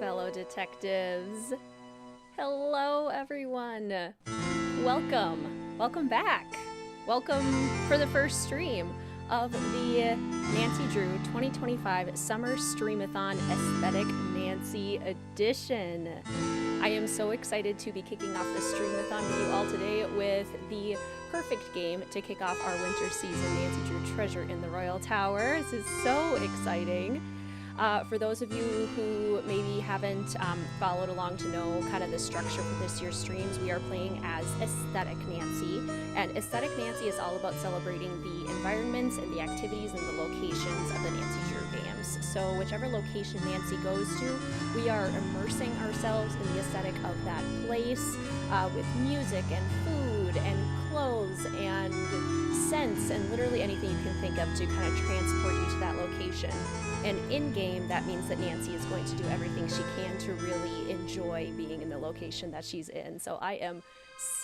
fellow detectives. Hello, everyone. Welcome back. Welcome for the first stream of the Nancy Drew 2025 Summer Streamathon Aesthetic Nancy Edition. I am so excited to be kicking off the Streamathon with you all today with the perfect game to kick off our winter season, Nancy Drew Treasure in the Royal Tower. This is so exciting. For those of you who maybe haven't followed along to know kind of the structure for this year's streams, we are playing as Aesthetic Nancy. And Aesthetic Nancy is all about celebrating the environments and the activities and the locations of the Nancy Drew games. So whichever location Nancy goes to, we are immersing ourselves in the aesthetic of that place with music and food and clothes and scents and literally anything you can think of to kind of transport you to that location. And in-game, that means that Nancy is going to do everything she can to really enjoy being in the location that she's in. So I am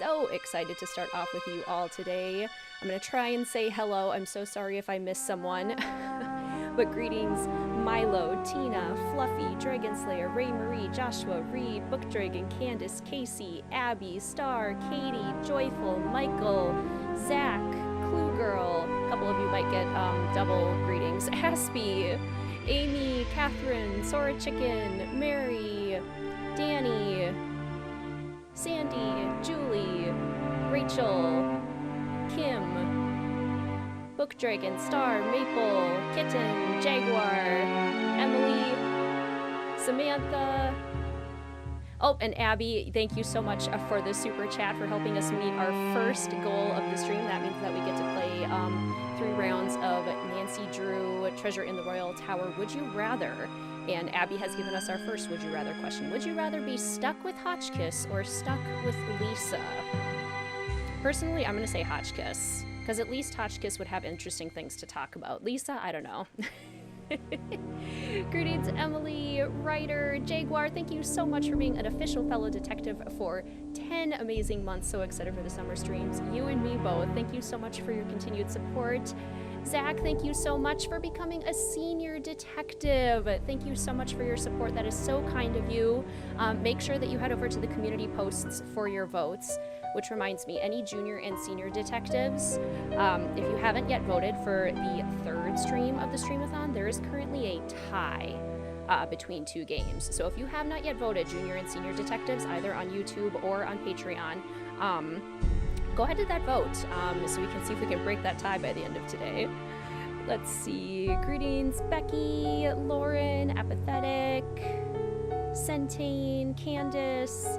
so excited to start off with you all today. I'm going to try and say hello. I'm so sorry if I miss someone. But greetings, Milo, Tina, Fluffy, Dragon Slayer, Ray Marie, Joshua, Reed, Book Dragon, Candace, Casey, Abby, Star, Katie, Joyful, Michael, Zach, Clue Girl. A couple of you might get double greetings. Aspie, Amy, Catherine, Sora Chicken, Mary, Danny, Sandy, Julie, Rachel, Kim, Book Dragon, Star, Maple, Kitten, Jaguar, Emily, Samantha. Oh, and Abby, thank you so much for the super chat for helping us meet our first goal of the stream. That means that we get to play 3 rounds of Nancy Drew Treasure in the Royal Tower Would You Rather. And Abby has given us our first Would You Rather question. Would you rather be stuck with Hotchkiss or stuck with Lisa? Personally, I'm going to say Hotchkiss, because at least Hotchkiss would have interesting things to talk about. Lisa, I don't know. Greetings, Emily, Ryder, Jaguar. Thank you so much for being an official fellow detective for 10 amazing months. So excited for the summer streams. You and me both. Thank you so much for your continued support. Zach, thank you so much for becoming a senior detective. Thank you so much for your support. That is so kind of you. Make sure that you head over to the community posts for your votes. Which reminds me, any junior and senior detectives, if you haven't yet voted for the 3rd stream of the Streamathon, there is currently a tie between 2 games. So if you have not yet voted, junior and senior detectives, either on YouTube or on Patreon, go ahead to that vote so we can see if we can break that tie by the end of today. Let's see. Greetings, Becky, Lauren, Apathetic, Centane, Candace,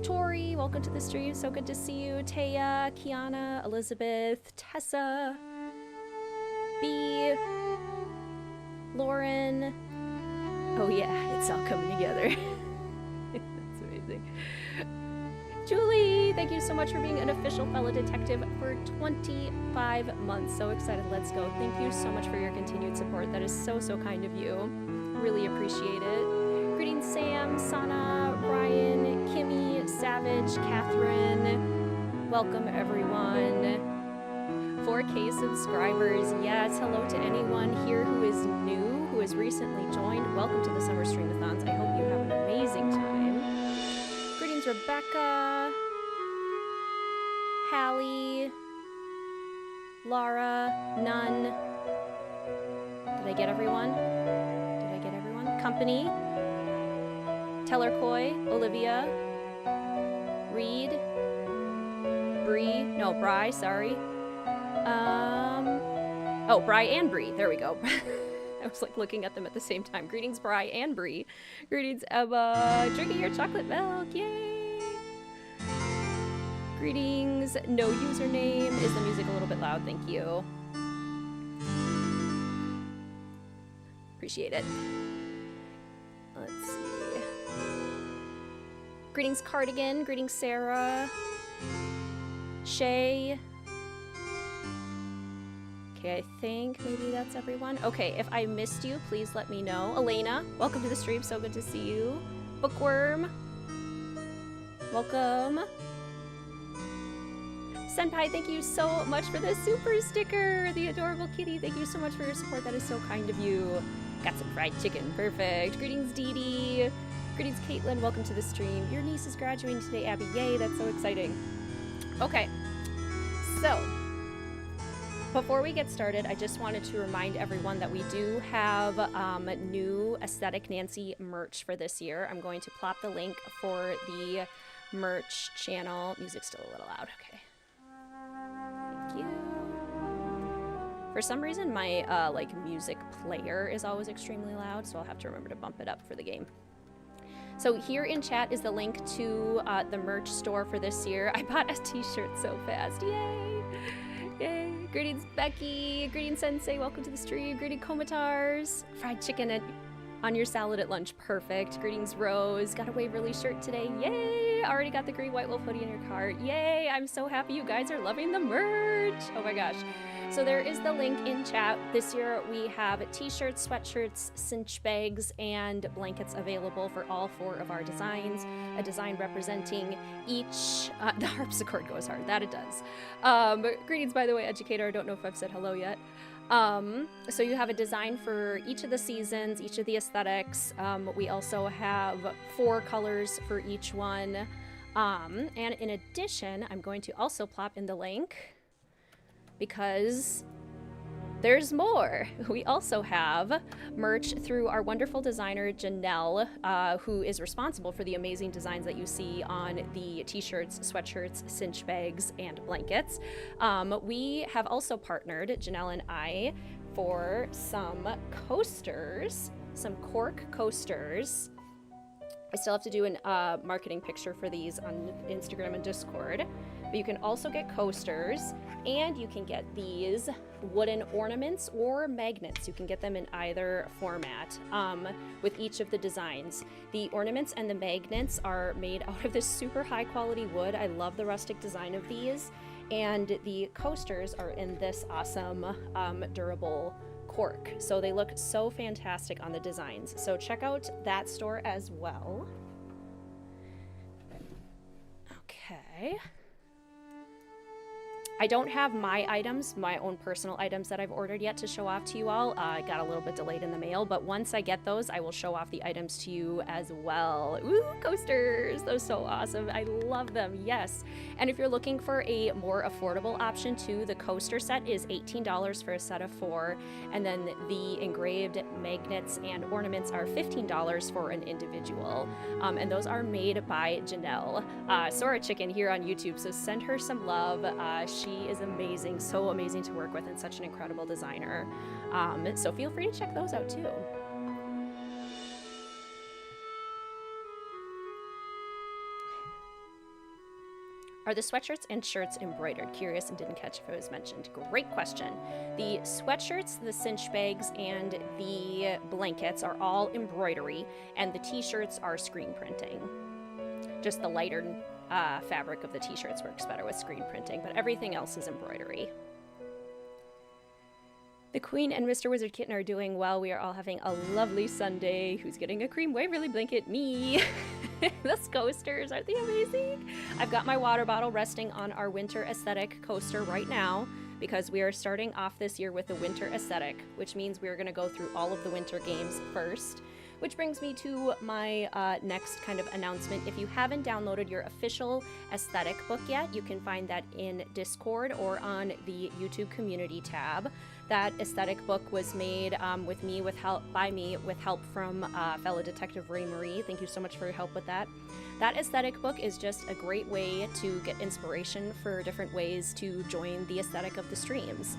Tori, welcome to the stream. So good to see you. Taya, Kiana, Elizabeth, Tessa, B, Lauren. Oh yeah, it's all coming together. That's amazing. Julie, thank you so much for being an official fellow detective for 25 months. So excited. Let's go. Thank you so much for your continued support. That is so, so kind of you. Really appreciate it. Greetings, Sam, Sana, Ryan, Kimmy, Savage, Catherine. Welcome, everyone. 4K subscribers. Yes, hello to anyone here who is new, who has recently joined. Welcome to the Summer Streamathons. I hope you have an amazing time. Greetings, Rebecca, Hallie, Laura, Nunn. Did I get everyone? Did I get everyone? Company. Tellercoy, Olivia, Reed, Bree, no, Bri, sorry. Oh, Bri and Bree, there we go. I was like looking at them at the same time. Greetings, Bri and Bree. Greetings, Emma, drinking your chocolate milk, yay! Greetings, no username. Is the music a little bit loud? Thank you. Appreciate it. Let's see. Greetings, Cardigan. Greetings, Sarah. Shay. Okay, I think maybe that's everyone. Okay, if I missed you, please let me know. Elena, welcome to the stream. So good to see you. Bookworm. Welcome. Senpai, thank you so much for the super sticker. The adorable kitty. Thank you so much for your support. That is so kind of you. Got some fried chicken. Perfect. Greetings, Dee Dee. Greetings, Caitlin. Welcome to the stream. Your niece is graduating today, Abby. Yay, that's so exciting. Okay. So, before we get started, I just wanted to remind everyone that we do have new Aesthetic Nancy merch for this year. I'm going to plop the link for the merch channel. Music's still a little loud. Okay. Thank you. For some reason, my like music player is always extremely loud, so I'll have to remember to bump it up for the game. So here in chat is the link to the merch store for this year. I bought a t-shirt so fast. Yay! Yay! Greetings, Becky. Greetings, Sensei. Welcome to the stream. Greetings, Komatars. Fried chicken on your salad at lunch. Perfect. Greetings, Rose. Got a Waverly shirt today. Yay! Already got the Green White Wolf hoodie in your cart. Yay! I'm so happy you guys are loving the merch. Oh my gosh. So there is the link in chat. This year we have t-shirts, sweatshirts, cinch bags, and blankets available for all 4 of our designs. A design representing each, the harpsichord goes hard, that it does. Greetings, by the way, educator. I don't know if I've said hello yet. So you have a design for each of the seasons, each of the aesthetics. We also have 4 colors for each one. And in addition, I'm going to also plop in the link because there's more. We also have merch through our wonderful designer, Janelle, who is responsible for the amazing designs that you see on the t-shirts, sweatshirts, cinch bags, and blankets. We have also partnered, Janelle and I, for some coasters, some cork coasters. I still have to do a marketing picture for these on Instagram and Discord. But you can also get coasters, and you can get these wooden ornaments or magnets. You can get them in either format with each of the designs. The ornaments and the magnets are made out of this super high quality wood. I love the rustic design of these. And the coasters are in this awesome durable cork. So they look so fantastic on the designs. So check out that store as well. Okay. I don't have my items, my own personal items that I've ordered yet to show off to you all. I got a little bit delayed in the mail, but once I get those, I will show off the items to you as well. Ooh, coasters! Those are so awesome. I love them, yes. And if you're looking for a more affordable option too, the coaster set is $18 for a set of 4, and then the engraved magnets and ornaments are $15 for an individual. And those are made by Janelle, Sora Chicken here on YouTube, so send her some love. She is amazing, so amazing to work with, and such an incredible designer. So feel free to check those out too. Are the sweatshirts and shirts embroidered? Curious and didn't catch if it was mentioned. Great question. The sweatshirts, the cinch bags, and the blankets are all embroidery, and the t-shirts are screen printing. Just the lighter fabric of the t-shirts works better with screen printing, but everything else is embroidery. The Queen and Mr. Wizard Kitten are doing well. We are all having a lovely Sunday. Who's getting a cream Waverly blanket? Me. Those coasters, aren't they amazing? I've got my water bottle resting on our winter aesthetic coaster right now because we are starting off this year with the winter aesthetic, which means we're going to go through all of the winter games first. Which brings me to my next kind of announcement. If you haven't downloaded your official aesthetic book yet, you can find that in Discord or on the YouTube community tab. That aesthetic book was made with help from fellow detective Ray Marie. Thank you so much for your help with that. That aesthetic book is just a great way to get inspiration for different ways to join the aesthetic of the streams.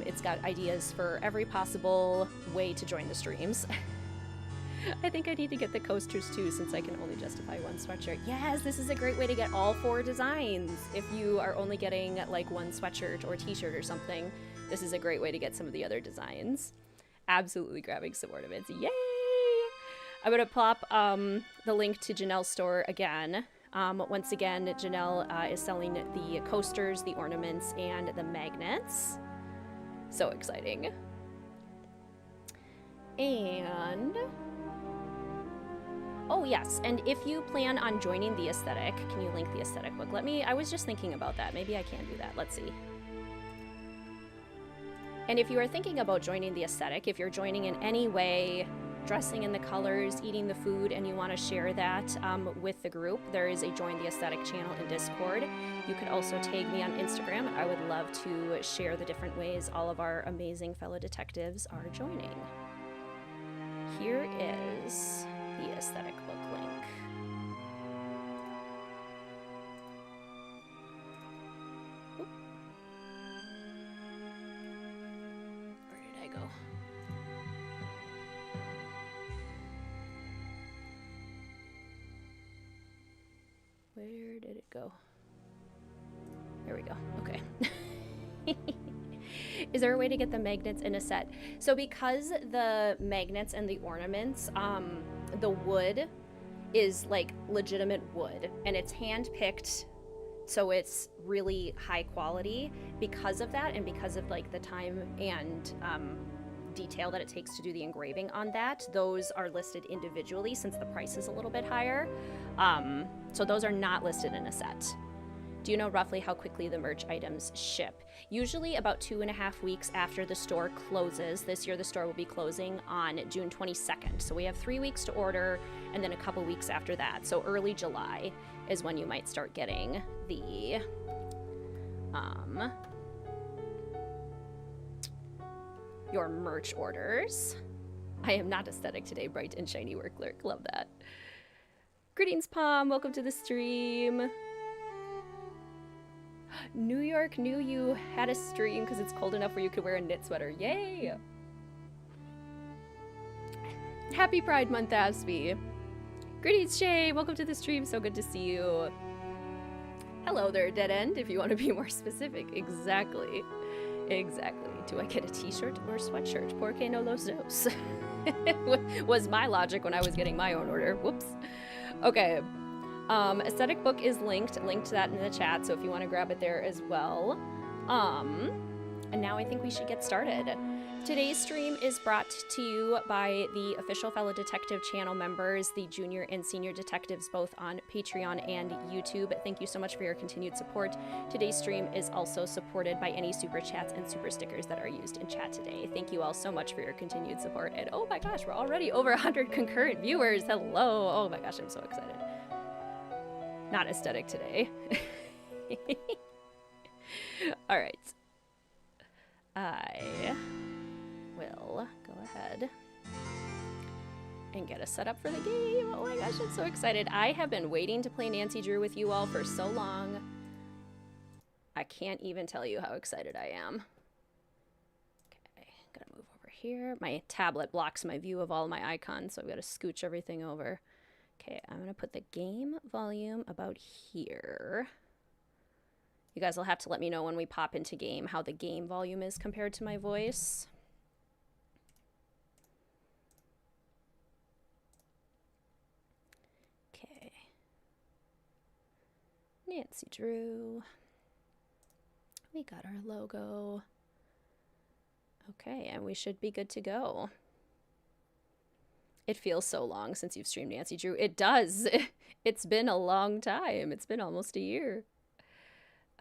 It's got ideas for every possible way to join the streams. I think I need to get the coasters too, since I can only justify one sweatshirt. Yes, this is a great way to get all 4 designs. If you are only getting like one sweatshirt or t-shirt or something, this is a great way to get some of the other designs. Absolutely grabbing some ornaments. Yay! I'm gonna plop the link to Janelle's store again. Once again, Janelle is selling the coasters, the ornaments, and the magnets. So exciting. And oh yes, and if you plan on joining the aesthetic, can you link the aesthetic book? I was just thinking about that. Maybe I can do that. Let's see. And if you are thinking about joining the aesthetic, if you're joining in any way, dressing in the colors, eating the food, and you want to share that with the group, there is a Join the Aesthetic channel in Discord. You could also tag me on Instagram. I would love to share the different ways all of our amazing fellow detectives are joining. Here is the aesthetic book link. Oop. Where did I go? Where did it go? There we go. Okay. Is there a way to get the magnets in a set? So because the magnets and the ornaments, the wood is like legitimate wood and it's hand-picked, so it's really high quality. Because of that, and because of like the time and detail that it takes to do the engraving on that, those are listed individually since the price is a little bit higher. So those are not listed in a set. Do you know roughly how quickly the merch items ship? Usually about 2.5 weeks after the store closes. This year the store will be closing on June 22nd. So we have 3 weeks to order and then a couple weeks after that. So early July is when you might start getting the your merch orders. I am not aesthetic today, bright and shiny work clerk. Love that. Greetings, Palm. Welcome to the stream. New York knew you had a stream because it's cold enough where you could wear a knit sweater. Yay! Happy Pride Month, Aspie. Greetings, Shay. Welcome to the stream. So good to see you. Hello there, Dead End, if you want to be more specific. Exactly. Exactly. Do I get a t-shirt or sweatshirt? Por que no los dos? Was my logic when I was getting my own order. Whoops. Okay. Aesthetic book is linked to that in the chat, so if you want to grab it there as well. And now I think we should get started. Today's stream is brought to you by the official fellow detective channel members, the junior and senior detectives, both on Patreon and YouTube. Thank you so much for your continued support. Today's stream is also supported by any super chats and super stickers that are used in chat today. Thank you all so much for your continued support. And oh my gosh, we're already over 100 concurrent viewers. Hello. Oh my gosh, I'm so excited. Not aesthetic today. All right. I will go ahead and get us set up for the game. Oh my gosh, I'm so excited. I have been waiting to play Nancy Drew with you all for so long. I can't even tell you how excited I am. Okay, gotta move over here. My tablet blocks my view of all my icons, so I've got to scooch everything over. Okay, I'm gonna put the game volume about here. You guys will have to let me know when we pop into game how the game volume is compared to my voice. Okay. Nancy Drew. We got our logo. Okay, and we should be good to go. It feels so long since you've streamed Nancy Drew. It does. It's been a long time. It's been almost a year.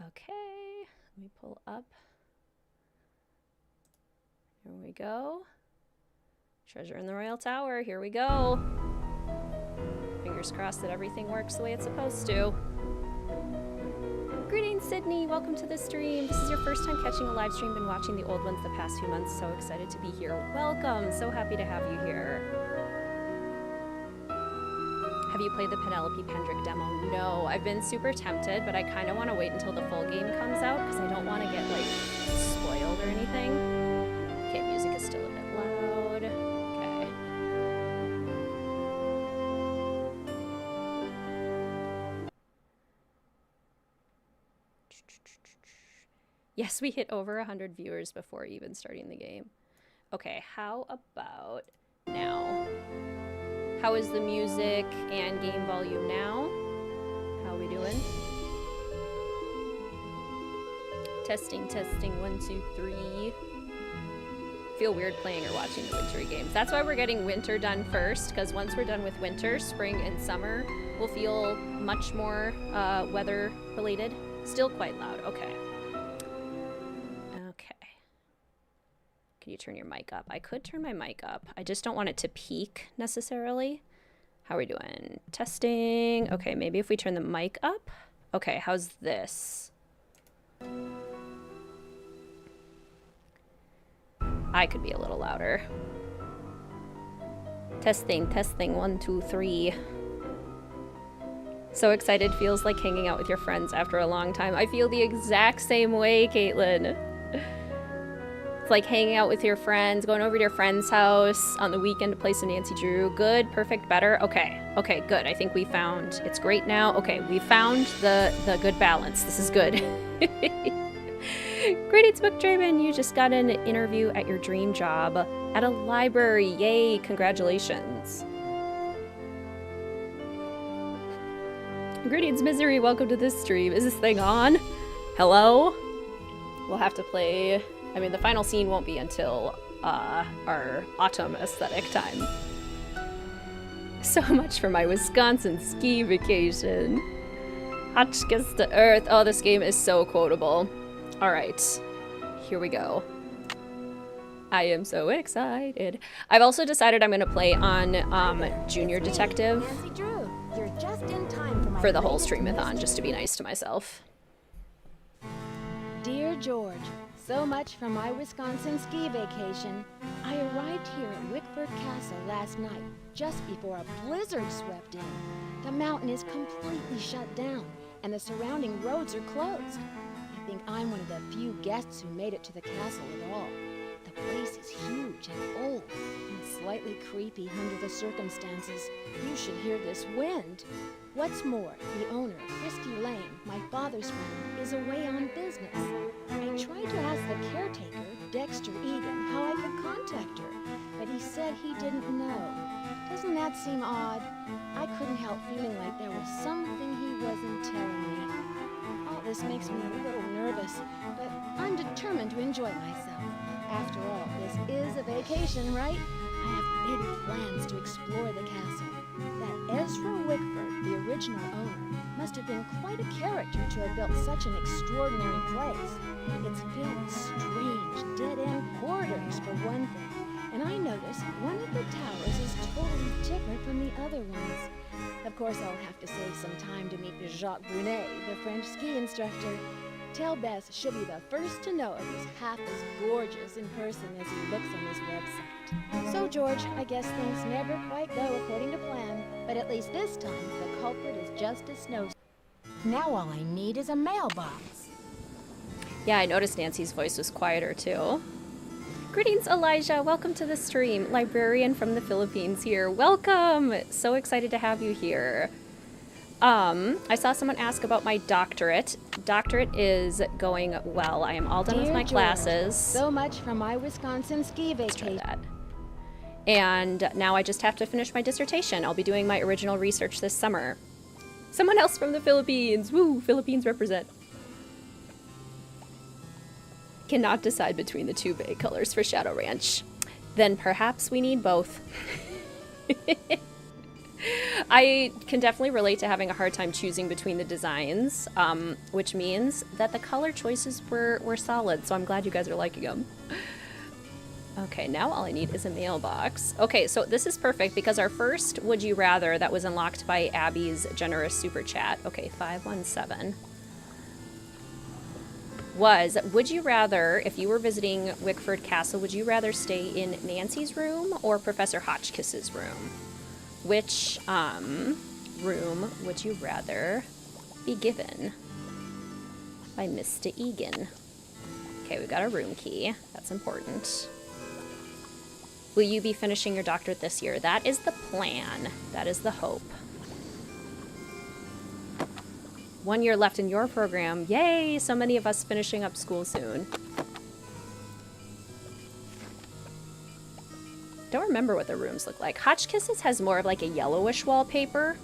Okay, let me pull up. Here we go. Treasure in the Royal Tower. Here we go. Fingers crossed that everything works the way it's supposed to. Greetings, Sydney. Welcome to the stream. This is your first time catching a live stream. Been watching the old ones the past few months. So excited to be here. Welcome. So happy to have you here. Have you played the Penelope Pendrick demo? No, I've been super tempted, but I kind of want to wait until the full game comes out because I don't want to get like spoiled or anything. Okay, music is still a bit loud. Okay. Yes, we hit over 100 viewers before even starting the game. Okay, how about now? How is the music and game volume now? How are we doing? Testing, testing, 1, 2, 3. Feel weird playing or watching the wintry games. That's why we're getting winter done first, because once we're done with winter, spring and summer will feel much more weather related. Still quite loud. Okay. Okay. Can you turn your mic up? I could turn my mic up. I just don't want it to peak necessarily. How are we doing? Testing. Okay, maybe if we turn the mic up. Okay, how's this? I could be a little louder. Testing, testing, 1, 2, 3. So excited, feels like hanging out with your friends after a long time. I feel the exact same way, Caitlin. It's like hanging out with your friends, going over to your friend's house on the weekend to play some Nancy Drew. Good, perfect, better. Okay, okay, good. I think we found, it's great now. Okay, we found the good balance. This is good. Greetings, Book Draven. You just got an interview at your dream job at a library. Yay, congratulations. Greetings, Misery. Welcome to this stream. Is this thing on? Hello? We'll have to play... I mean, the final scene won't be until our autumn aesthetic time. So much for my Wisconsin ski vacation. Hotchkiss to Earth. Oh, this game is so quotable. All right, here we go. I am so excited. I've also decided I'm going to play on Junior Detective for the whole Streamathon, just to be nice to myself. Dear George, so much for my Wisconsin ski vacation. I arrived here at Wickford Castle last night, just before a blizzard swept in. The mountain is completely shut down, and the surrounding roads are closed. I think I'm one of the few guests who made it to the castle at all. The place is huge and old, and slightly creepy under the circumstances. You should hear this wind. What's more, the owner, Christy Lane, my father's friend, is away on business. I tried to ask the caretaker, Dexter Egan, how I could contact her, but he said he didn't know. Doesn't that seem odd? I couldn't help feeling like there was something he wasn't telling me. All this makes me a little nervous, but I'm determined to enjoy myself. After all, this is a vacation, right? I have big plans to explore the castle. That Ezra Wickford, the original owner, must have been quite a character to have built such an extraordinary place. It's filled with strange, dead-end corridors, for one thing. And I noticed one of the towers is totally different from the other ones. Of course, I'll have to save some time to meet Jacques Brunet, the French ski instructor. Tell Bess she'll be the first to know if he's half as gorgeous in person as he looks on his website. So, George, I guess things never quite go according to plan, but at least this time, the culprit is just a snowstorm. Now all I need is a mailbox. Yeah, I noticed Nancy's voice was quieter too. Greetings, Elijah. Welcome to the stream. Librarian from the Philippines here. Welcome! So excited to have you here. I saw someone ask about my doctorate. Doctorate is going well. I am all done with my classes. So much from my Wisconsin ski vacation. Let's try that. And now I just have to finish my dissertation. I'll be doing my original research this summer. Someone else from the Philippines. Woo! Philippines represent. Cannot decide between the two vague colors for Shadow Ranch. Then perhaps we need both. I can definitely relate to having a hard time choosing between the designs, which means that the color choices were solid, so I'm glad you guys are liking them. Okay, now all I need is a mailbox. Okay, so this is perfect because our first Would You Rather that was unlocked by Abby's generous super chat, okay, 517, was, would you rather, if you were visiting Wickford Castle, would you rather stay in Nancy's room or Professor Hotchkiss's room? Which room would you rather be given by Mr. Egan? Okay, we've got a room key. That's important. Will you be finishing your doctorate this year? That is the plan. That is the hope. 1 year left in your program. Yay! So many of us finishing up school soon. Don't remember what the rooms look like. Hotchkiss's has more of like a yellowish wallpaper.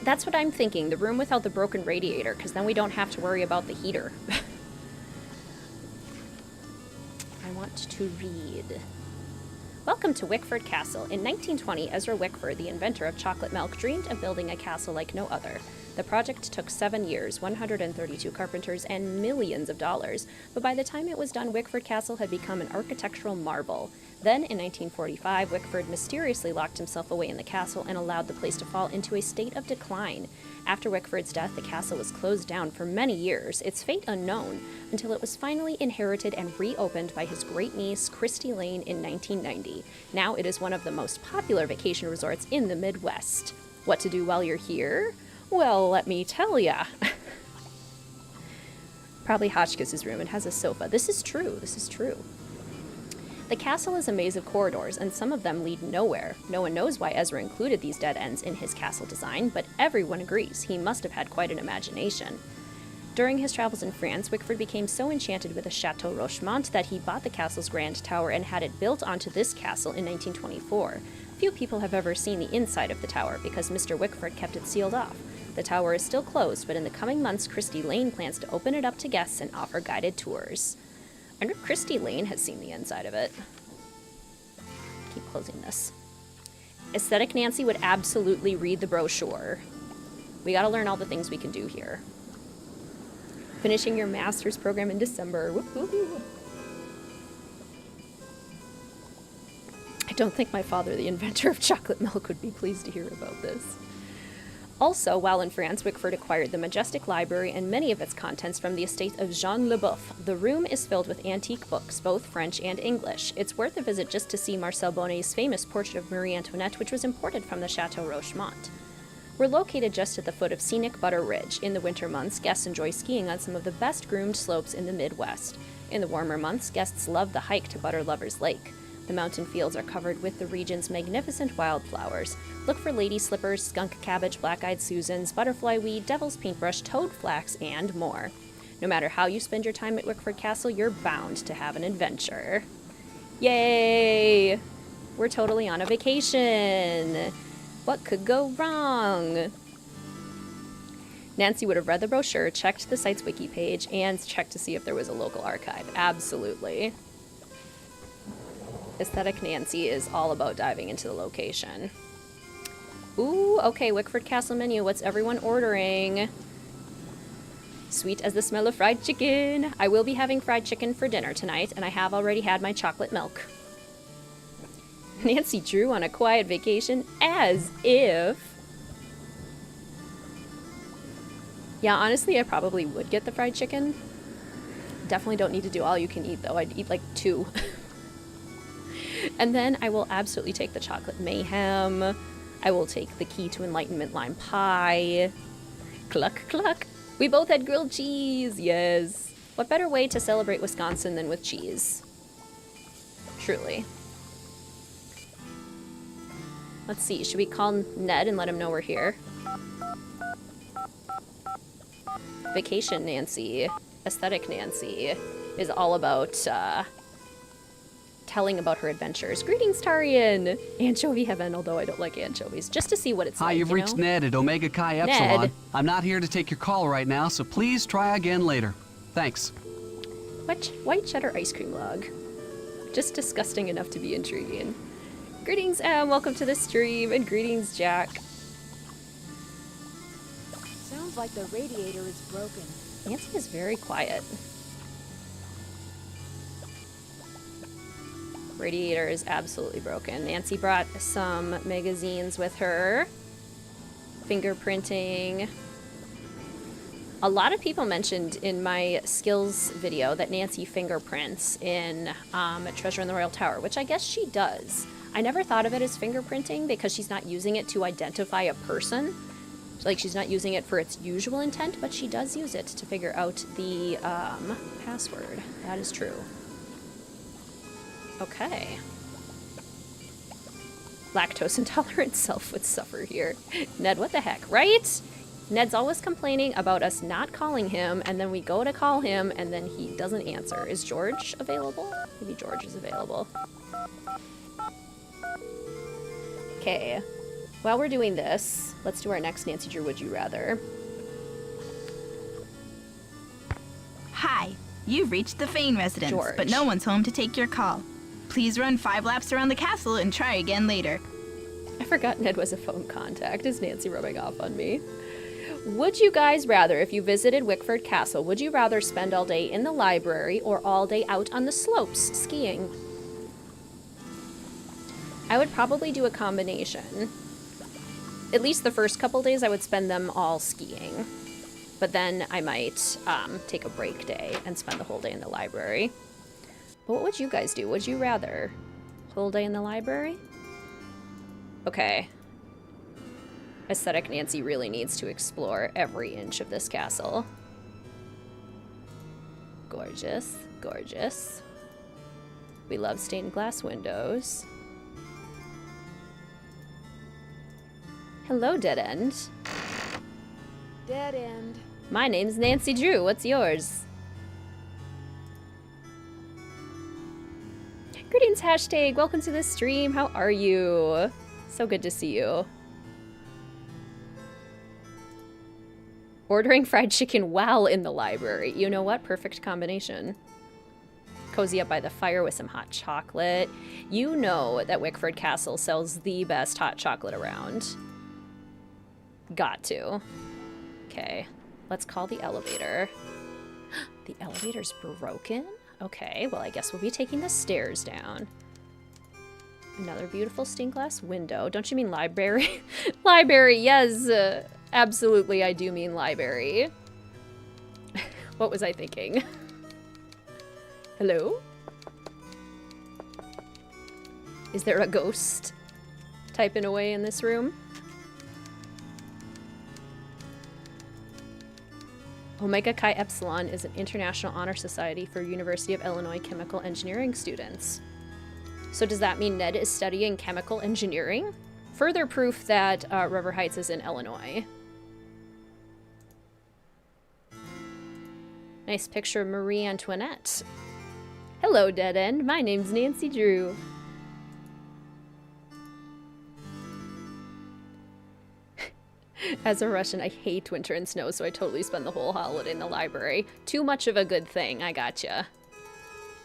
That's what I'm thinking. The room without the broken radiator, because then we don't have to worry about the heater. I want to read. Welcome to Wickford Castle. In 1920, Ezra Wickford, the inventor of chocolate milk, dreamed of building a castle like no other. The project took 7 years, 132 carpenters, and millions of dollars, but by the time it was done, Wickford Castle had become an architectural marvel. Then, in 1945, Wickford mysteriously locked himself away in the castle and allowed the place to fall into a state of decline. After Wickford's death, the castle was closed down for many years, its fate unknown, until it was finally inherited and reopened by his great-niece, Christy Lane, in 1990. Now it is one of the most popular vacation resorts in the Midwest. What to do while you're here? Well, let me tell ya. Probably Hotchkiss's room. It has a sofa. This is true. This is true. The castle is a maze of corridors, and some of them lead nowhere. No one knows why Ezra included these dead ends in his castle design, but everyone agrees he must have had quite an imagination. During his travels in France, Wickford became so enchanted with the Chateau Rochemont that he bought the castle's grand tower and had it built onto this castle in 1924. Few people have ever seen the inside of the tower because Mr. Wickford kept it sealed off. The tower is still closed, but in the coming months, Christy Lane plans to open it up to guests and offer guided tours. I wonder if Christy Lane has seen the inside of it. Keep closing this. Aesthetic Nancy would absolutely read the brochure. We gotta learn all the things we can do here. Finishing your master's program in December. Woo-hoo. I don't think my father, the inventor of chocolate milk, would be pleased to hear about this. Also, while in France, Wickford acquired the majestic library and many of its contents from the estate of Jean Leboeuf. The room is filled with antique books, both French and English. It's worth a visit just to see Marcel Bonnet's famous portrait of Marie Antoinette, which was imported from the Chateau Rochemont. We're located just at the foot of scenic Butter Ridge. In the winter months, guests enjoy skiing on some of the best-groomed slopes in the Midwest. In the warmer months, guests love the hike to Butter Lovers Lake. The mountain fields are covered with the region's magnificent wildflowers. Look for lady slippers, skunk cabbage, black-eyed Susans, butterfly weed, devil's paintbrush, toad flax, and more. No matter how you spend your time at Wickford Castle, you're bound to have an adventure. Yay! We're totally on a vacation! What could go wrong? Nancy would have read the brochure, checked the site's wiki page, and checked to see if there was a local archive. Absolutely. Aesthetic Nancy is all about diving into the location. Ooh, okay, Wickford Castle menu. What's everyone ordering? Sweet as the smell of fried chicken. I will be having fried chicken for dinner tonight, and I have already had my chocolate milk. Nancy Drew on a quiet vacation, as if. Yeah, honestly, I probably would get the fried chicken. Definitely don't need to do all you can eat, though. I'd eat like 2. And then I will absolutely take the chocolate mayhem. I will take the key to enlightenment lime pie. Cluck, cluck. We both had grilled cheese, yes. What better way to celebrate Wisconsin than with cheese? Truly. Let's see, should we call Ned and let him know we're here? Vacation Nancy, Aesthetic Nancy, is all about, telling about her adventures. Greetings, Tarian! Anchovy heaven, although I don't like anchovies. Just to see what it's like, Hi, you've reached Ned at Omega Chi Epsilon. Ned. I'm not here to take your call right now, so please try again later. Thanks. White cheddar ice cream log. Just disgusting enough to be intriguing. Greetings, Em. Welcome to the stream, and greetings, Jack. Sounds like the radiator is broken. Nancy is very quiet. Radiator is absolutely broken. Nancy brought some magazines with her. Fingerprinting. A lot of people mentioned in my skills video that Nancy fingerprints in Treasure in the Royal Tower, which I guess she does. I never thought of it as fingerprinting because she's not using it to identify a person. Like, she's not using it for its usual intent, but she does use it to figure out the password. That is true. Okay. Lactose intolerant self would suffer here. Ned, what the heck, right? Ned's always complaining about us not calling him, and then we go to call him, and then he doesn't answer. Is George available? Maybe George is available. Okay. While we're doing this, let's do our next Nancy Drew Would You Rather. Hi, you've reached the Fane residence, George. but no one's home to take your call. Please run 5 laps around the castle and try again later. I forgot Ned was a phone contact. Is Nancy rubbing off on me? Would you guys rather, if you visited Wickford Castle, would you rather spend all day in the library or all day out on the slopes skiing? I would probably do a combination. At least the first couple days I would spend them all skiing. But then I might take a break day and spend the whole day in the library. But what would you guys do? Would you rather whole day in the library? Okay. Aesthetic Nancy really needs to explore every inch of this castle. Gorgeous, gorgeous. We love stained glass windows. Hello, Dead End. Dead end. My name's Nancy Drew. What's yours? Greetings, hashtag. Welcome to the stream. How are you? So good to see you. Ordering fried chicken while in the library. You know what? Perfect combination. Cozy up by the fire with some hot chocolate. You know that Wickford Castle sells the best hot chocolate around. Got to. Okay, let's call the elevator. The elevator's broken? Okay, well, I guess we'll be taking the stairs down. Another beautiful stained glass window. Don't you mean library? Library, yes. Absolutely, I do mean library. What was I thinking? Hello? Is there a ghost typing away in this room? Omega Chi Epsilon is an international honor society for University of Illinois chemical engineering students. So does that mean Ned is studying chemical engineering? Further proof that River Heights is in Illinois. Nice picture of Marie Antoinette. Hello, Dead End. My name's Nancy Drew. As a Russian, I hate winter and snow, so I totally spend the whole holiday in the library. Too much of a good thing. I gotcha.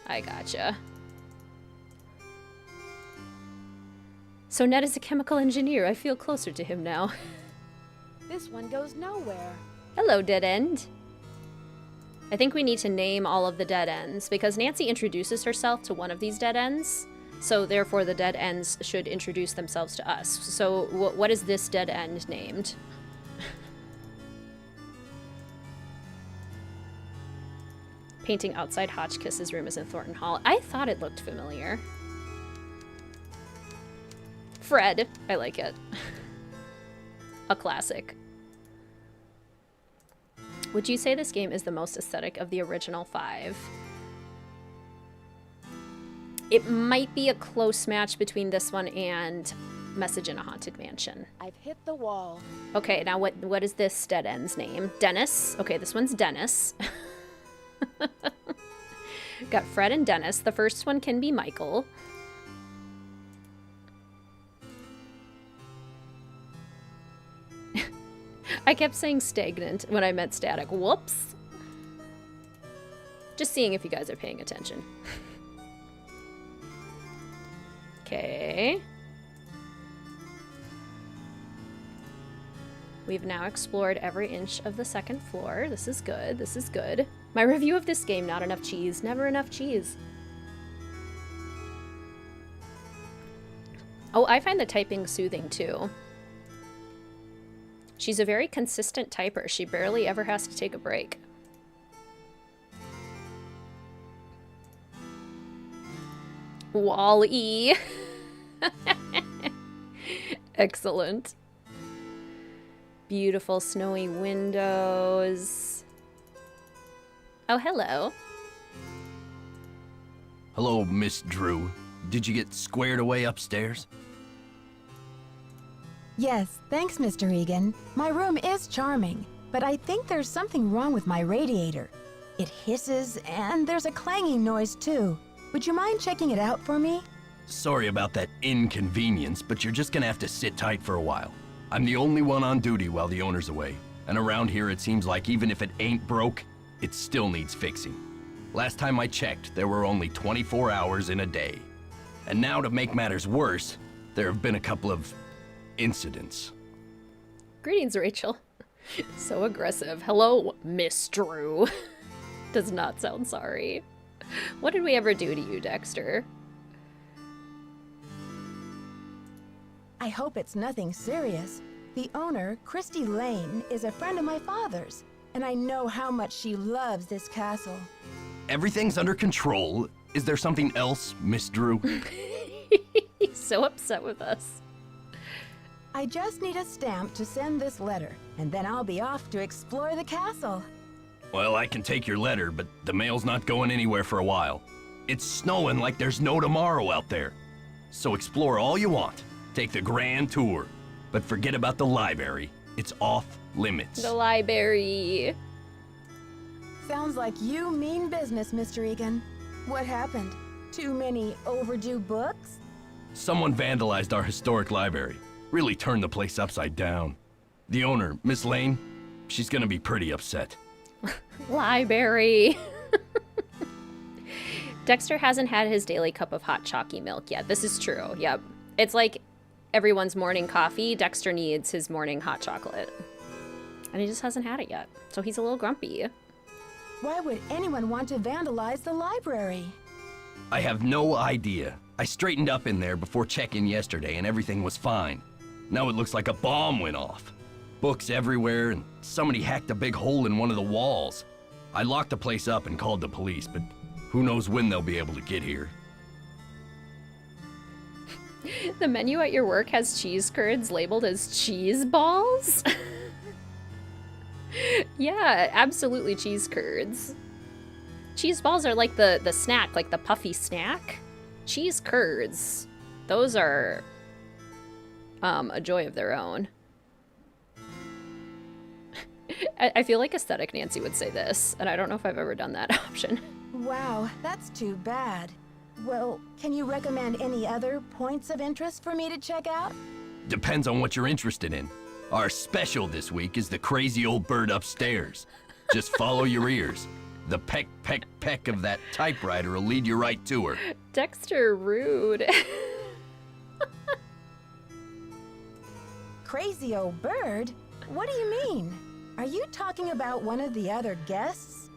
I gotcha. So Ned is a chemical engineer. I feel closer to him now. This one goes nowhere. Hello, Dead End. I think we need to name all of the dead ends, because Nancy introduces herself to one of these dead ends, so therefore the dead ends should introduce themselves to us. So what is this dead end named? Painting outside Hotchkiss's room is in Thornton Hall. I thought it looked familiar. Fred. I like it. A classic. Would you say this game is the most aesthetic of the original 5? It might be a close match between this one and Message in a Haunted Mansion. I've hit the wall. Okay, now what is this dead end's name? Dennis. Okay, this one's Dennis. Got Fred and Dennis. The first one can be Michael. I kept saying stagnant when I meant static. Whoops. Just seeing if you guys are paying attention. Okay. We've now explored every inch of the second floor. This is good. This is good. My review of this game, not enough cheese. Never enough cheese. Oh, I find the typing soothing too. She's a very consistent typer. She barely ever has to take a break. Wall-E. Excellent. Beautiful snowy windows. Oh, hello. Hello, Miss Drew. Did you get squared away upstairs? Yes, thanks, Mr. Egan. My room is charming, but I think there's something wrong with my radiator. It hisses, and there's a clanging noise, too. Would you mind checking it out for me? Sorry about that inconvenience, but you're just gonna have to sit tight for a while. I'm the only one on duty while the owner's away, and around here it seems like even if it ain't broke, it still needs fixing. Last time I checked, there were only 24 hours in a day. And now to make matters worse, there have been a couple of incidents. Greetings, Rachel. So aggressive. Hello, Miss Drew. Does not sound sorry. What did we ever do to you, Dexter? I hope it's nothing serious. The owner, Christy Lane, is a friend of my father's, and I know how much she loves this castle. Everything's under control. Is there something else, Miss Drew? He's so upset with us. I just need a stamp to send this letter, and then I'll be off to explore the castle. Well, I can take your letter, but the mail's not going anywhere for a while. It's snowing like there's no tomorrow out there. So explore all you want. Take the grand tour. But forget about the library. It's off limits. The library. Sounds like you mean business, Mr. Egan. What happened? Too many overdue books? Someone vandalized our historic library. Really turned the place upside down. The owner, Miss Lane, she's gonna be pretty upset. Library. Dexter hasn't had his daily cup of hot chalky milk yet. This is true. Yep. It's like everyone's morning coffee. Dexter needs his morning hot chocolate. And he just hasn't had it yet. So he's a little grumpy. Why would anyone want to vandalize the library? I have no idea. I straightened up in there before check-in yesterday and everything was fine. Now it looks like a bomb went off. Books everywhere and somebody hacked a big hole in one of the walls. I locked the place up and called the police, but who knows when they'll be able to get here. The menu at your work has cheese curds labeled as cheese balls? Yeah, absolutely cheese curds. Cheese balls are like the snack, like the puffy snack. Cheese curds, those are a joy of their own. I feel like Aesthetic Nancy would say this, and I don't know if I've ever done that option. Wow, that's too bad. Well, can you recommend any other points of interest for me to check out? Depends on what you're interested in. Our special this week is the crazy old bird upstairs. Just follow your ears. The peck, peck, peck of that typewriter will lead you right to her. Dexter, rude. Crazy old bird? What do you mean? Are you talking about one of the other guests?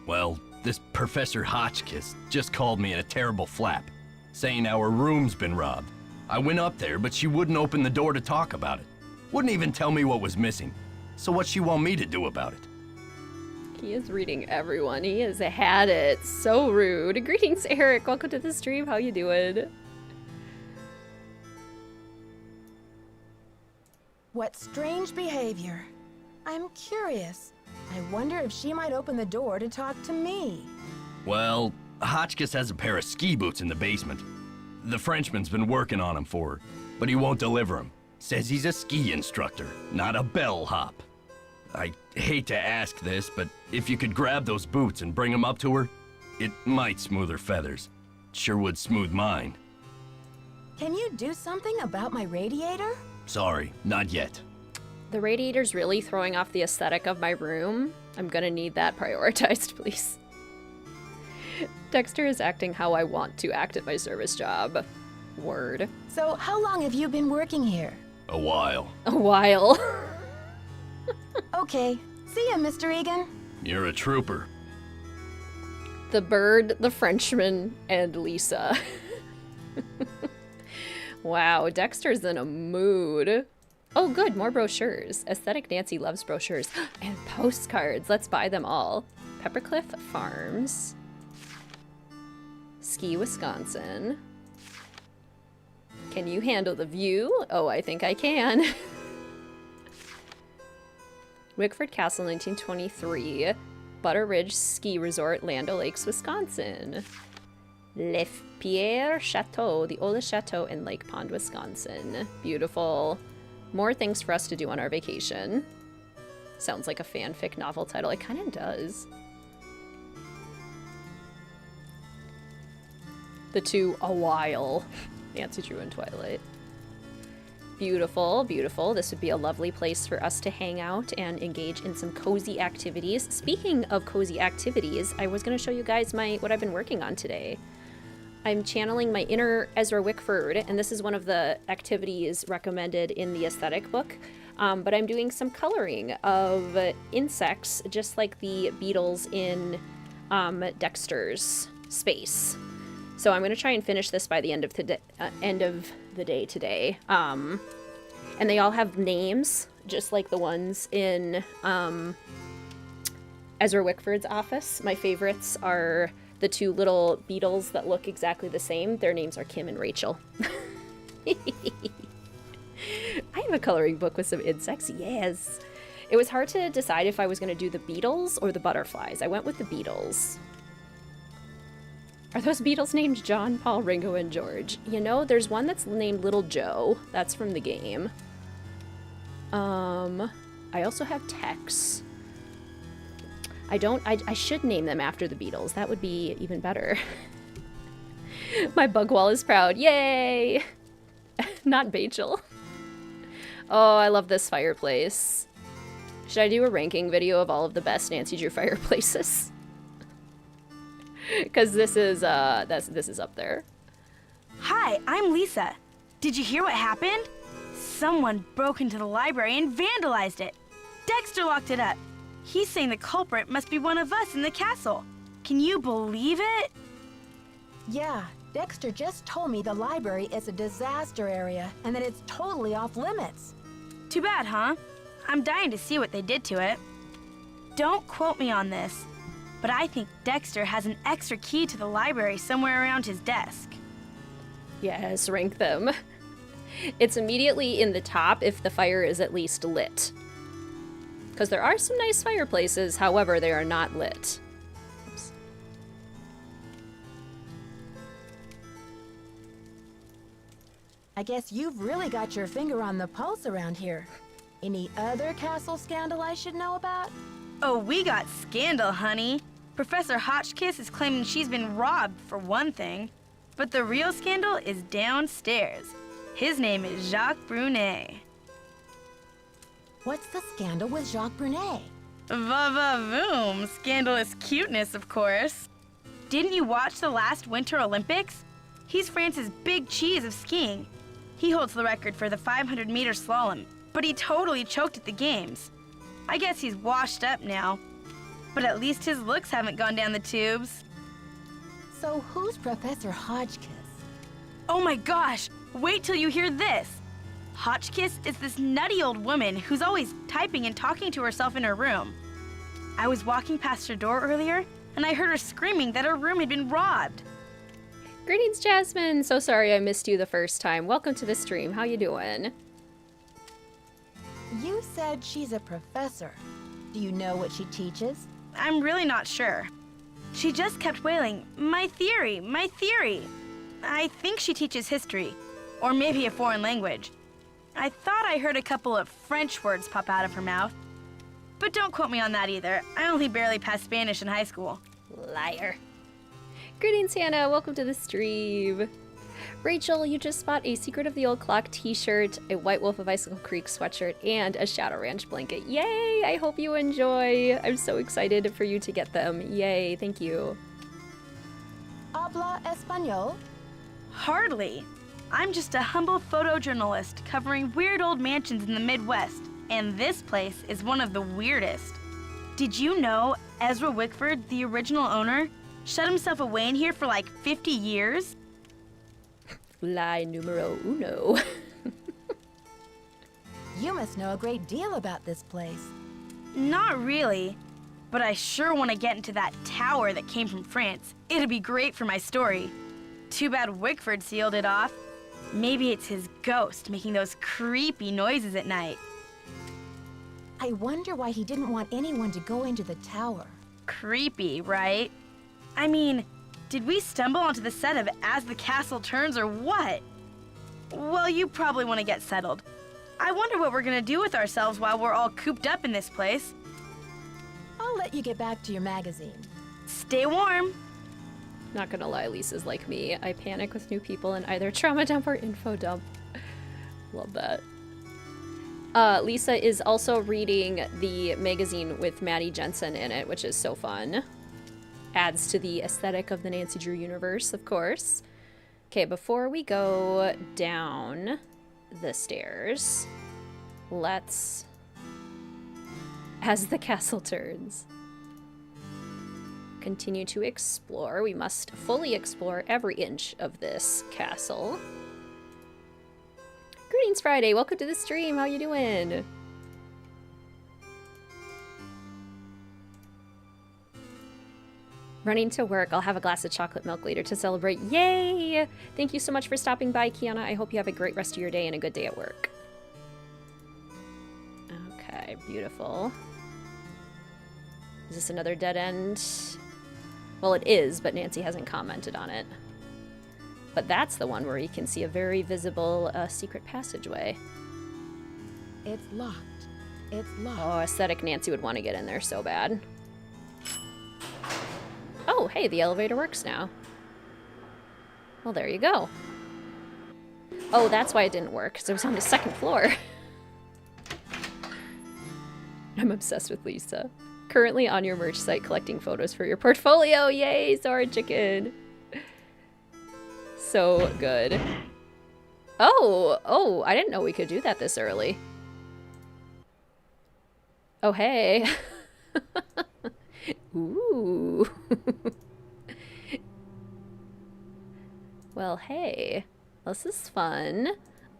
Well, this Professor Hotchkiss just called me in a terrible flap, saying our room's been robbed. I went up there, but she wouldn't open the door to talk about it. Wouldn't even tell me what was missing. So what's she want me to do about it? He is reading everyone. He has had it. So rude. Greetings, Eric. Welcome to the stream. How you doing? What strange behavior. I'm curious. I wonder if she might open the door to talk to me. Well, Hotchkiss has a pair of ski boots in the basement. The Frenchman's been working on them for her, but he won't deliver them. Says he's a ski instructor, not a bellhop. I hate to ask this, but if you could grab those boots and bring them up to her, it might smooth her feathers. Sure would smooth mine. Can you do something about my radiator? Sorry, not yet. The radiator's really throwing off the aesthetic of my room. I'm gonna need that prioritized, please. Dexter is acting how I want to act at my service job. Word. So, how long have you been working here? A while. A while. Okay. See ya, Mr. Egan. You're a trooper. The bird, the Frenchman, and Lisa. Wow, Dexter's in a mood. Oh good, more brochures. Aesthetic Nancy loves brochures. And postcards, let's buy them all. Peppercliff Farms. Ski, Wisconsin. Can you handle the view? Oh, I think I can. Wickford Castle, 1923. Butter Ridge Ski Resort, Land O'Lakes, Wisconsin. Le Pierre Chateau, the oldest chateau in Lake Pond, Wisconsin. Beautiful. More things for us to do on our vacation. Sounds like a fanfic novel title. It kind of does. The two, a while. Nancy Drew and Twilight. Beautiful, beautiful. This would be a lovely place for us to hang out and engage in some cozy activities. Speaking of cozy activities, I was going to show you guys what I've been working on today. I'm channeling my inner Ezra Wickford, and this is one of the activities recommended in the aesthetic book. But I'm doing some coloring of insects, just like the beetles in Dexter's space. So I'm going to try and finish this by the end of the day today. And they all have names, just like the ones in Ezra Wickford's office. My favorites are the two little beetles that look exactly the same. Their names are Kim and Rachel. I have a coloring book with some insects, yes. It was hard to decide if I was going to do the beetles or the butterflies. I went with the beetles. Are those beetles named John, Paul, Ringo, and George? You know, there's one that's named Little Joe. That's from the game. I also have Tex. I should name them after the Beatles. That would be even better. My bug wall is proud. Yay! Not Bachel. Oh, I love this fireplace. Should I do a ranking video of all of the best Nancy Drew fireplaces? Because this is up there. Hi, I'm Lisa. Did you hear what happened? Someone broke into the library and vandalized it. Dexter locked it up. He's saying the culprit must be one of us in the castle. Can you believe it? Yeah, Dexter just told me the library is a disaster area and that it's totally off limits. Too bad, huh? I'm dying to see what they did to it. Don't quote me on this, but I think Dexter has an extra key to the library somewhere around his desk. Yes, rank them. It's immediately in the top if the fire is at least lit. Because there are some nice fireplaces, however, they are not lit. Oops. I guess you've really got your finger on the pulse around here. Any other castle scandal I should know about? Oh, we got scandal, honey. Professor Hotchkiss is claiming she's been robbed, for one thing. But the real scandal is downstairs. His name is Jacques Brunet. What's the scandal with Jacques Brunet? Va-va-voom. Scandalous cuteness, of course. Didn't you watch the last Winter Olympics? He's France's big cheese of skiing. He holds the record for the 500-meter slalom, but he totally choked at the games. I guess he's washed up now. But at least his looks haven't gone down the tubes. So who's Professor Hotchkiss? Oh my gosh! Wait till you hear this! Hotchkiss is this nutty old woman who's always typing and talking to herself in her room. I was walking past her door earlier, and I heard her screaming that her room had been robbed. Greetings, Jasmine. So sorry I missed you the first time. Welcome to the stream. How you doing? You said she's a professor. Do you know what she teaches? I'm really not sure. She just kept wailing, "My theory, my theory." I think she teaches history, or maybe a foreign language. I thought I heard a couple of French words pop out of her mouth. But don't quote me on that either. I only barely passed Spanish in high school. Liar. Greetings, Hannah. Welcome to the stream. Rachel, you just bought a Secret of the Old Clock t-shirt, a White Wolf of Icicle Creek sweatshirt, and a Shadow Ranch blanket. Yay! I hope you enjoy. I'm so excited for you to get them. Yay, thank you. Habla español? Hardly. I'm just a humble photojournalist covering weird old mansions in the Midwest, and this place is one of the weirdest. Did you know Ezra Wickford, the original owner, shut himself away in here for like 50 years? Lie numero uno. You must know a great deal about this place. Not really, but I sure want to get into that tower that came from France. It'd be great for my story. Too bad Wickford sealed it off. Maybe it's his ghost making those creepy noises at night. I wonder why he didn't want anyone to go into the tower. Creepy, right? I mean, did we stumble onto the set of As the Castle Turns or what? Well, you probably want to get settled. I wonder what we're gonna do with ourselves while we're all cooped up in this place. I'll let you get back to your magazine. Stay warm. Not gonna lie, Lisa's like me. I panic with new people in either trauma dump or info dump. Love that. Lisa is also reading the magazine with Maddie Jensen in it, which is so fun. Adds to the aesthetic of the Nancy Drew universe, of course. Okay, before we go down the stairs, let's... As the castle turns, continue to explore. We must fully explore every inch of this castle. Greetings, Friday. Welcome to the stream. How you doing? Running to work. I'll have a glass of chocolate milk later to celebrate. Yay! Thank you so much for stopping by, Kiana. I hope you have a great rest of your day and a good day at work. Okay, beautiful. Is this another dead end? Well, it is, but Nancy hasn't commented on it. But that's the one where you can see a very visible secret passageway. It's locked. It's locked. Oh, aesthetic Nancy would want to get in there so bad. Oh, hey, the elevator works now. Well, there you go. Oh, that's why it didn't work, because it was on the second floor. I'm obsessed with Lisa. Currently on your merch site collecting photos for your portfolio. Yay, Zora Chicken. So good. Oh, I didn't know we could do that this early. Oh, hey. Ooh. Well, hey. This is fun.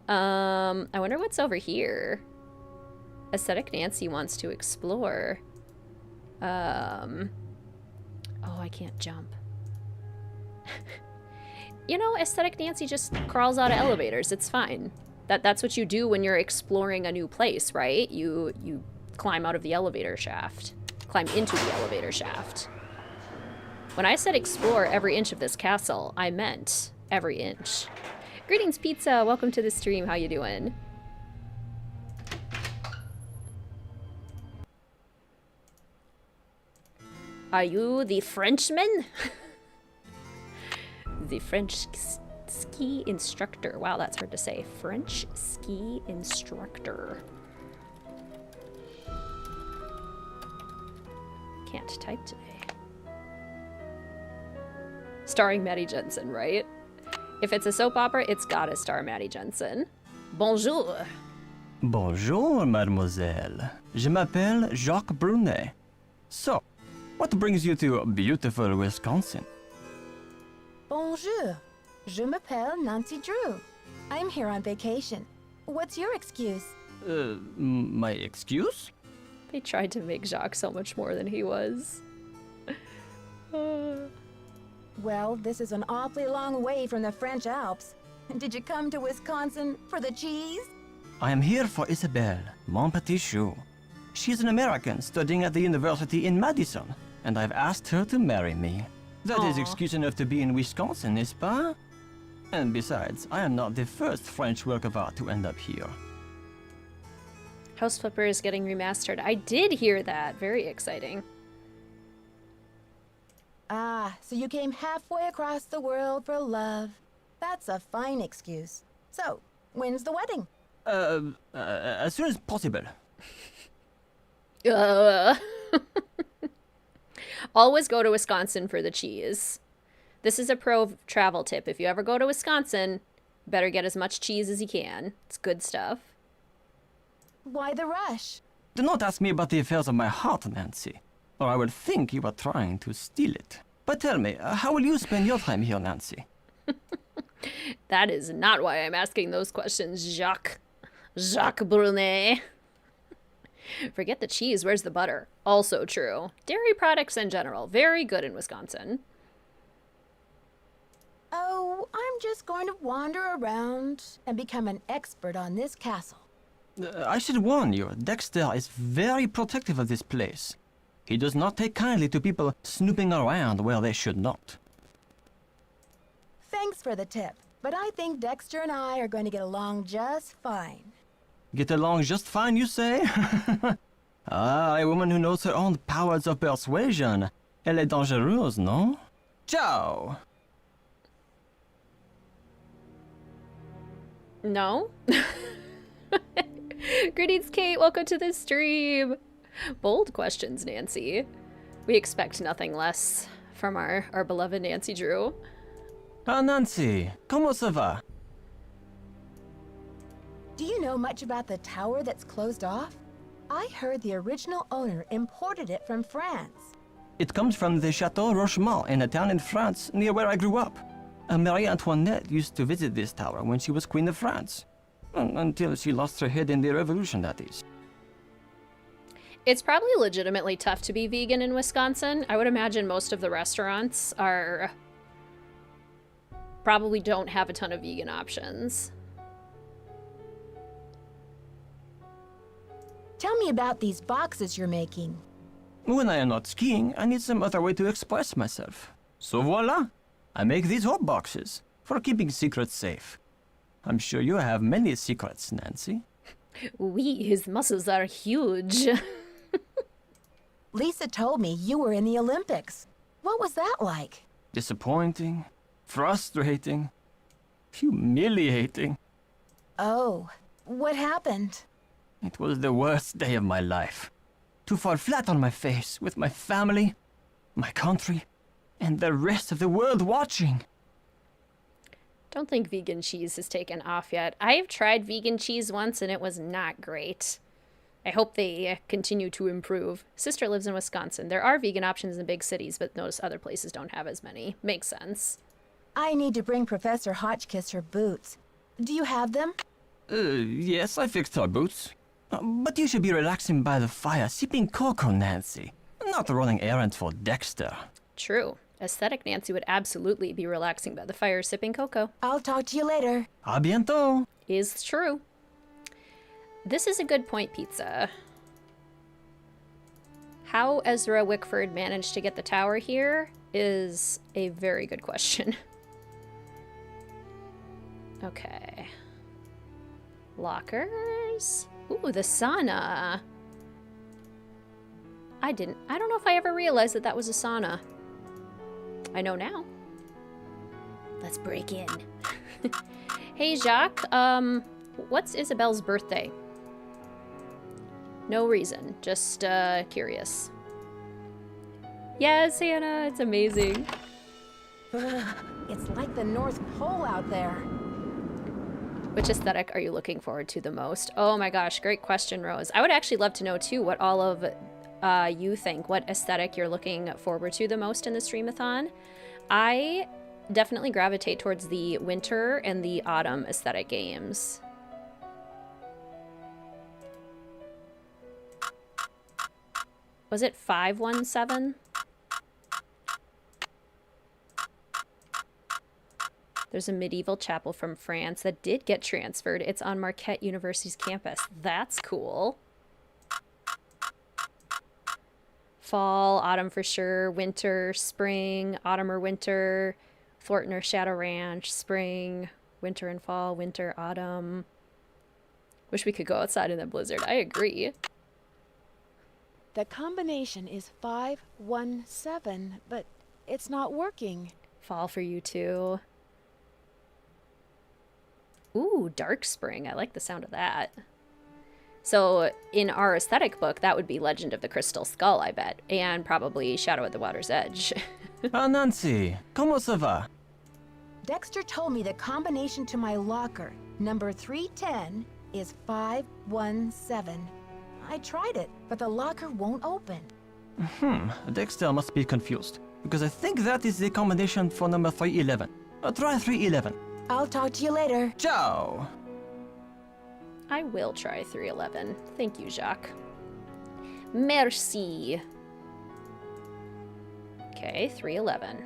I wonder what's over here. Aesthetic Nancy wants to explore. Oh, I can't jump. You know, Aesthetic Nancy just crawls out of elevators. It's fine. That's what you do when you're exploring a new place, right? You climb out of the elevator shaft. Climb into the elevator shaft. When I said explore every inch of this castle, I meant every inch. Greetings, Pizza. Welcome to the stream. How you doing? Are you the Frenchman? The French ski instructor. Wow, that's hard to say. French ski instructor. Can't type today. Starring Maddie Jensen, right? If it's a soap opera, it's gotta star Maddie Jensen. Bonjour. Bonjour, mademoiselle. Je m'appelle Jacques Brunet. So, what brings you to beautiful Wisconsin? Bonjour. Je m'appelle Nancy Drew. I'm here on vacation. What's your excuse? My excuse? They tried to make Jacques so much more than he was. Well, this is an awfully long way from the French Alps. Did you come to Wisconsin for the cheese? I am here for Isabelle, mon petit chou. She's an American studying at the university in Madison, and I've asked her to marry me. That is Aw. excuse enough to be in Wisconsin, n'est-ce pas? And besides, I am not the first French work of art to end up here. House Flipper is getting remastered. I did hear that. Very exciting. Ah, so you came halfway across the world for love. That's a fine excuse. So, when's the wedding? As soon as possible. Always go to Wisconsin for the cheese. This is a pro travel tip. If you ever go to Wisconsin, better get as much cheese as you can. It's good stuff. Why the rush? Do not ask me about the affairs of my heart, Nancy, or I will think you are trying to steal it. But tell me, how will you spend your time here, Nancy? That is not why I'm asking those questions, Jacques. Jacques Brunet. Forget the cheese, where's the butter? Also true. Dairy products in general, very good in Wisconsin. Oh, I'm just going to wander around and become an expert on this castle. I should warn you, Dexter is very protective of this place. He does not take kindly to people snooping around where they should not. Thanks for the tip, but I think Dexter and I are going to get along just fine. Get along just fine, you say? Ah, a woman who knows her own powers of persuasion. Elle est dangereuse, no? Ciao! No? Greetings, Kate. Welcome to the stream. Bold questions, Nancy. We expect nothing less from our beloved Nancy Drew. Ah, Nancy, comment ça va? Do you know much about the tower that's closed off? I heard the original owner imported it from France. It comes from the Chateau Rochemont in a town in France near where I grew up. Marie Antoinette used to visit this tower when she was Queen of France. Until she lost her head in the revolution, that is. It's probably legitimately tough to be vegan in Wisconsin. I would imagine most of the restaurants probably don't have a ton of vegan options. Tell me about these boxes you're making. When I am not skiing, I need some other way to express myself. So voila! I make these hot boxes for keeping secrets safe. I'm sure you have many secrets, Nancy. His muscles are huge. Lisa told me you were in the Olympics. What was that like? Disappointing, frustrating, humiliating. Oh, what happened? It was the worst day of my life. To fall flat on my face with my family, my country, and the rest of the world watching. Don't think vegan cheese has taken off yet. I've tried vegan cheese once and it was not great. I hope they continue to improve. Sister lives in Wisconsin. There are vegan options in big cities, but notice other places don't have as many. Makes sense. I need to bring Professor Hotchkiss her boots. Do you have them? Yes, I fixed her boots. But you should be relaxing by the fire, sipping cocoa, Nancy. Not running errands for Dexter. True. Aesthetic Nancy would absolutely be relaxing by the fire, sipping cocoa. I'll talk to you later. A bientôt. Is true. This is a good point, pizza. How Ezra Wickford managed to get the tower here is a very good question. Okay. Lockers. Ooh, the sauna. I don't know if I ever realized that that was a sauna. I know now. Let's break in. Hey, Jacques. What's Isabel's birthday? No reason. Just, curious. Yes, Hannah. It's amazing. It's like the North Pole out there. Which aesthetic are you looking forward to the most? Oh my gosh, great question, Rose. I would actually love to know, too, what all of you think. What aesthetic you're looking forward to the most in the Streamathon. I definitely gravitate towards the winter and the autumn aesthetic games. Was it 517? There's a medieval chapel from France that did get transferred. It's on Marquette University's campus. That's cool. Fall, autumn for sure, winter, spring, autumn or winter, Thornton or Shadow Ranch, spring, winter and fall, winter, autumn. Wish we could go outside in the blizzard. I agree. The combination is 517, but it's not working. Fall for you too. Ooh, dark spring. I like the sound of that. So in our aesthetic book, that would be Legend of the Crystal Skull, I bet. And probably Shadow at the Water's Edge. Nancy, comment ça va? Dexter told me the combination to my locker, number 310, is 517. I tried it, but the locker won't open. Dexter must be confused, because I think that is the combination for number 311. Try 311. I'll talk to you later. Ciao! I will try 311. Thank you, Jacques. Merci. Okay, 311.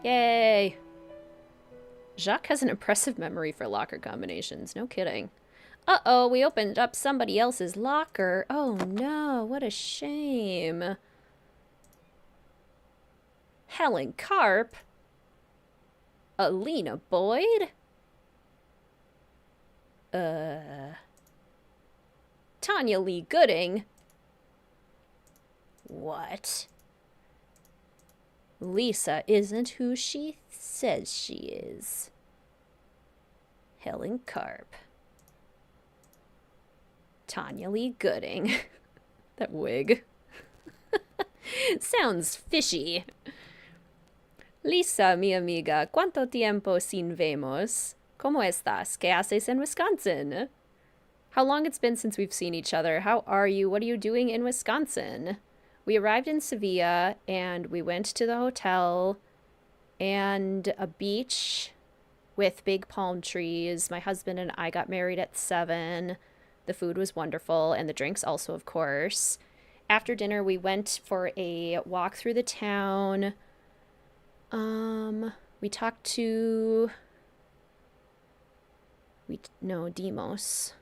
Yay! Jacques has an impressive memory for locker combinations. No kidding. Uh-oh, we opened up somebody else's locker. Oh no, what a shame. Helen Karp? Alina Boyd? Tanya Lee Gooding? What? Lisa isn't who she says she is. Helen Carp. Tanya Lee Gooding. That wig. Sounds fishy. Lisa, mi amiga, ¿cuánto tiempo sin vemos? ¿Cómo estás? ¿Qué haces en Wisconsin? How long it's been since we've seen each other. How are you? What are you doing in Wisconsin? We arrived in Sevilla, and we went to the hotel and a beach with big palm trees. My husband and I got married at 7. The food was wonderful, and the drinks also, of course. After dinner, we went for a walk through the town. We talked to... dimos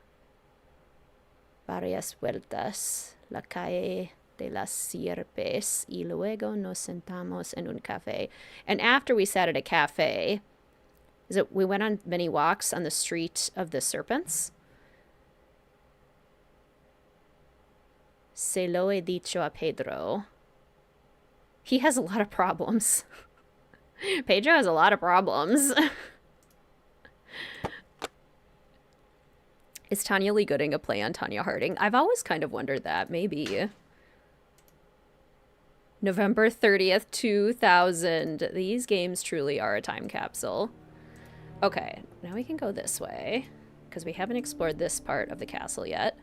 varias vueltas la calle de las Sierpes y luego nos sentamos en un café. And after we sat at a cafe, we went on many walks on the street of the serpents. Se lo he dicho a Pedro. He has a lot of problems. Pedro has a lot of problems. Is Tanya Lee Gooding a play on Tanya Harding? I've always kind of wondered that. Maybe. November 30th, 2000. These games truly are a time capsule. Okay, now we can go this way, because we haven't explored this part of the castle yet.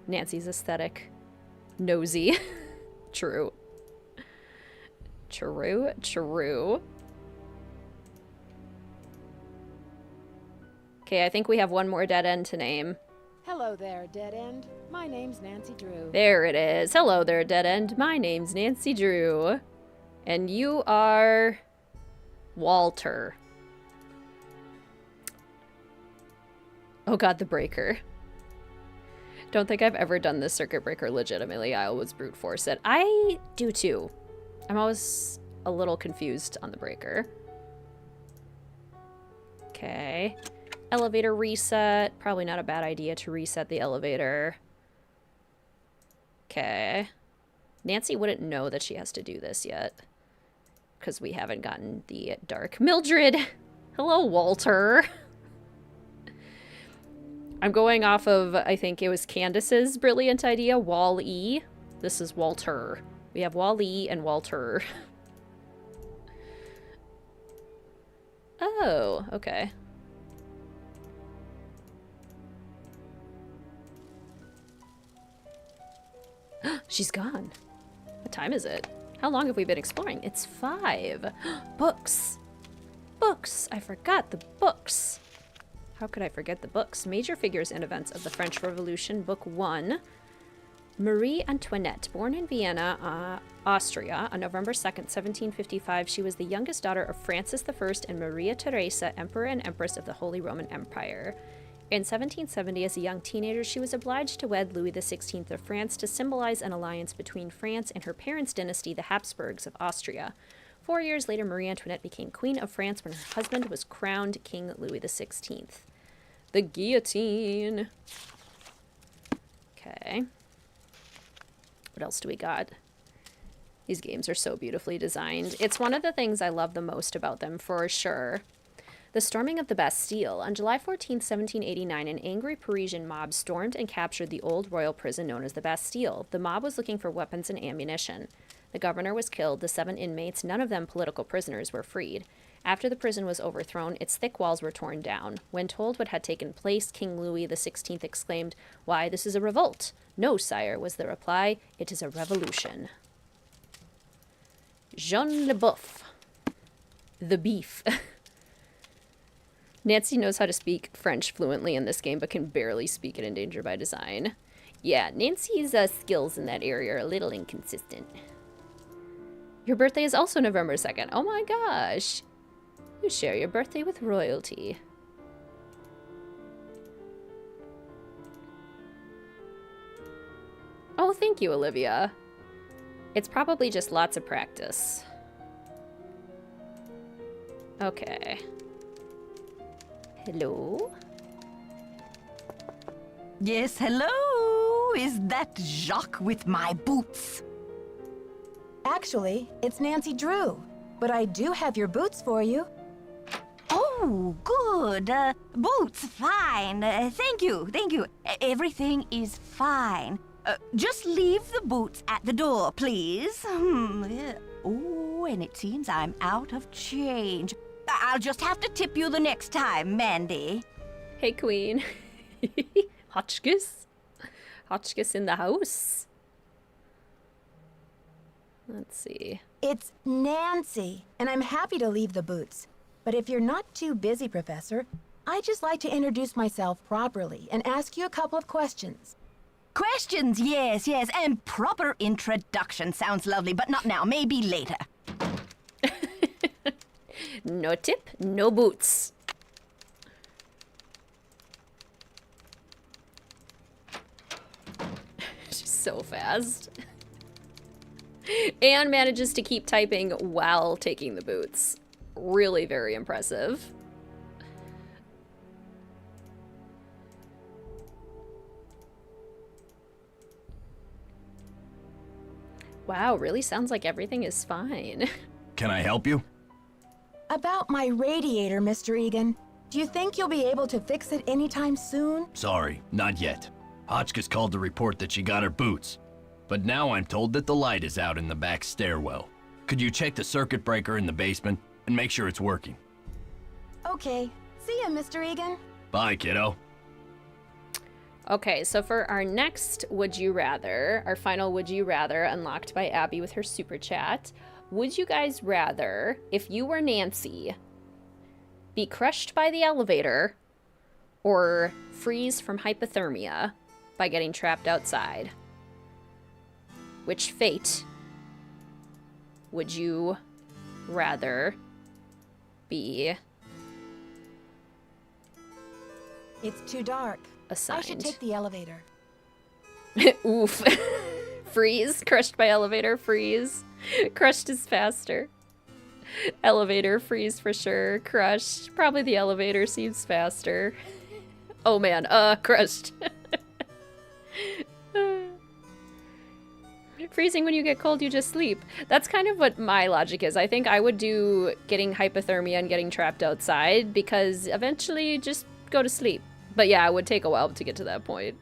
Nancy's aesthetic. Nosy. True. True, true. Okay, I think we have one more dead end to name. Hello there, Dead End. My name's Nancy Drew. There it is. Hello there, dead end. My name's Nancy Drew. And you are... Walter. Oh god, the breaker. Don't think I've ever done this circuit breaker legitimately. I always brute force it. I do too. I'm always a little confused on the breaker. Okay. Elevator reset. Probably not a bad idea to reset the elevator. Okay. Nancy wouldn't know that she has to do this yet, because we haven't gotten the dark. Mildred! Hello, Walter! I'm going off of, I think it was Candace's brilliant idea, Wall-E. This is Walter. We have Wall-E and Walter. Oh, okay. She's gone. What time is it? How long have we been exploring? It's 5. Books. Books. I forgot the books. How could I forget the books? Major Figures and Events of the French Revolution, Book 1. Marie Antoinette, born in Vienna, Austria, on November 2nd, 1755, she was the youngest daughter of Francis I and Maria Theresa, Emperor and Empress of the Holy Roman Empire. In 1770, as a young teenager, she was obliged to wed Louis XVI of France to symbolize an alliance between France and her parents' dynasty, the Habsburgs of Austria. 4 years later, Marie Antoinette became Queen of France when her husband was crowned King Louis XVI. The guillotine. Okay. What else do we got? These games are so beautifully designed. It's one of the things I love the most about them, for sure. The storming of the Bastille. On July 14, 1789, an angry Parisian mob stormed and captured the old royal prison known as the Bastille. The mob was looking for weapons and ammunition. The governor was killed. The 7 inmates, none of them political prisoners, were freed. After the prison was overthrown, its thick walls were torn down. When told what had taken place, King Louis XVI exclaimed, "Why, this is a revolt." "No, sire," was the reply. "It is a revolution." Jean Le Boeuf. The beef. Nancy knows how to speak French fluently in this game, but can barely speak it in Danger by Design. Yeah, Nancy's skills in that area are a little inconsistent. Your birthday is also November 2nd. Oh my gosh. You share your birthday with royalty. Oh, thank you, Olivia. It's probably just lots of practice. Okay. Hello? Yes, hello? Who is that Jacques with my boots? Actually, it's Nancy Drew. But I do have your boots for you. Oh, good. Boots, fine. Thank you, thank you. Everything is fine. Just leave the boots at the door, please. Yeah. Oh, and it seems I'm out of change. I'll just have to tip you the next time, Mandy. Hey, Queen. Hotchkiss? Hotchkiss in the house? Let's see. It's Nancy, and I'm happy to leave the boots. But if you're not too busy, Professor, I'd just like to introduce myself properly and ask you a couple of questions. Questions, yes, and proper introduction sounds lovely, but not now, maybe later. No tip, no boots. She's so fast. And manages to keep typing while taking the boots. Really very impressive. Wow, really sounds like everything is fine. Can I help you? About my radiator, Mr. Egan. Do you think you'll be able to fix it anytime soon? Sorry, not yet. Hotchkiss called to report that she got her boots. But now I'm told that the light is out in the back stairwell. Could you check the circuit breaker in the basement and make sure it's working? Okay. See ya, Mr. Egan. Bye, kiddo. Okay, so for our next Would You Rather, our final Would You Rather, unlocked by Abby with her super chat, would you guys rather, if you were Nancy, be crushed by the elevator or freeze from hypothermia by getting trapped outside? Which fate would you rather be It's too dark. assigned? I should take the elevator. Oof. Freeze. Crushed by elevator. Freeze. Crushed is faster. Elevator. Freeze for sure. Crushed. Probably the elevator seems faster. Oh man. Crushed. Freezing when you get cold, you just sleep. That's kind of what my logic is. I think I would do getting hypothermia and getting trapped outside because eventually you just go to sleep. But yeah, it would take a while to get to that point.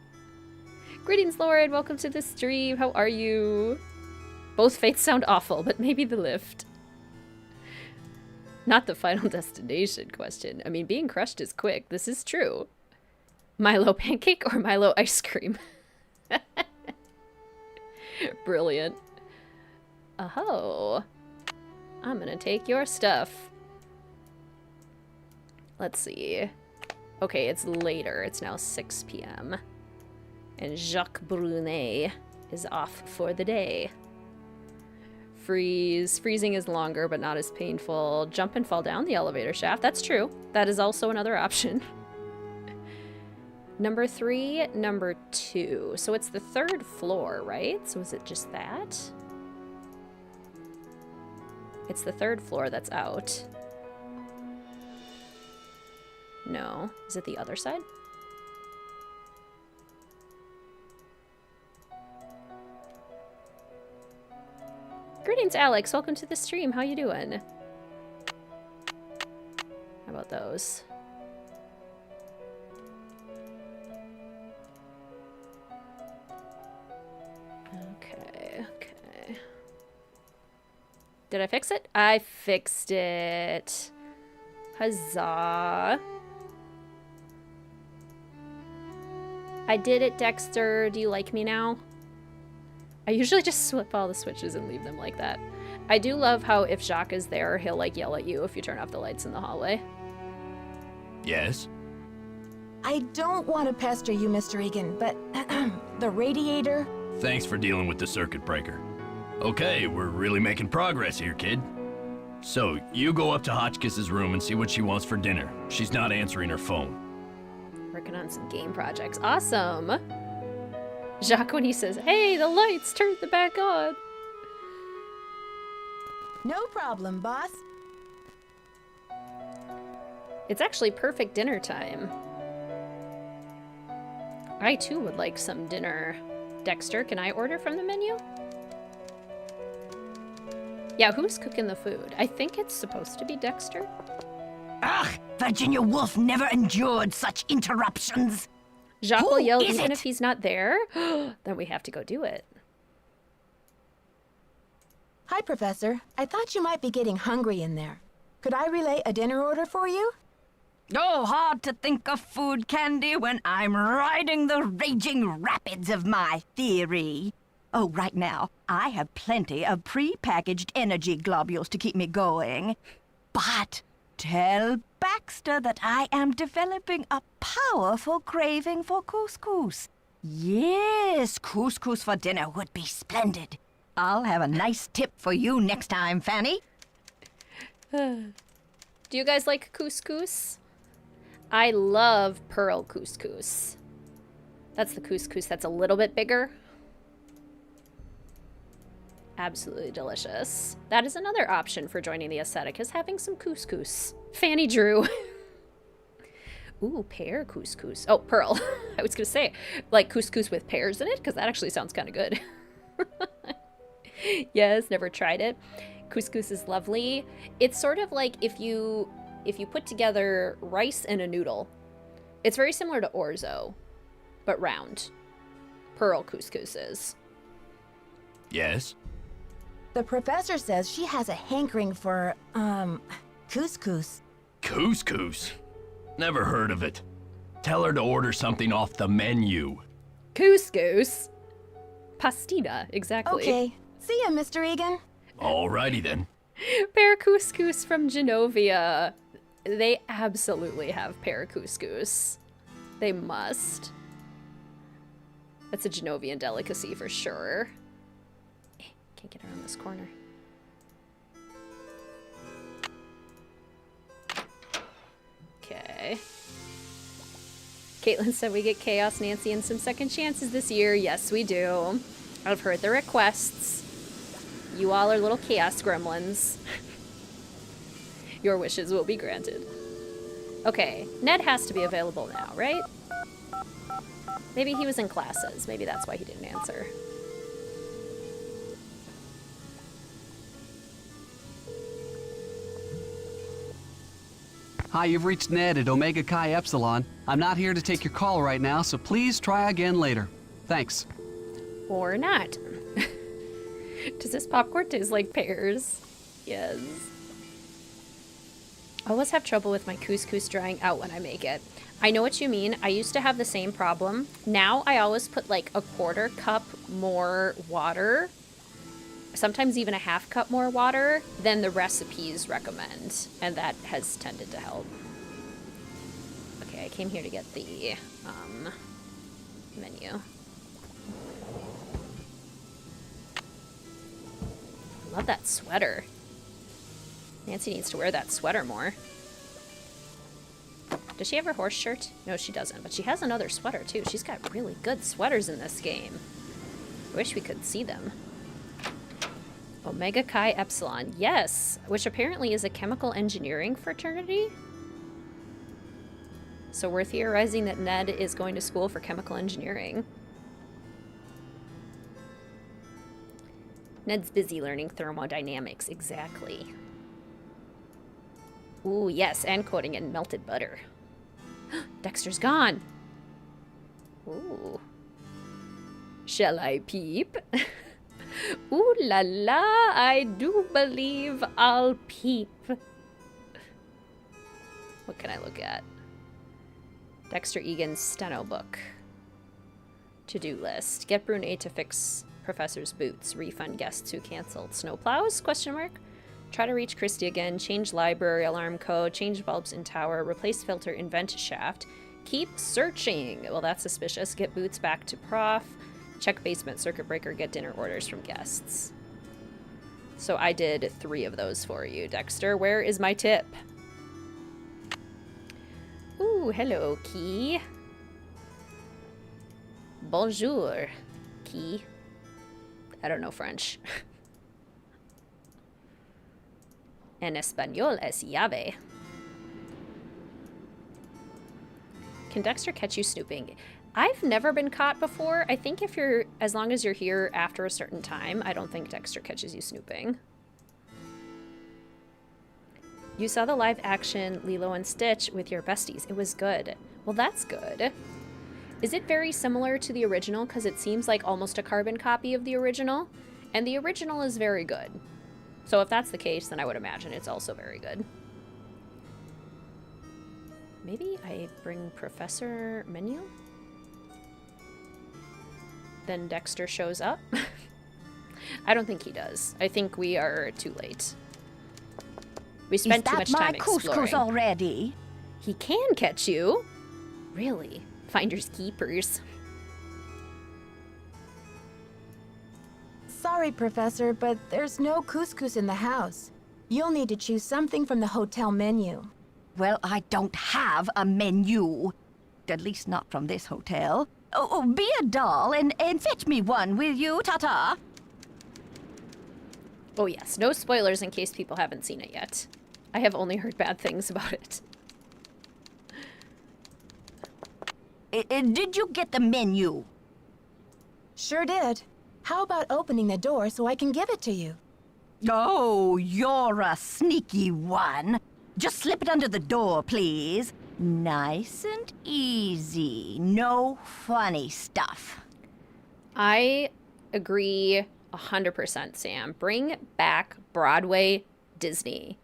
Greetings, Lord. Welcome to the stream. How are you? Both fates sound awful, but maybe the lift. Not the final destination question. I mean, being crushed is quick. This is true. Milo pancake or Milo ice cream? Brilliant. Oh. I'm gonna take your stuff. Let's see. Okay, it's later. It's now 6 p.m. And Jacques Brunet is off for the day. Freeze. Freezing is longer, but not as painful. Jump and fall down the elevator shaft. That's true. That is also another option. Number 3, number 2. So it's the 3rd floor, right? So is it just that? It's the 3rd floor that's out. No. Is it the other side? Greetings, Alex. Welcome to the stream. How you doing? How about those? Okay. Did I fix it? I fixed it. Huzzah. I did it, Dexter. Do you like me now? I usually just flip all the switches and leave them like that. I do love how if Jacques is there, he'll like yell at you if you turn off the lights in the hallway. Yes? I don't want to pester you, Mr. Egan, but the radiator... Thanks for dealing with the circuit breaker. Okay, we're really making progress here, kid. So, you go up to Hotchkiss's room and see what she wants for dinner. She's not answering her phone. Working on some game projects. Awesome! Jacques, when he says, hey, the lights, turn them back on. No problem, boss. It's actually perfect dinner time. I too would like some dinner. Dexter, can I order from the menu? Yeah, who's cooking the food? I think it's supposed to be Dexter. Ugh, Virginia Woolf never endured such interruptions. Jacques Who will yell is even it? if he's not there. Then we have to go do it. Hi, Professor. I thought you might be getting hungry in there. Could I relay a dinner order for you? Oh, hard to think of food, Candy, when I'm riding the raging rapids of my theory. Oh, right now, I have plenty of pre-packaged energy globules to keep me going. But tell Baxter that I am developing a powerful craving for couscous. Yes, couscous for dinner would be splendid. I'll have a nice tip for you next time, Fanny. Do you guys like couscous? I love pearl couscous. That's the couscous that's a little bit bigger. Absolutely delicious. That is another option for joining the aesthetic, is having some couscous. Fanny Drew. Ooh, pear couscous. Oh, pearl. I was gonna say, like couscous with pears in it, because that actually sounds kind of good. Yes, never tried it. Couscous is lovely. It's sort of like if you put together rice and a noodle. It's very similar to orzo, but round. Pearl couscous is. Yes? The professor says she has a hankering for, couscous. Couscous? Never heard of it. Tell her to order something off the menu. Couscous? Pastina, exactly. Okay. See ya, Mr. Egan. Alrighty then. Pear couscous from Genovia. They absolutely have pear couscous. They must. That's a Genovian delicacy for sure. Can't get around this corner. Okay. Caitlin said we get Chaos Nancy and some second chances this year. Yes, we do. I've heard the requests. You all are little chaos gremlins. Your wishes will be granted. Okay, Ned has to be available now, right? Maybe he was in classes. Maybe that's why he didn't answer. Hi, you've reached Ned at Omega Chi Epsilon. I'm not here to take your call right now, so please try again later. Thanks. Or not. Does this popcorn taste like pears? Yes. I always have trouble with my couscous drying out when I make it. I know what you mean. I used to have the same problem. Now I always put like a 1/4 cup more water, sometimes even a 1/2 cup more water than the recipes recommend, and that has tended to help. Okay, I came here to get the menu. I love that sweater. Nancy needs to wear that sweater more. Does she have her horse shirt? No, she doesn't, but she has another sweater too. She's got really good sweaters in this game. I wish we could see them. Omega Chi Epsilon, yes, which apparently is a chemical engineering fraternity. So we're theorizing that Ned is going to school for chemical engineering. Ned's busy learning thermodynamics, exactly. Ooh, yes, and coating in melted butter. Dexter's gone. Ooh. Shall I peep? Ooh la la, I do believe I'll peep. What can I look at? Dexter Egan's steno book. To-do list. Get Brune to fix Professor's boots. Refund guests who canceled. Snowplows? Question mark. Try to reach Christy again. Change library alarm code. Change bulbs in tower. Replace filter in vent shaft. Keep searching. Well, that's suspicious. Get boots back to prof. Check basement circuit breaker. Get dinner orders from guests. So I did 3 of those for you, Dexter. Where is my tip? Ooh, hello, Key. Bonjour, Key. I don't know French. En español es llave. Can Dexter catch you snooping? I've never been caught before. I think as long as you're here after a certain time, I don't think Dexter catches you snooping. You saw the live action Lilo and Stitch with your besties. It was good. Well, that's good. Is it very similar to the original? Because it seems like almost a carbon copy of the original. And the original is very good. So if that's the case, then I would imagine it's also very good. Maybe I bring Professor Menu? Then Dexter shows up? I don't think he does. I think we are too late. We spent too much time exploring. Is that my couscous already? He can catch you. Really? Finders keepers. Sorry, Professor, but there's no couscous in the house. You'll need to choose something from the hotel menu. Well, I don't have a menu. At least not from this hotel. Oh, be a doll and fetch me one, will you, ta-ta? Oh yes, no spoilers in case people haven't seen it yet. I have only heard bad things about it. Did you get the menu? Sure did. How about opening the door so I can give it to you? Oh, you're a sneaky one. Just slip it under the door, please. Nice and easy. No funny stuff. I agree 100%, Sam. Bring back Broadway Disney.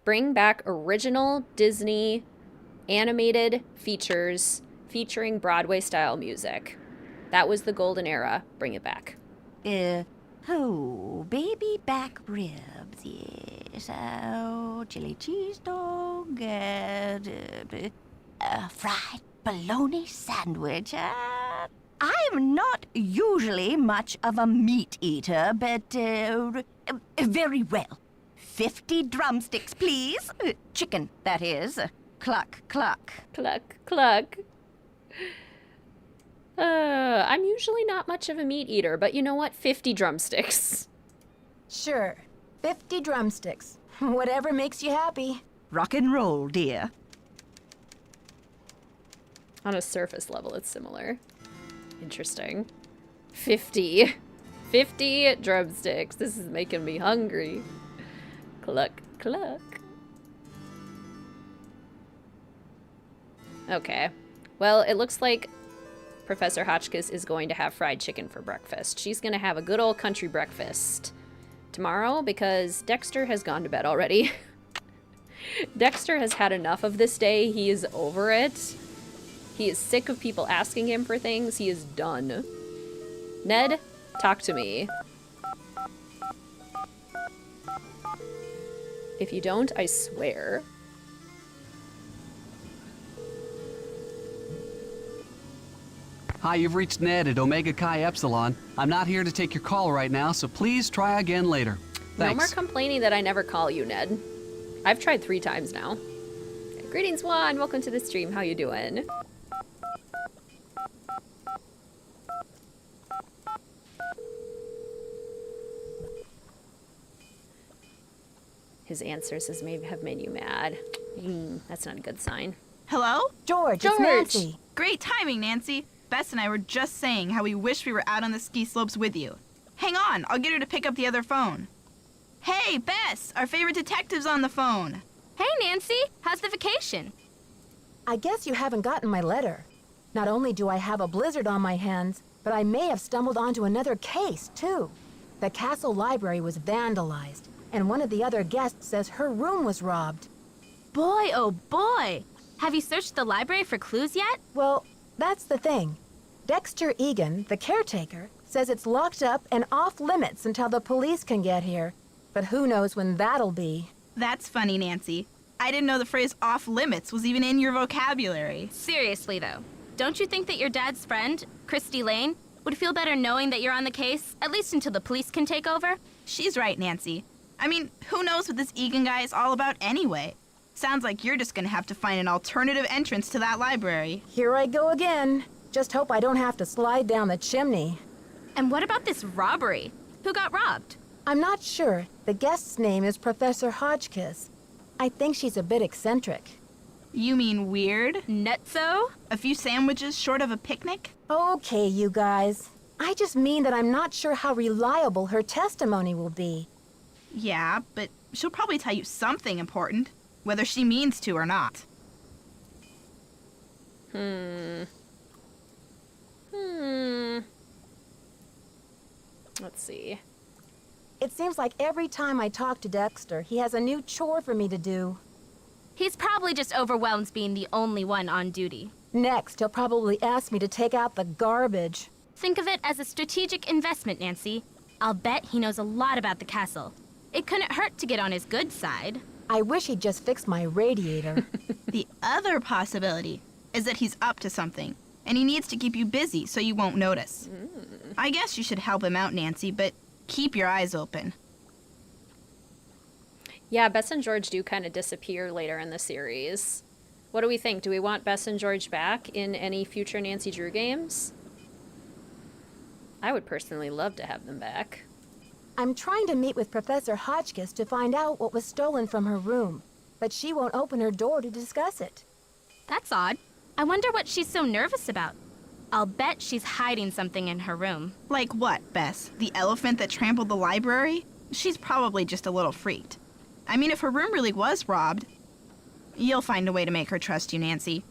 Bring back original Disney animated features featuring Broadway-style music. That was the golden era. Bring it back. Baby back ribs, yes. Oh, chili cheese dog, fried bologna sandwich. I'm not usually much of a meat eater, but very well. 50 drumsticks, please. Chicken, that is. Cluck, cluck. Cluck, cluck. I'm usually not much of a meat eater, but you know what? 50 drumsticks. Sure. 50 drumsticks. Whatever makes you happy. Rock and roll, dear. On a surface level, it's similar. Interesting. 50. 50 drumsticks. This is making me hungry. Cluck, cluck. Okay. Well, it looks like Professor Hotchkiss is going to have fried chicken for breakfast. She's going to have a good old country breakfast tomorrow because Dexter has gone to bed already. Dexter has had enough of this day. He is over it. He is sick of people asking him for things. He is done. Ned, talk to me. If you don't, I swear. Hi, you've reached Ned at Omega Chi Epsilon. I'm not here to take your call right now, so please try again later. Thanks. No more complaining that I never call you, Ned. I've tried 3 times now. Greetings, Juan. Welcome to the stream. How you doing? His answers have made you mad. That's not a good sign. Hello? George, it's Nancy. Great timing, Nancy. Bess and I were just saying how we wish we were out on the ski slopes with you. Hang on, I'll get her to pick up the other phone. Hey, Bess, our favorite detective's on the phone. Hey, Nancy, how's the vacation? I guess you haven't gotten my letter. Not only do I have a blizzard on my hands, but I may have stumbled onto another case, too. The castle library was vandalized, and one of the other guests says her room was robbed. Boy, oh boy! Have you searched the library for clues yet? Well, that's the thing. Dexter Egan, the caretaker, says it's locked up and off limits until the police can get here. But who knows when that'll be. That's funny, Nancy. I didn't know the phrase off limits was even in your vocabulary. Seriously, though, don't you think that your dad's friend, Christy Lane, would feel better knowing that you're on the case, at least until the police can take over? She's right, Nancy. I mean, who knows what this Egan guy is all about anyway? Sounds like you're just gonna have to find an alternative entrance to that library. Here I go again. Just hope I don't have to slide down the chimney. And what about this robbery? Who got robbed? I'm not sure. The guest's name is Professor Hotchkiss. I think she's a bit eccentric. You mean weird? Nutso? A few sandwiches short of a picnic? Okay, you guys. I just mean that I'm not sure how reliable her testimony will be. Yeah, but she'll probably tell you something important, whether she means to or not. Let's see. It seems like every time I talk to Dexter, he has a new chore for me to do. He's probably just overwhelmed being the only one on duty. Next, he'll probably ask me to take out the garbage. Think of it as a strategic investment, Nancy. I'll bet he knows a lot about the castle. It couldn't hurt to get on his good side. I wish he'd just fix my radiator. The other possibility is that he's up to something, and he needs to keep you busy so you won't notice. I guess you should help him out, Nancy, but keep your eyes open. Yeah, Bess and George do kind of disappear later in the series. What do we think? Do we want Bess and George back in any future Nancy Drew games? I would personally love to have them back. I'm trying to meet with Professor Hotchkiss to find out what was stolen from her room, but she won't open her door to discuss it. That's odd. I wonder what she's so nervous about. I'll bet she's hiding something in her room. Like what, Bess? The elephant that trampled the library? She's probably just a little freaked. I mean, if her room really was robbed, you'll find a way to make her trust you, Nancy.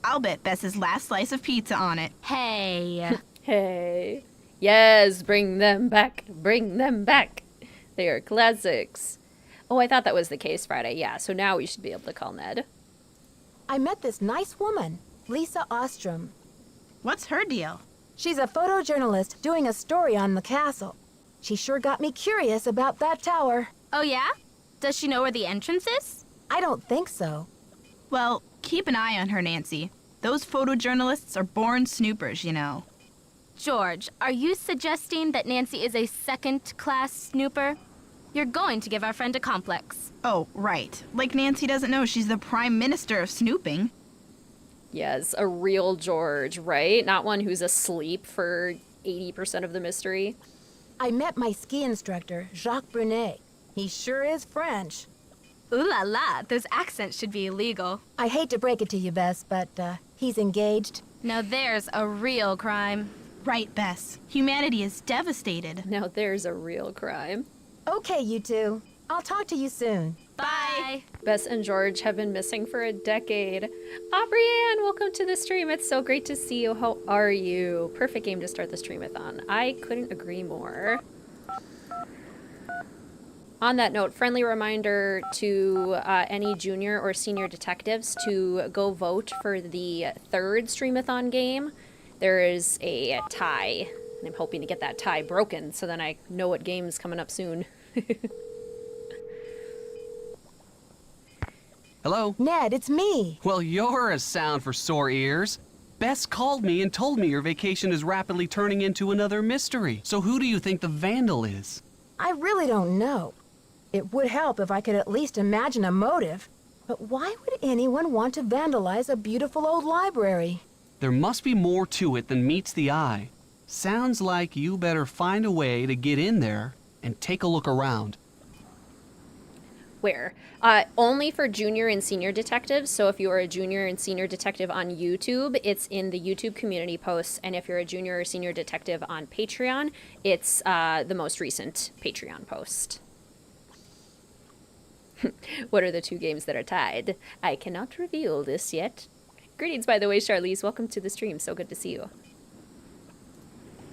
I'll bet Bess's last slice of pizza on it. Hey. Hey. Yes, bring them back. Bring them back. They are classics. Oh, I thought that was the case Friday. Yeah, so now we should be able to call Ned. I met this nice woman, Lisa Ostrom. What's her deal? She's a photojournalist doing a story on the castle. She sure got me curious about that tower. Oh, yeah? Does she know where the entrance is? I don't think so. Well, keep an eye on her, Nancy. Those photojournalists are born snoopers, you know. George, are you suggesting that Nancy is a second-class snooper? You're going to give our friend a complex. Oh, right. Like Nancy doesn't know she's the Prime Minister of Snooping. Yes, a real George, right? Not one who's asleep for 80% of the mystery. I met my ski instructor, Jacques Brunet. He sure is French. Ooh la la, those accents should be illegal. I hate to break it to you, Bess, but he's engaged. Now there's a real crime. Right, Bess. Humanity is devastated. Now there's a real crime. Okay, you two. I'll talk to you soon. Bye. Bess and George have been missing for a decade. Aubrey-Ann, welcome to the stream. It's so great to see you. How are you? Perfect game to start the Streamathon. I couldn't agree more. On that note, friendly reminder to any junior or senior detectives to go vote for the third Streamathon game. There is a tie, and I'm hoping to get that tie broken so then I know what game's coming up soon. Hello? Ned, it's me. Well, you're a sound for sore ears. Bess called me and told me your vacation is rapidly turning into another mystery. So who do you think the vandal is? I really don't know. It would help if I could at least imagine a motive. But why would anyone want to vandalize a beautiful old library? There must be more to it than meets the eye. Sounds like you better find a way to get in there and take a look around. Where? Only for junior and senior detectives. So if you are a junior and senior detective on YouTube, it's in the YouTube community posts. And if you're a junior or senior detective on Patreon, it's the most recent Patreon post. What are the two games that are tied? I cannot reveal this yet. Greetings, by the way, Charlize. Welcome to the stream. So good to see you.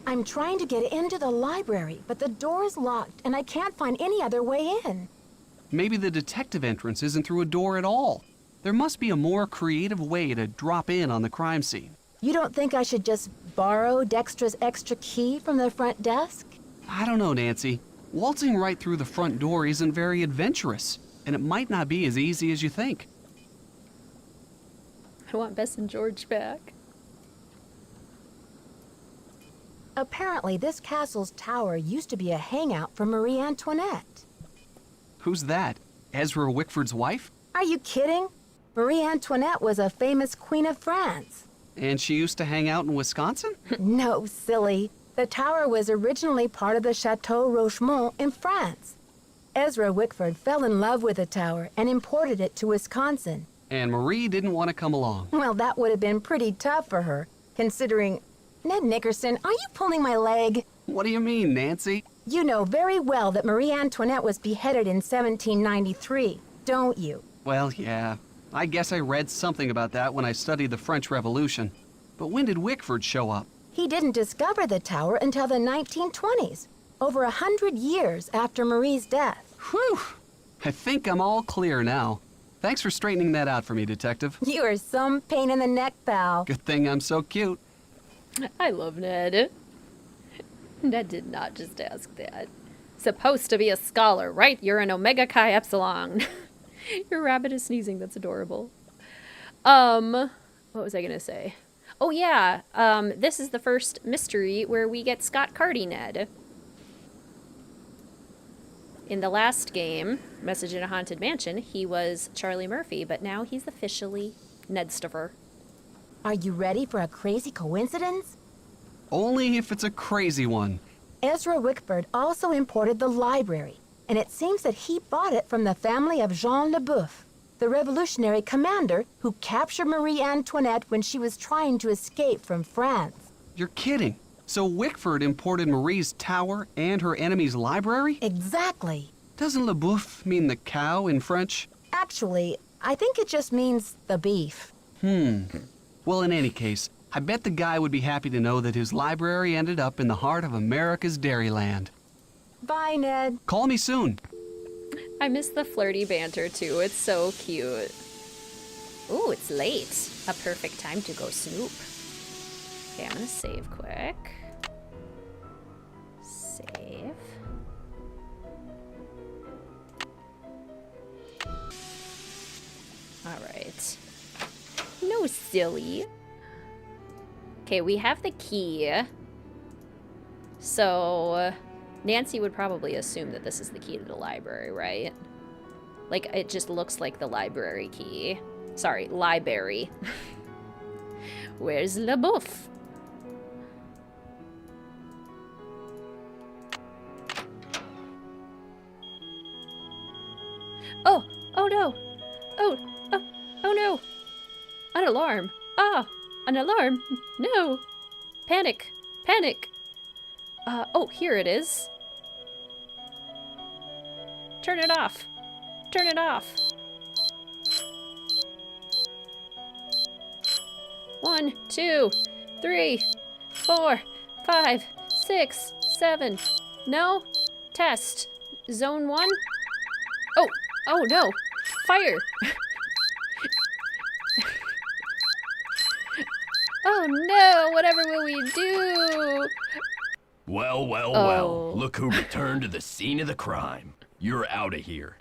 I'm trying to get into the library, but the door is locked and I can't find any other way in. Maybe the detective entrance isn't through a door at all. There must be a more creative way to drop in on the crime scene. You don't think I should just borrow Dexter's extra key from the front desk? I don't know, Nancy. Waltzing right through the front door isn't very adventurous, and it might not be as easy as you think. I want Bess and George back. Apparently, this castle's tower used to be a hangout for Marie Antoinette. Who's that? Ezra Wickford's wife? Are you kidding? Marie Antoinette was a famous queen of France. And she used to hang out in Wisconsin? No, silly. The tower was originally part of the Chateau Rochemont in France. Ezra Wickford fell in love with the tower and imported it to Wisconsin. and Marie didn't want to come along. Well, that would have been pretty tough for her, considering... Ned Nickerson, are you pulling my leg? What do you mean, Nancy? You know very well that Marie Antoinette was beheaded in 1793, don't you? Well, yeah. I guess I read something about that when I studied the French Revolution. But when did Wickford show up? He didn't discover the tower until the 1920s, over 100 years after Marie's death. Whew! I think I'm all clear now. Thanks for straightening that out for me, Detective. You are some pain in the neck, pal. Good thing I'm so cute. I love Ned. Ned did not just ask that. Supposed to be a scholar, right? You're an Omega Chi Epsilon. Your rabbit is sneezing. That's adorable. What was I gonna say? Oh yeah, this is the first mystery where we get Scott Carty Ned. In the last game, Message in a Haunted Mansion, he was Charlie Murphy, but now he's officially Ned Stuffer. Are you ready for a crazy coincidence? Only if it's a crazy one. Ezra Wickford also imported the library, and it seems that he bought it from the family of Jean Leboeuf, the revolutionary commander who captured Marie Antoinette when she was trying to escape from France. You're kidding. So Wickford imported Marie's tower and her enemy's library? Exactly. Doesn't Leboeuf mean the cow in French? Actually, I think it just means the beef. Well, in any case, I bet the guy would be happy to know that his library ended up in the heart of America's Dairyland. Bye, Ned. Call me soon. I miss the flirty banter too. It's so cute. Ooh, it's late. A perfect time to go snoop. Okay, I'm gonna save quick. Save. Alright. No, silly. Okay, we have the key. So, Nancy would probably assume that this is the key to the library, right? Like, it just looks like the library key. Sorry, library. Where's Leboeuf? Oh! Oh no! Oh! Oh! Oh no! An alarm! Ah! An alarm! No! Panic! Panic! Oh, here it is. Turn it off! Turn it off! 1, 2, 3, 4, 5, 6, 7. No? Test. Zone 1? Oh! Oh no! Fire! Oh no! Whatever will we do? Well, well, Oh. well. Look who returned to the scene of the crime. You're out of here.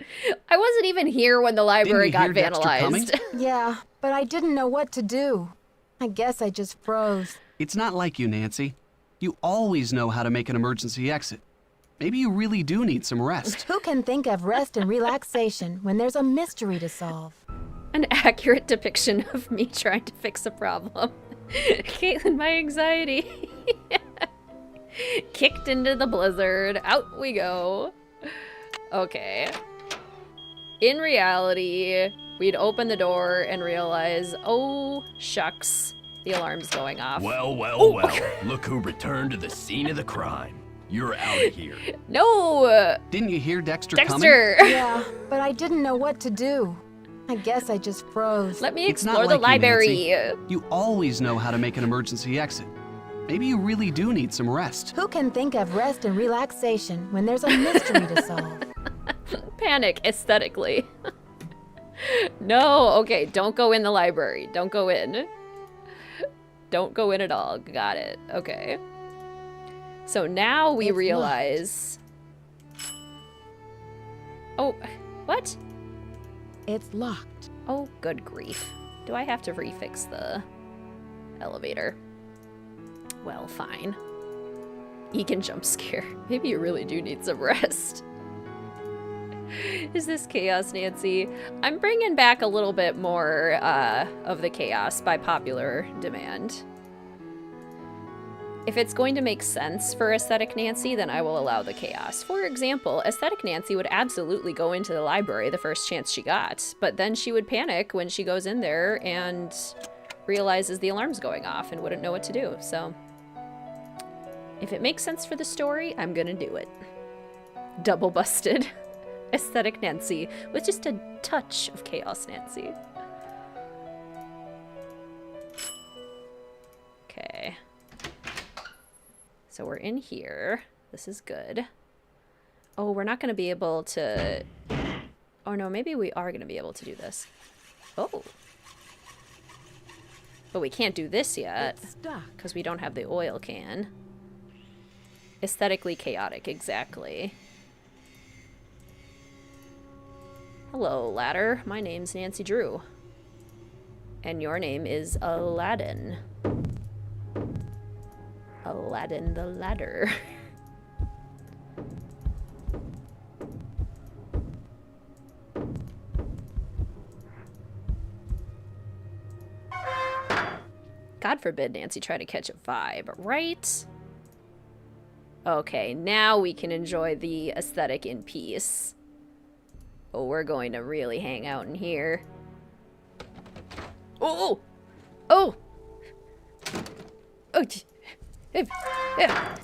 I wasn't even here when the library Didn't got you hear Dexter coming? vandalized. Yeah, but I didn't know what to do. I guess I just froze. It's not like you, Nancy. You always know how to make an emergency exit. Maybe you really do need some rest. Who can think of rest and relaxation when there's a mystery to solve? An accurate depiction of me trying to fix a problem. Caitlin, my anxiety. Kicked into the blizzard. Out we go. Okay. In reality, we'd open the door and realize, oh, shucks, the alarm's going off. Well, well, well. Look who returned to the scene of the crime. You're out of here. No! Didn't you hear Dexter coming? Dexter! Yeah, but I didn't know what to do. I guess I just froze. Let me It's not explore the like you, library. Nancy. You always know how to make an emergency exit. Maybe you really do need some rest. Who can think of rest and relaxation when there's a mystery to solve? Panic aesthetically. No, okay, don't go in the library. Don't go in. Don't go in at all. Got it. Okay. So now we It's realize... Oh, what? It's locked. Oh, good grief. Do I have to refix the elevator? Well, fine. Egan jump scare. Maybe you really do need some rest. Is this chaos, Nancy? I'm bringing back a little bit more of the chaos by popular demand. If it's going to make sense for Aesthetic Nancy, then I will allow the chaos. For example, Aesthetic Nancy would absolutely go into the library the first chance she got, but then she would panic when she goes in there and realizes the alarm's going off and wouldn't know what to do. So if it makes sense for the story, I'm gonna do it. Double busted. Aesthetic Nancy with just a touch of Chaos Nancy. Okay. So we're in here. This is good. Oh, we're not going to be able to... Oh no, maybe we are going to be able to do this. Oh. But we can't do this yet. Because we don't have the oil can. Aesthetically chaotic, exactly. Hello, ladder. My name's Nancy Drew. And your name is Aladdin. Aladdin the ladder. God forbid Nancy try to catch a vibe, right? Okay, now we can enjoy the aesthetic in peace. Oh, we're going to really hang out in here. Oh! Oh! Oh! Yeah.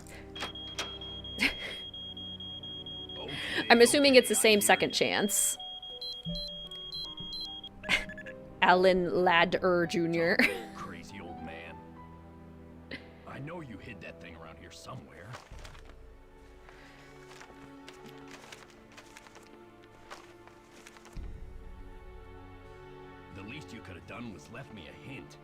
I'm assuming it's the same second chance. Alan Ladder Jr. Crazy old man. I know you hid that thing around here somewhere. The least you could have done was left me a hint.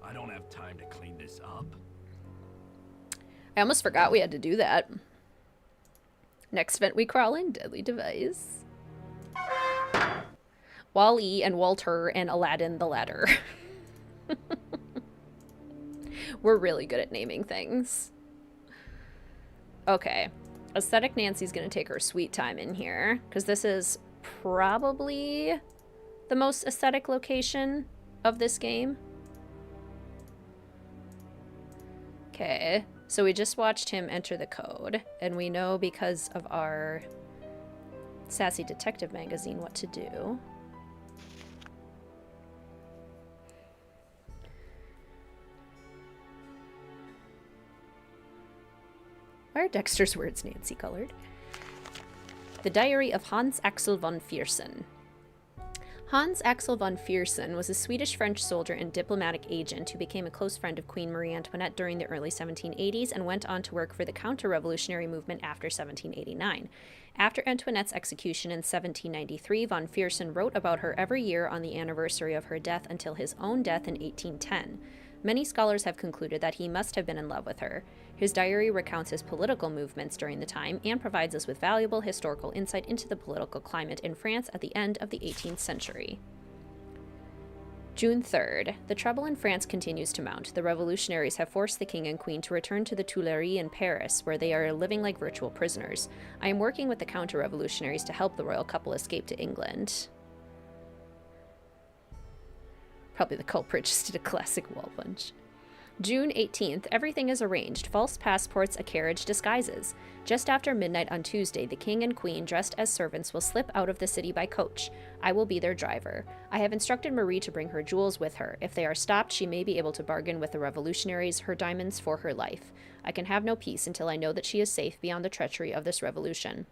I don't have time to clean this up. I almost forgot we had to do that. Next vent we crawl in, deadly device. Wall-E and Walter and Aladdin the ladder. We're really good at naming things. Okay. Aesthetic Nancy's gonna take her sweet time in here, because this is probably the most aesthetic location of this game. Okay, so we just watched him enter the code, and we know because of our Sassy Detective magazine what to do. Why are Dexter's words Nancy colored? The Diary of Hans Axel von Fiersen. Hans Axel von Fiersen was a Swedish-French soldier and diplomatic agent who became a close friend of Queen Marie Antoinette during the early 1780s and went on to work for the counter-revolutionary movement after 1789. After Antoinette's execution in 1793, von Fiersen wrote about her every year on the anniversary of her death until his own death in 1810. Many scholars have concluded that he must have been in love with her. His diary recounts his political movements during the time and provides us with valuable historical insight into the political climate in France at the end of the 18th century. June 3rd. The trouble in France continues to mount. The revolutionaries have forced the king and queen to return to the Tuileries in Paris, where they are living like virtual prisoners. I am working with the counter-revolutionaries to help the royal couple escape to England. Probably the culprit just did a classic wall punch. June 18th, everything is arranged. False passports, a carriage, disguises. Just after midnight on Tuesday, the king and queen, dressed as servants, will slip out of the city by coach. I will be their driver. I have instructed Marie to bring her jewels with her. If they are stopped, she may be able to bargain with the revolutionaries her diamonds for her life. I can have no peace until I know that she is safe beyond the treachery of this revolution.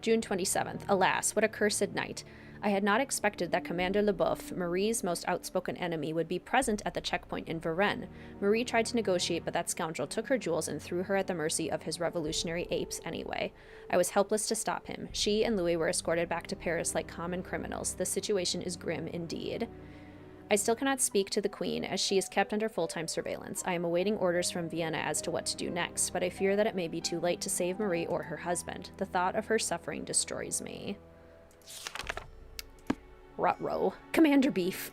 June 27th. Alas, what a cursed night. I had not expected that Commander Leboeuf, Marie's most outspoken enemy, would be present at the checkpoint in Varennes. Marie tried to negotiate, but that scoundrel took her jewels and threw her at the mercy of his revolutionary apes anyway. I was helpless to stop him. She and Louis were escorted back to Paris like common criminals. The situation is grim indeed. I still cannot speak to the Queen, as she is kept under full-time surveillance. I am awaiting orders from Vienna as to what to do next, but I fear that it may be too late to save Marie or her husband. The thought of her suffering destroys me. Ruh-roh. Commander Beef.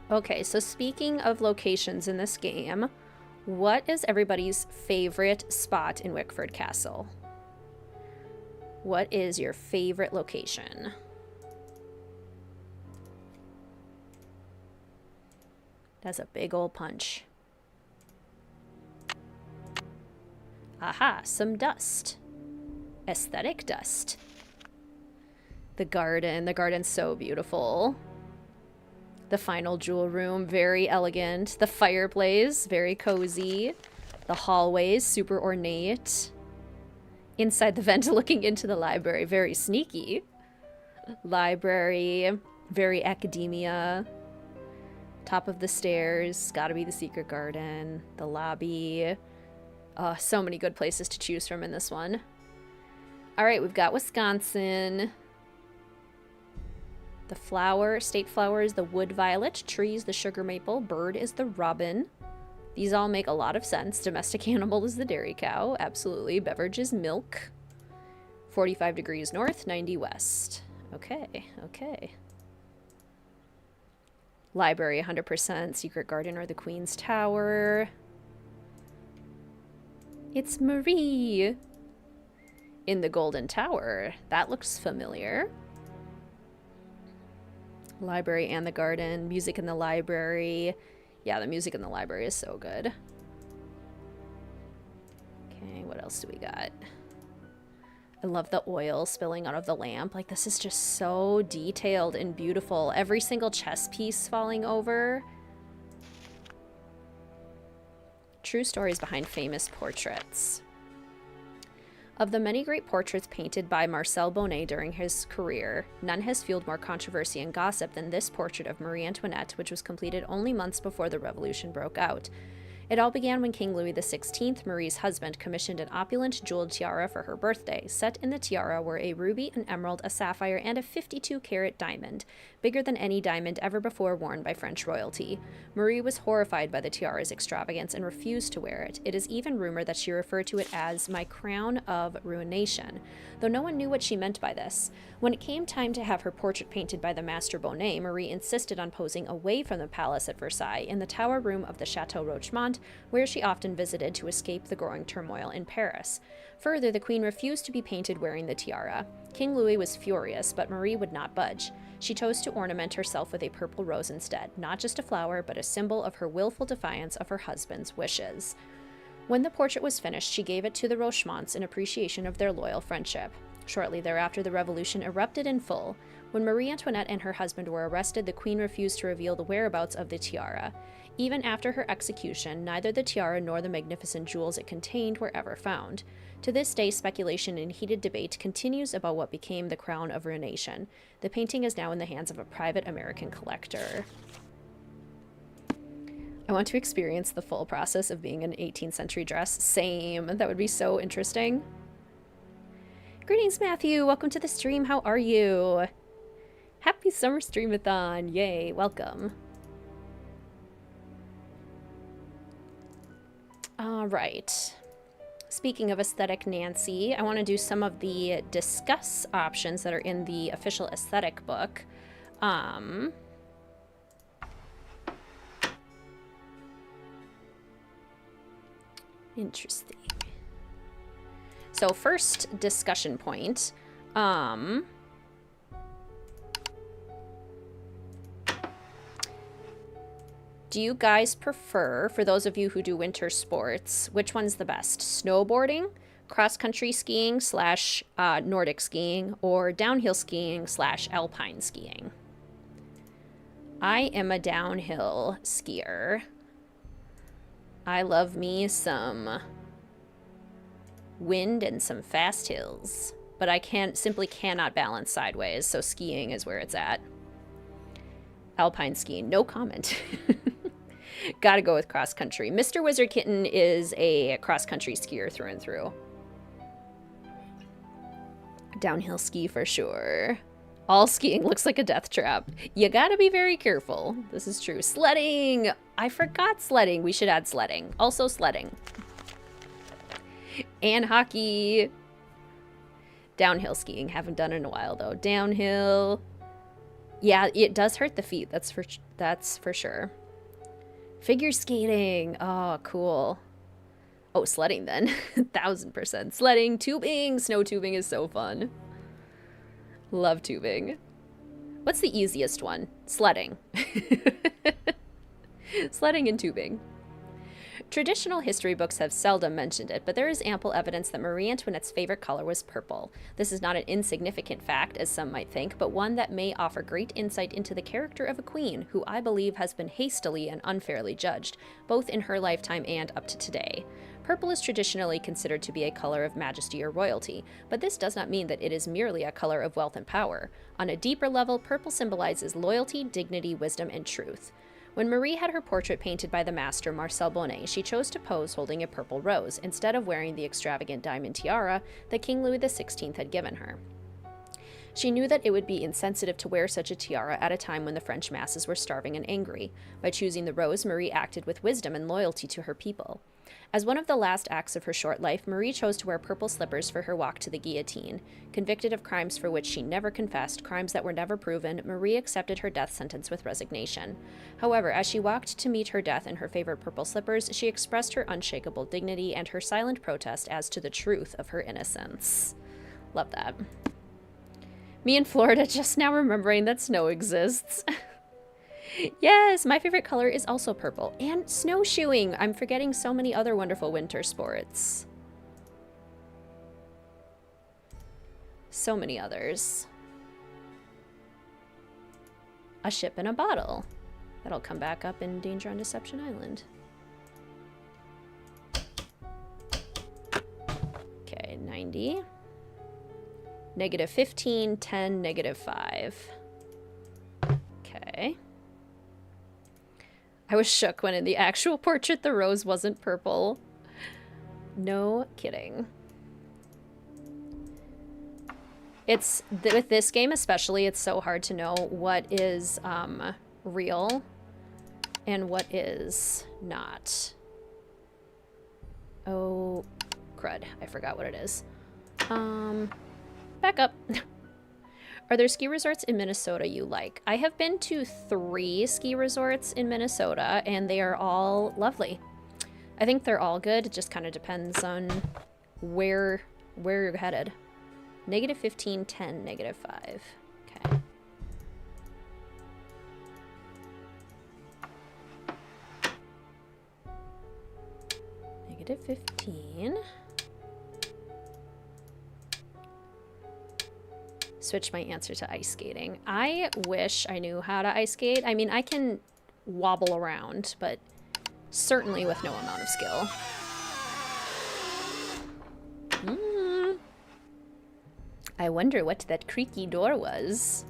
Okay, so speaking of locations in this game, what is everybody's favorite spot in Wickford Castle? What is your favorite location? That's a big old punch. Aha, some dust. Aesthetic dust. The garden's so beautiful. The final jewel room, very elegant. The fireplace, very cozy. The hallways, super ornate. Inside the vent looking into the library, very sneaky. Library, very academia. Top of the stairs, gotta be the secret garden. The lobby. So many good places to choose from in this one. Alright, we've got Wisconsin. The flower, state flower is the wood violet. Tree is the sugar maple. Bird is the robin. These all make a lot of sense. Domestic animal is the dairy cow. Absolutely. Beverage is milk. 45 degrees north, 90 west. Okay, okay. Library, 100%. Secret garden or the Queen's Tower. It's Marie. In the Golden Tower. That looks familiar. Library and the garden. Music in the library. Yeah, the music in the library is so good. Okay, what else do we got? I love the oil spilling out of the lamp. Like, this is just so detailed and beautiful. Every single chess piece falling over. True stories behind famous portraits. Of the many great portraits painted by Marcel Bonnet during his career, none has fueled more controversy and gossip than this portrait of Marie Antoinette, which was completed only months before the Revolution broke out. It all began when King Louis XVI, Marie's husband, commissioned an opulent jeweled tiara for her birthday. Set in the tiara were a ruby, an emerald, a sapphire, and a 52-carat diamond, bigger than any diamond ever before worn by French royalty. Marie was horrified by the tiara's extravagance and refused to wear it. It is even rumored that she referred to it as my crown of ruination, though no one knew what she meant by this. When it came time to have her portrait painted by the master Bonnet, Marie insisted on posing away from the palace at Versailles in the tower room of the Chateau Rochemont, where she often visited to escape the growing turmoil in Paris. Further, the queen refused to be painted wearing the tiara. King Louis was furious, but Marie would not budge. She chose to ornament herself with a purple rose instead, not just a flower, but a symbol of her willful defiance of her husband's wishes. When the portrait was finished, she gave it to the Rochemonts in appreciation of their loyal friendship. Shortly thereafter, the revolution erupted in full. When Marie Antoinette and her husband were arrested, the queen refused to reveal the whereabouts of the tiara. Even after her execution, neither the tiara nor the magnificent jewels it contained were ever found. To this day, speculation and heated debate continues about what became the crown of ruination. The painting is now in the hands of a private American collector. I want to experience the full process of being in an 18th century dress. Same. That would be so interesting. Greetings, Matthew. Welcome to the stream. How are you? Happy summer Streamathon. Yay. Welcome. All right. Speaking of aesthetic Nancy, I want to do some of the discuss options that are in the official aesthetic book. Interesting. So first discussion point. Do you guys prefer, for those of you who do winter sports, which one's the best? Snowboarding, cross-country skiing / Nordic skiing, or downhill skiing / alpine skiing? I am a downhill skier. I love me some wind and some fast hills, but I simply cannot balance sideways, so skiing is where it's at. Alpine skiing, no comment. Gotta go with cross country. Mr. Wizard Kitten is a cross country skier through and through. Downhill ski for sure. All skiing looks like a death trap. You gotta be very careful. This is true. Sledding! I forgot sledding. We should add sledding. Also sledding. And hockey. Downhill skiing. Haven't done it in a while though. Downhill. Yeah, it does hurt the feet. That's for sure. Figure skating. Oh, cool. Oh, sledding then. 1000%. Sledding, tubing. Snow tubing is so fun. Love tubing. What's the easiest one? Sledding. Sledding and tubing. Traditional history books have seldom mentioned it, but there is ample evidence that Marie Antoinette's favorite color was purple. This is not an insignificant fact, as some might think, but one that may offer great insight into the character of a queen, who I believe has been hastily and unfairly judged, both in her lifetime and up to today. Purple is traditionally considered to be a color of majesty or royalty, but this does not mean that it is merely a color of wealth and power. On a deeper level, purple symbolizes loyalty, dignity, wisdom, and truth. When Marie had her portrait painted by the master Marcel Bonnet, she chose to pose holding a purple rose, instead of wearing the extravagant diamond tiara that King Louis XVI had given her. She knew that it would be insensitive to wear such a tiara at a time when the French masses were starving and angry. By choosing the rose, Marie acted with wisdom and loyalty to her people. As one of the last acts of her short life, Marie chose to wear purple slippers for her walk to the guillotine. Convicted of crimes for which she never confessed, crimes that were never proven, Marie accepted her death sentence with resignation. However, as she walked to meet her death in her favorite purple slippers, she expressed her unshakable dignity and her silent protest as to the truth of her innocence. Love that. Me in Florida just now remembering that snow exists. Yes, my favorite color is also purple. And snowshoeing. I'm forgetting so many other wonderful winter sports. So many others. A ship in a bottle. That'll come back up in Danger on Deception Island. Okay, 90. -15, 10, -5. Okay. I was shook when in the actual portrait the rose wasn't purple. No kidding. It's with this game especially, it's so hard to know what is real and what is not. Oh, crud. I forgot what it is. Back up. Are there ski resorts in Minnesota you like? I have been to 3 ski resorts in Minnesota, and they are all lovely. I think they're all good. It just kind of depends on where you're headed. -15, 10, -5. Okay. -15. Switch my answer to ice skating. I wish I knew how to ice skate. I mean, I can wobble around, but certainly with no amount of skill. I wonder what that creaky door was.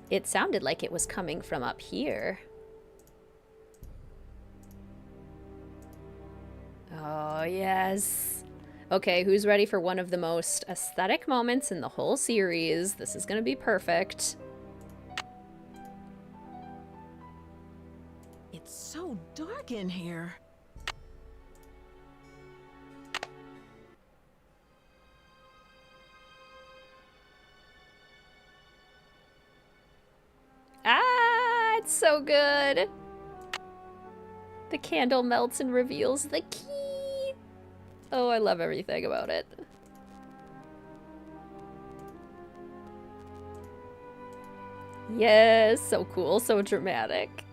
It sounded like it was coming from up here. Oh, yes. Okay, who's ready for one of the most aesthetic moments in the whole series? This is gonna be perfect. It's so dark in here. Ah, it's so good. The candle melts and reveals the key. Oh, I love everything about it. Yes, so cool, so dramatic.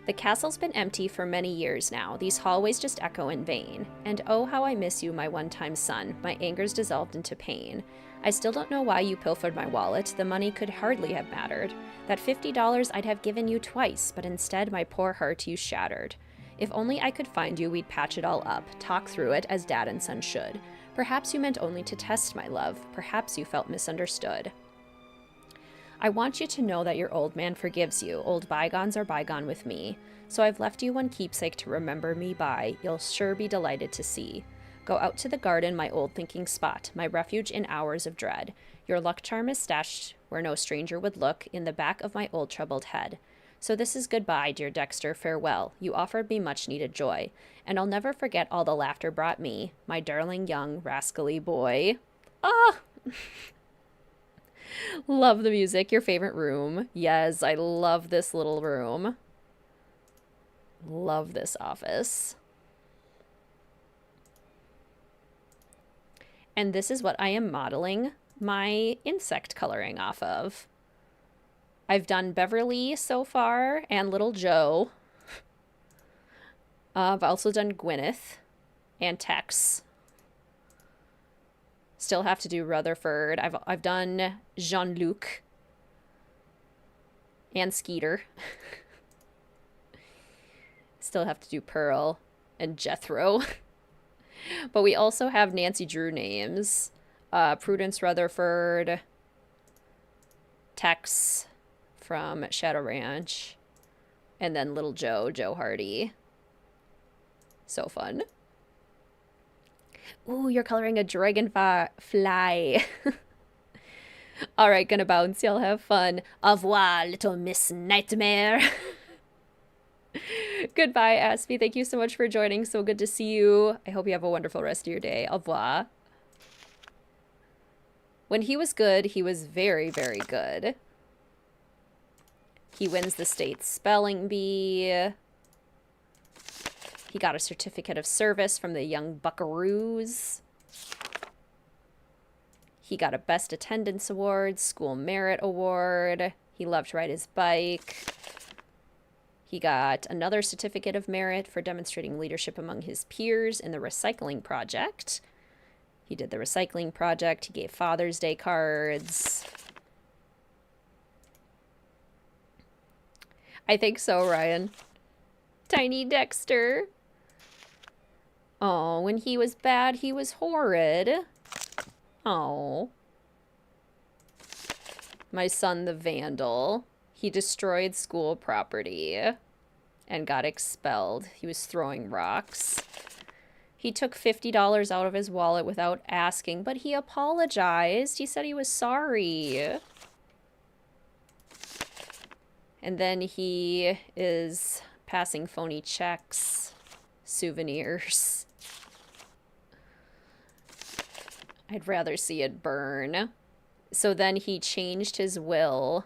The castle's been empty for many years now. These hallways just echo in vain. And oh, how I miss you, my one-time son. My anger's dissolved into pain. I still don't know why you pilfered my wallet. The money could hardly have mattered. That $50 I'd have given you twice, but instead my poor heart you shattered. If only I could find you, we'd patch it all up, talk through it as dad and son should. Perhaps you meant only to test my love. Perhaps you felt misunderstood. I want you to know that your old man forgives you. Old bygones are bygone with me. So I've left you one keepsake to remember me by. You'll sure be delighted to see. Go out to the garden, my old thinking spot, my refuge in hours of dread. Your luck charm is stashed where no stranger would look, in the back of my old troubled head. So this is goodbye, dear Dexter, farewell. You offered me much needed joy, and I'll never forget all the laughter brought me, my darling young rascally boy. Ah! Love the music. Your favorite room. Yes, I love this little room. Love this office. And this is what I am modeling my insect coloring off of. I've done Beverly so far and Little Joe. I've also done Gwyneth and Tex. Still have to do Rutherford. I've done Jean-Luc and Skeeter. Still have to do Pearl and Jethro. But we also have Nancy Drew names. Prudence Rutherford, Tex from Shadow Ranch, and then Little Joe, Joe Hardy. So fun. Ooh, you're coloring a dragonfly. All right, gonna bounce. Y'all have fun. Au revoir, little Miss Nightmare. Goodbye, Aspie. Thank you so much for joining. So good to see you. I hope you have a wonderful rest of your day. Au revoir. When he was good, he was very, very good. He wins the state spelling bee. He got a certificate of service from the Young Buckaroos. He got a Best Attendance Award, School Merit Award. He loved to ride his bike. He got another certificate of merit for demonstrating leadership among his peers in the recycling project. He did the recycling project. He gave Father's Day cards. I think so, Ryan. Tiny Dexter. Oh, when he was bad, he was horrid. Oh. My son, the vandal. He destroyed school property and got expelled. He was throwing rocks. He took $50 out of his wallet without asking, but he apologized. He said he was sorry. And then he is passing phony checks, souvenirs. I'd rather see it burn. So then he changed his will.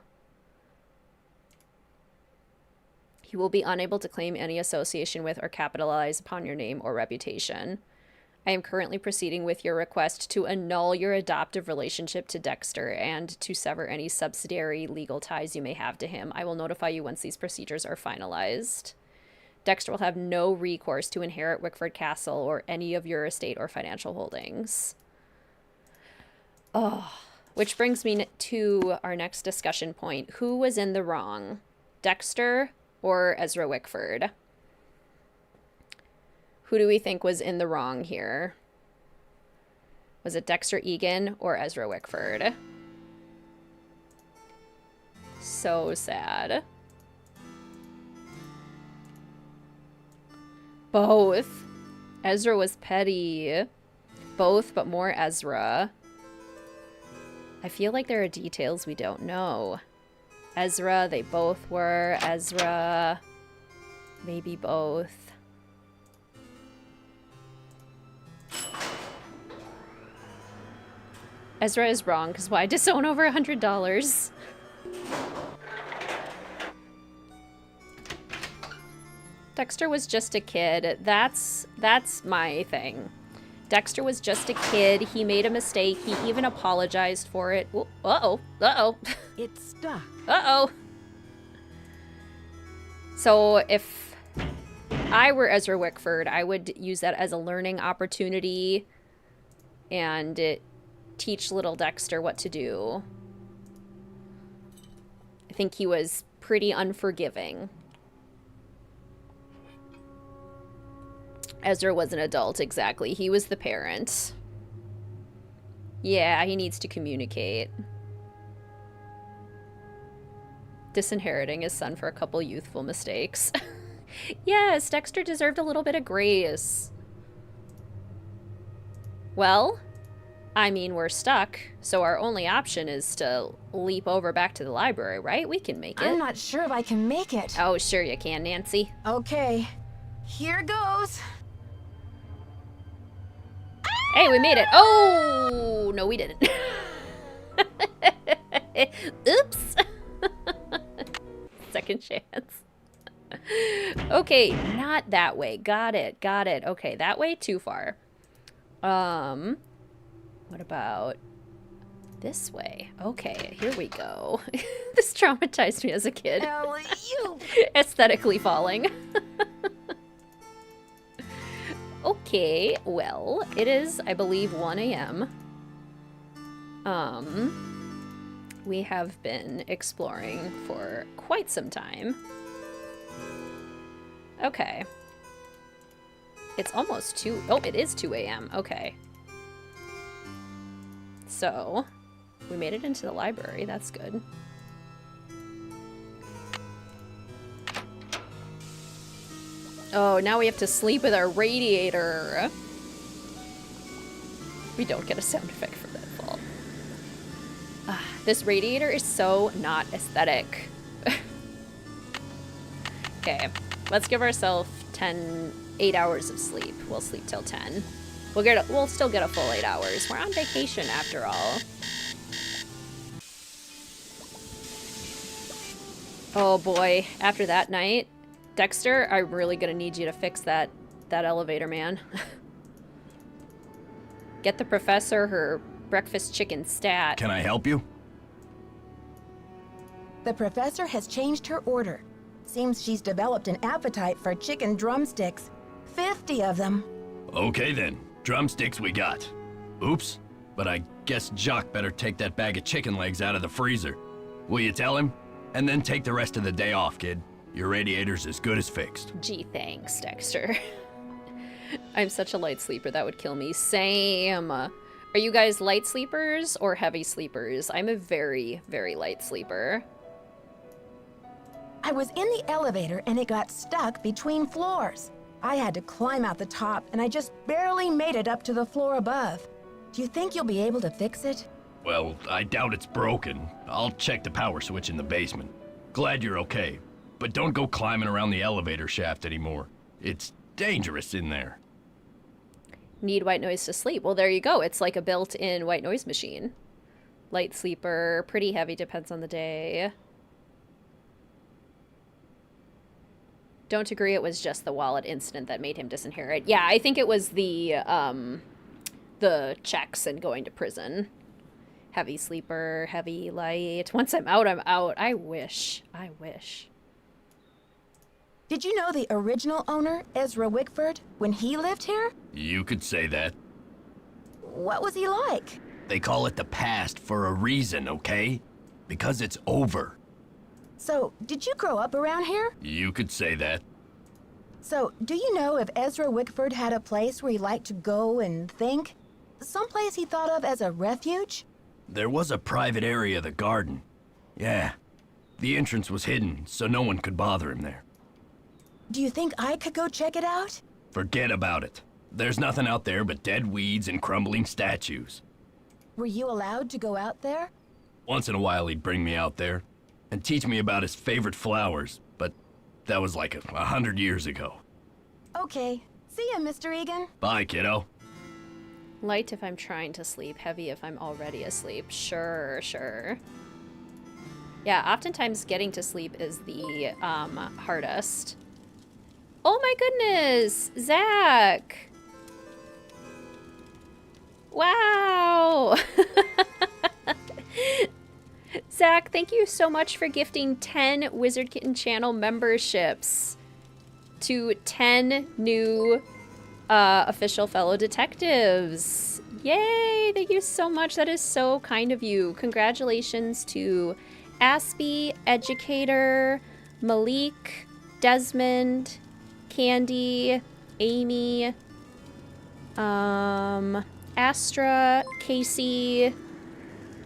You will be unable to claim any association with or capitalize upon your name or reputation. I am currently proceeding with your request to annul your adoptive relationship to Dexter and to sever any subsidiary legal ties you may have to him. I will notify you once these procedures are finalized. Dexter will have no recourse to inherit Wickford Castle or any of your estate or financial holdings. Oh, which brings me to our next discussion point. Who was in the wrong? Dexter or Ezra Wickford? Who do we think was in the wrong here? Was it Dexter Egan or Ezra Wickford? So sad. Both. Ezra was petty. Both, but more Ezra. I feel like there are details we don't know. Ezra, they both were. Ezra, maybe both. Ezra is wrong, because why disown over $100? Dexter was just a kid. That's my thing. Dexter was just a kid. He made a mistake. He even apologized for it. Ooh, uh-oh. Uh-oh. It's stuck. Uh-oh. So if I were Ezra Wickford, I would use that as a learning opportunity and teach little Dexter what to do. I think he was pretty unforgiving. Ezra was an adult, exactly. He was the parent. Yeah, he needs to communicate. Disinheriting his son for a couple youthful mistakes. Yes, Dexter deserved a little bit of grace. Well, I mean, we're stuck, so our only option is to leap over back to the library, right? We can make it. I'm not sure if I can make it. Oh, sure you can, Nancy. Okay, here goes. Hey, we made it. Oh, no, we didn't. Oops. Second chance. Okay, not that way. Got it. Got it. Okay, that way too far. What about this way? Okay, here we go. This traumatized me as a kid. Aesthetically falling. Okay, well, it is, I believe, 1 a.m. We have been exploring for quite some time. Okay. It's almost 2. Oh, it is 2 a.m. Okay. So, we made it into the library. That's good. Oh, now we have to sleep with our radiator. We don't get a sound effect for that fault. This radiator is so not aesthetic. Okay, let's give ourselves 8 hours of sleep. We'll sleep till 10. We'll still get a full 8 hours. We're on vacation after all. Oh boy, after that night, Dexter, I'm really gonna need you to fix that elevator, man. Get the professor her breakfast chicken stat. Can I help you? The professor has changed her order. Seems she's developed an appetite for chicken drumsticks. 50 of them. Okay then, drumsticks we got. Oops, but I guess Jock better take that bag of chicken legs out of the freezer. Will you tell him? And then take the rest of the day off, kid. Your radiator's as good as fixed. Gee, thanks, Dexter. I'm such a light sleeper, that would kill me. Same. Are you guys light sleepers or heavy sleepers? I'm a very, very light sleeper. I was in the elevator and it got stuck between floors. I had to climb out the top and I just barely made it up to the floor above. Do you think you'll be able to fix it? Well, I doubt it's broken. I'll check the power switch in the basement. Glad you're okay. But don't go climbing around the elevator shaft anymore. It's dangerous in there. Need white noise to sleep. Well, there you go. It's like a built-in white noise machine. Light sleeper, pretty heavy, depends on the day. Don't agree it was just the wallet incident that made him disinherit. Yeah, I think it was the checks and going to prison. Heavy sleeper, heavy light. Once I'm out, I'm out. I wish. I wish. Did you know the original owner, Ezra Wickford, when he lived here? You could say that. What was he like? They call it the past for a reason, okay? Because it's over. So, did you grow up around here? You could say that. So, do you know if Ezra Wickford had a place where he liked to go and think? Someplace he thought of as a refuge? There was a private area of the garden. Yeah. The entrance was hidden, so no one could bother him there. Do you think I could go check it out? Forget about it. There's nothing out there but dead weeds and crumbling statues. Were you allowed to go out there? Once in a while he'd bring me out there and teach me about his favorite flowers, but that was like 100 years ago. Okay. See ya, Mr. Egan. Bye, kiddo. Light if I'm trying to sleep, heavy if I'm already asleep. Sure, sure. Yeah, oftentimes getting to sleep is the hardest. Oh my goodness, Zach! Wow! Zach, thank you so much for gifting 10 Wizard Kitten channel memberships to 10 new official fellow detectives. Yay! Thank you so much. That is so kind of you. Congratulations to Aspie, Educator, Malik, Desmond, Candy, Amy, Astra, Casey,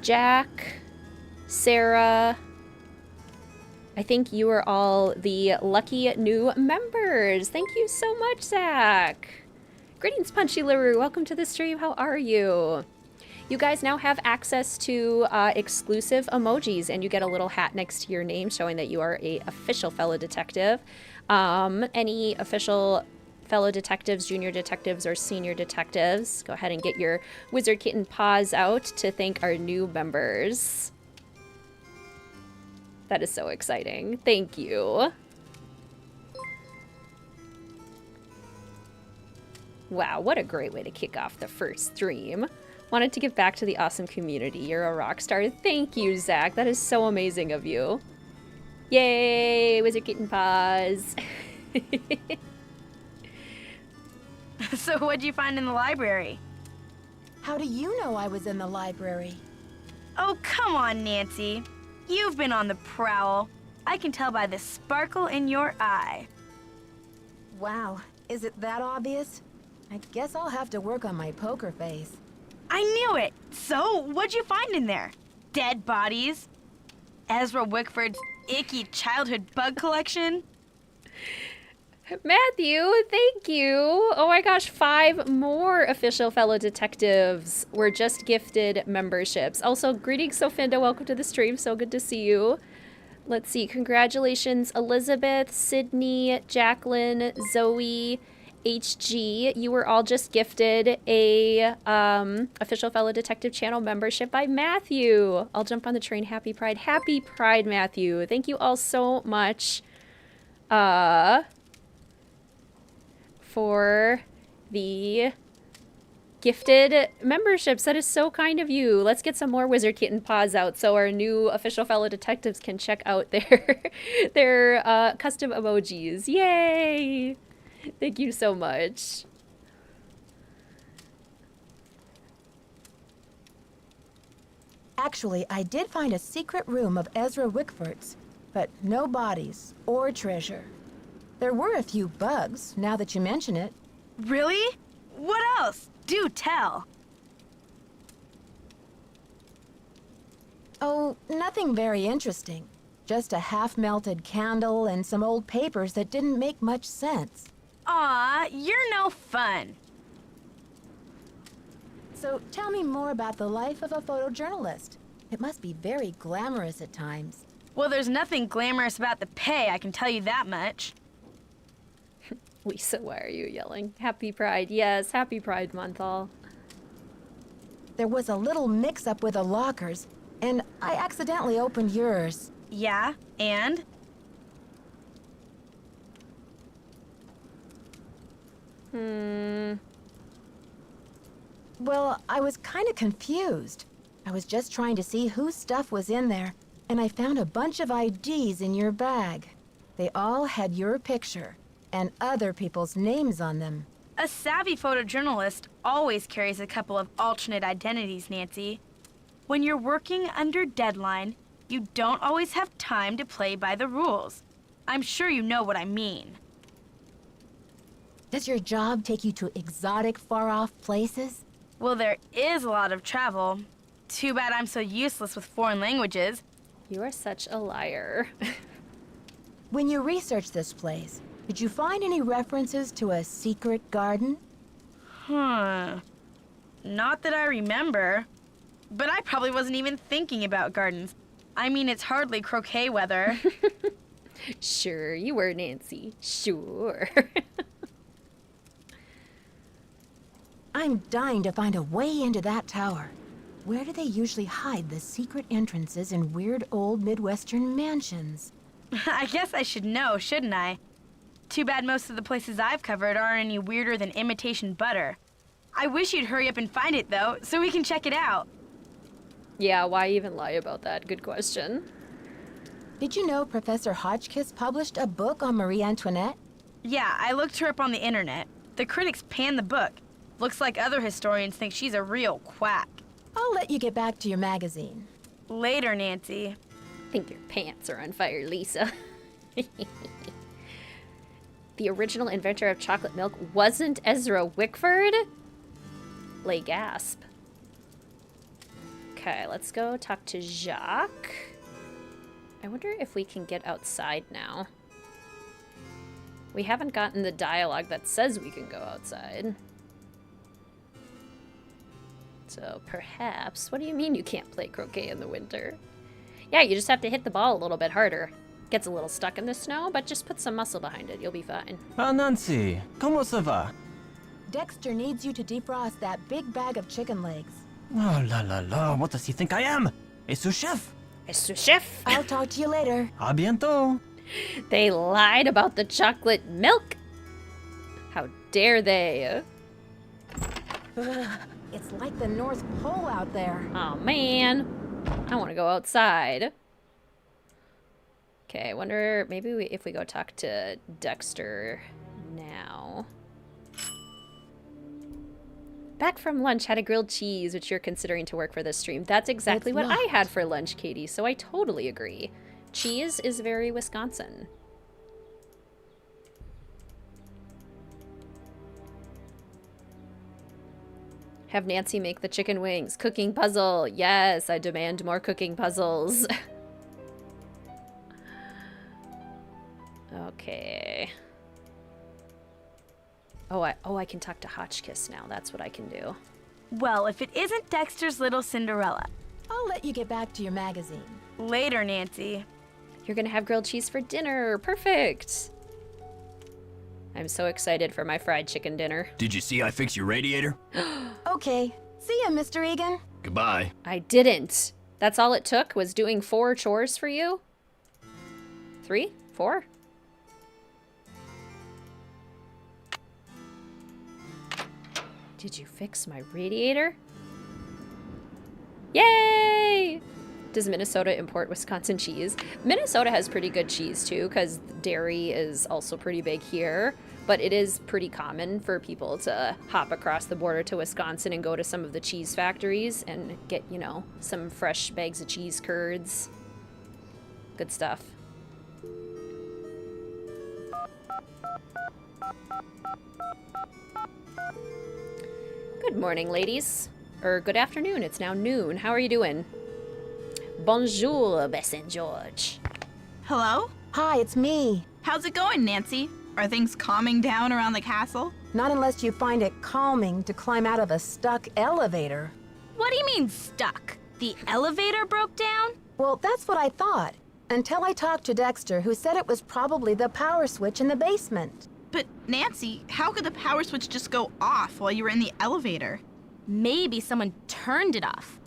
Jack, Sarah. I think you are all the lucky new members. Thank you so much, Zach. Greetings, Punchy LaRue. Welcome to the stream. How are you? You guys now have access to exclusive emojis, and you get a little hat next to your name showing that you are a official fellow detective. Any official fellow detectives, junior detectives, or senior detectives, go ahead and get your Wizard Kitten paws out to thank our new members. That is so exciting. Thank you. Wow, what a great way to kick off the first stream. Wanted to give back to the awesome community. You're a rock star. Thank you, Zach. That is so amazing of you. Yay, Wizard Kitten Paws. So what'd you find in the library? How do you know I was in the library? Oh, come on, Nancy. You've been on the prowl. I can tell by the sparkle in your eye. Wow, is it that obvious? I guess I'll have to work on my poker face. I knew it! So, what'd you find in there? Dead bodies? Ezra Wickford's icky childhood bug collection? Matthew, thank you. Oh my gosh, 5 more official fellow detectives were just gifted memberships. Also, greetings, Sofinda. Welcome to the stream. So good to see you. Let's see. Congratulations, Elizabeth, Sydney, Jacqueline, Zoe, HG. You were all just gifted a official fellow detective channel membership by Matthew. I'll jump on the train. Happy Pride. Happy Pride, Matthew. Thank you all so much for the gifted memberships. That is so kind of you. Let's get some more Wizard Kitten Paws out so our new official fellow detectives can check out their custom emojis. Yay! Thank you so much. Actually, I did find a secret room of Ezra Wickford's, but no bodies or treasure. There were a few bugs, now that you mention it. Really? What else? Do tell. Oh, nothing very interesting. Just a half-melted candle and some old papers that didn't make much sense. Aw, you're no fun. So tell me more about the life of a photojournalist. It must be very glamorous at times. Well, there's nothing glamorous about the pay, I can tell you that much. Lisa, why are you yelling? Happy Pride. Yes, happy Pride Month, all. There was a little mix-up with the lockers, and I accidentally opened yours. Yeah, and? Well, I was kind of confused. I was just trying to see whose stuff was in there, and I found a bunch of IDs in your bag. They all had your picture, and other people's names on them. A savvy photojournalist always carries a couple of alternate identities, Nancy. When you're working under deadline, you don't always have time to play by the rules. I'm sure you know what I mean. Does your job take you to exotic, far-off places? Well, there is a lot of travel. Too bad I'm so useless with foreign languages. You are such a liar. When you researched this place, did you find any references to a secret garden? Not that I remember. But I probably wasn't even thinking about gardens. I mean, it's hardly croquet weather. Sure, you were, Nancy. Sure. I'm dying to find a way into that tower. Where do they usually hide the secret entrances in weird old Midwestern mansions? I guess I should know, shouldn't I? Too bad most of the places I've covered aren't any weirder than imitation butter. I wish you'd hurry up and find it, though, so we can check it out. Yeah, why even lie about that? Good question. Did you know Professor Hotchkiss published a book on Marie Antoinette? Yeah, I looked her up on the internet. The critics panned the book. Looks like other historians think she's a real quack. I'll let you get back to your magazine. Later, Nancy. I think your pants are on fire, Lisa. The original inventor of chocolate milk wasn't Ezra Wickford? Lay gasp. Okay, let's go talk to Jacques. I wonder if we can get outside now. We haven't gotten the dialogue that says we can go outside. So perhaps, what do you mean you can't play croquet in the winter? Yeah, you just have to hit the ball a little bit harder. Gets a little stuck in the snow, but just put some muscle behind it. You'll be fine. Ah, Nancy, comment ça va? Dexter needs you to defrost that big bag of chicken legs. Oh la la la, what does he think I am? A sous chef? A sous chef? I'll talk to you later. A bientôt. They lied about the chocolate milk. How dare they? Ugh, it's like the North Pole out there. Oh man, I want to go outside. Okay, I wonder maybe if we go talk to Dexter now. Back from lunch, had a grilled cheese, which you're considering to work for this stream. That's exactly It's what I not. had for lunch, Katie, so I totally agree. Cheese is very Wisconsin. Have Nancy make the chicken wings. Cooking puzzle. Yes, I demand more cooking puzzles. Okay. Oh, I can talk to Hotchkiss now. That's what I can do. Well, if it isn't Dexter's little Cinderella. I'll let you get back to your magazine. Later, Nancy. You're gonna have grilled cheese for dinner. Perfect. I'm so excited for my fried chicken dinner. Did you see I fixed your radiator? Okay. See ya, Mr. Egan. Goodbye. I didn't. That's all it took, was doing 4 chores for you? 3? 4? Did you fix my radiator? Yay! Does Minnesota import Wisconsin cheese? Minnesota has pretty good cheese too, because dairy is also pretty big here. But it is pretty common for people to hop across the border to Wisconsin and go to some of the cheese factories and get, you know, some fresh bags of cheese curds. Good stuff. Good morning, ladies. Or good afternoon. It's now noon. How are you doing? Bonjour, Bessin George. Hello? Hi, it's me. How's it going, Nancy? Are things calming down around the castle? Not unless you find it calming to climb out of a stuck elevator. What do you mean stuck? The elevator broke down? Well, that's what I thought. Until I talked to Dexter, who said it was probably the power switch in the basement. But, Nancy, how could the power switch just go off while you were in the elevator? Maybe someone turned it off.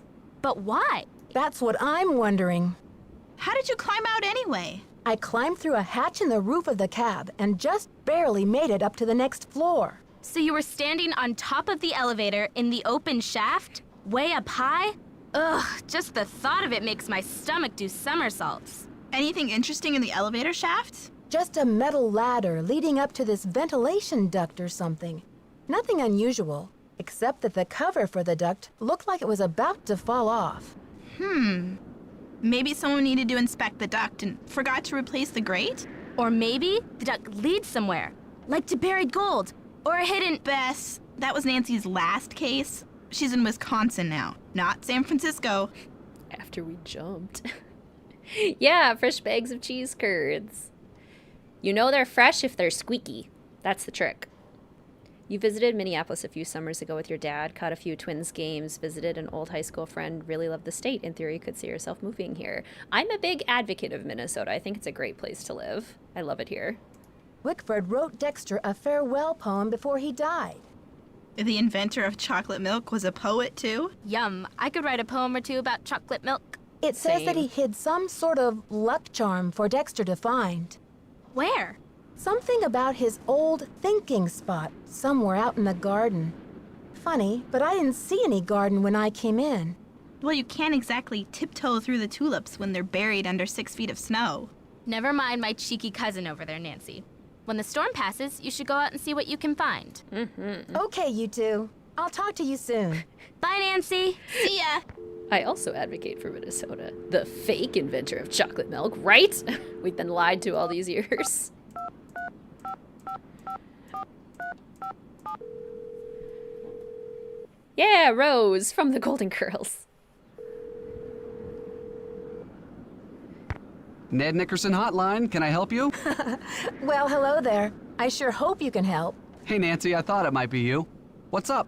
But why? That's what I'm wondering. How did you climb out anyway? I climbed through a hatch in the roof of the cab and just barely made it up to the next floor. So you were standing on top of the elevator in the open shaft? Way up high? Ugh, just the thought of it makes my stomach do somersaults. Anything interesting in the elevator shaft? Just a metal ladder leading up to this ventilation duct or something. Nothing unusual, except that the cover for the duct looked like it was about to fall off. Maybe someone needed to inspect the duct and forgot to replace the grate? Or maybe the duct leads somewhere, like to buried gold, or a hidden... Bess, that was Nancy's last case. She's in Wisconsin now, not San Francisco. After we jumped. Yeah, fresh bags of cheese curds. You know they're fresh if they're squeaky. That's the trick. You visited Minneapolis a few summers ago with your dad, caught a few Twins games, visited an old high school friend, really loved the state. In theory, you could see yourself moving here. I'm a big advocate of Minnesota. I think it's a great place to live. I love it here. Wickford wrote Dexter a farewell poem before he died. The inventor of chocolate milk was a poet, too? Yum, I could write a poem or two about chocolate milk. It says that Same. he hid some sort of luck charm for Dexter to find. Where? Something about his old thinking spot somewhere out in the garden. Funny, but I didn't see any garden when I came in. Well, you can't exactly tiptoe through the tulips when they're buried under 6 feet of snow. Never mind my cheeky cousin over there, Nancy. When the storm passes, you should go out and see what you can find. Okay, you two. I'll talk to you soon. Bye, Nancy. See ya! I also advocate for Minnesota. The fake inventor of chocolate milk, right? We've been lied to all these years. Yeah, Rose from the Golden Girls. Ned Nickerson Hotline, can I help you? Well, hello there. I sure hope you can help. Hey Nancy, I thought it might be you. What's up?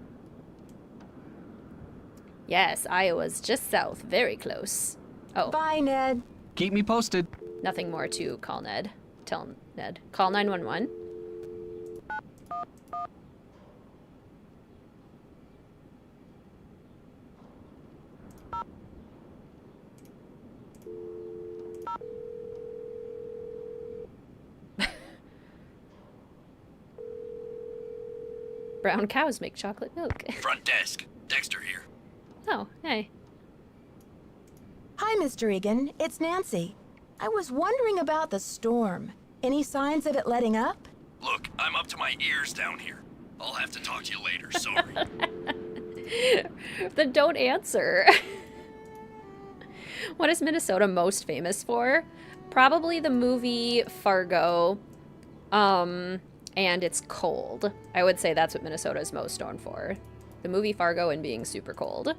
Yes, Iowa's just south, very close. Oh, Bye, Ned. Keep me posted. nothing more to call Ned. Tell Ned. Call 911. Brown cows make chocolate milk. Front desk. Dexter here. Oh, hey. Hi, Mr. Egan. It's Nancy. I was wondering about the storm. Any signs of it letting up? Look, I'm up to my ears down here. I'll have to talk to you later, sorry. Then don't answer. What is Minnesota most famous for? Probably the movie Fargo. And it's cold. I would say that's what Minnesota is most known for. The movie Fargo and being super cold.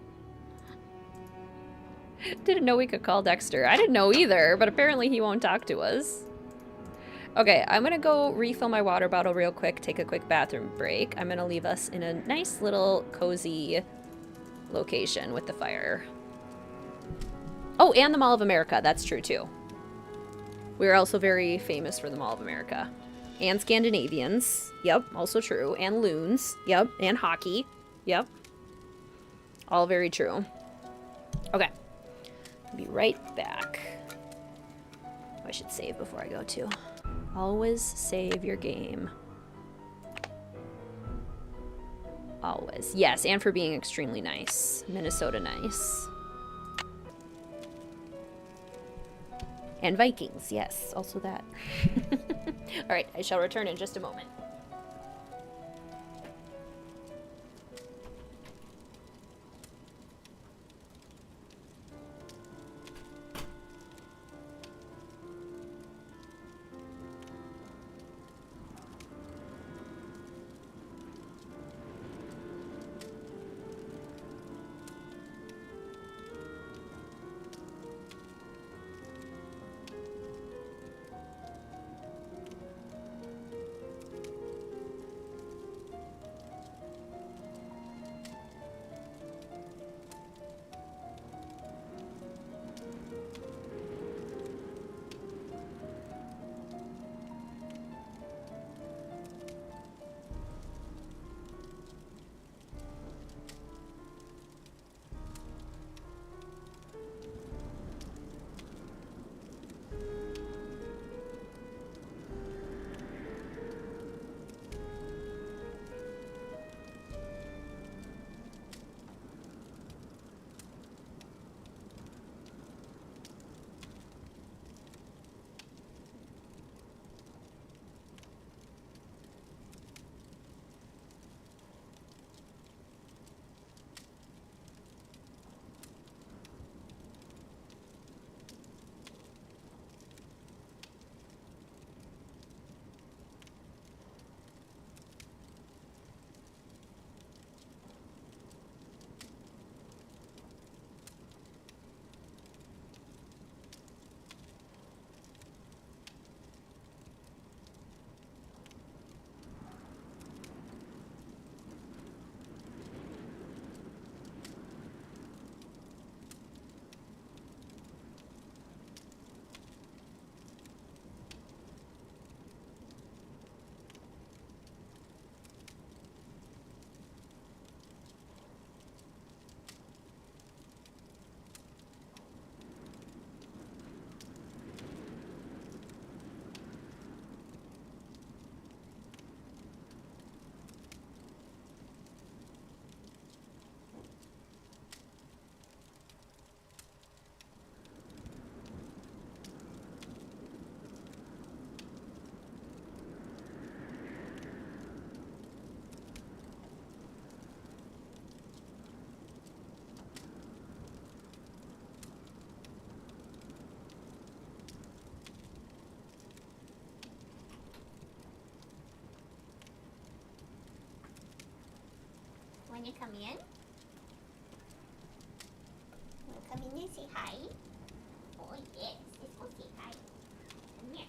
Didn't know we could call Dexter. I didn't know either, but apparently he won't talk to us. Okay, I'm gonna go refill my water bottle real quick, take a quick bathroom break. I'm gonna leave us in a nice little cozy location with the fire. Oh, and the Mall of America, that's true too. We're also very famous for the Mall of America. And Scandinavians, yep, also true. And loons, yep, and hockey, yep. All very true. Okay. Be right back. I should save before I go too. Always save your game. Always. Yes, and for being extremely nice. Minnesota nice. And Vikings, yes, also that. Alright, I shall return in just a moment. Want to come in? Want to come in and say hi? Oh yes, let's go say hi. Come here.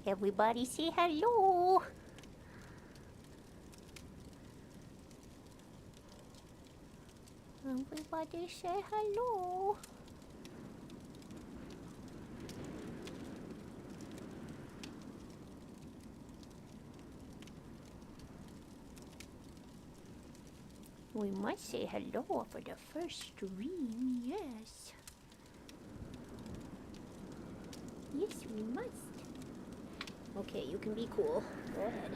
Everybody say hello. Everybody say hello. We must say hello for the first stream, yes. Yes, we must. Okay, you can be cool. Go ahead.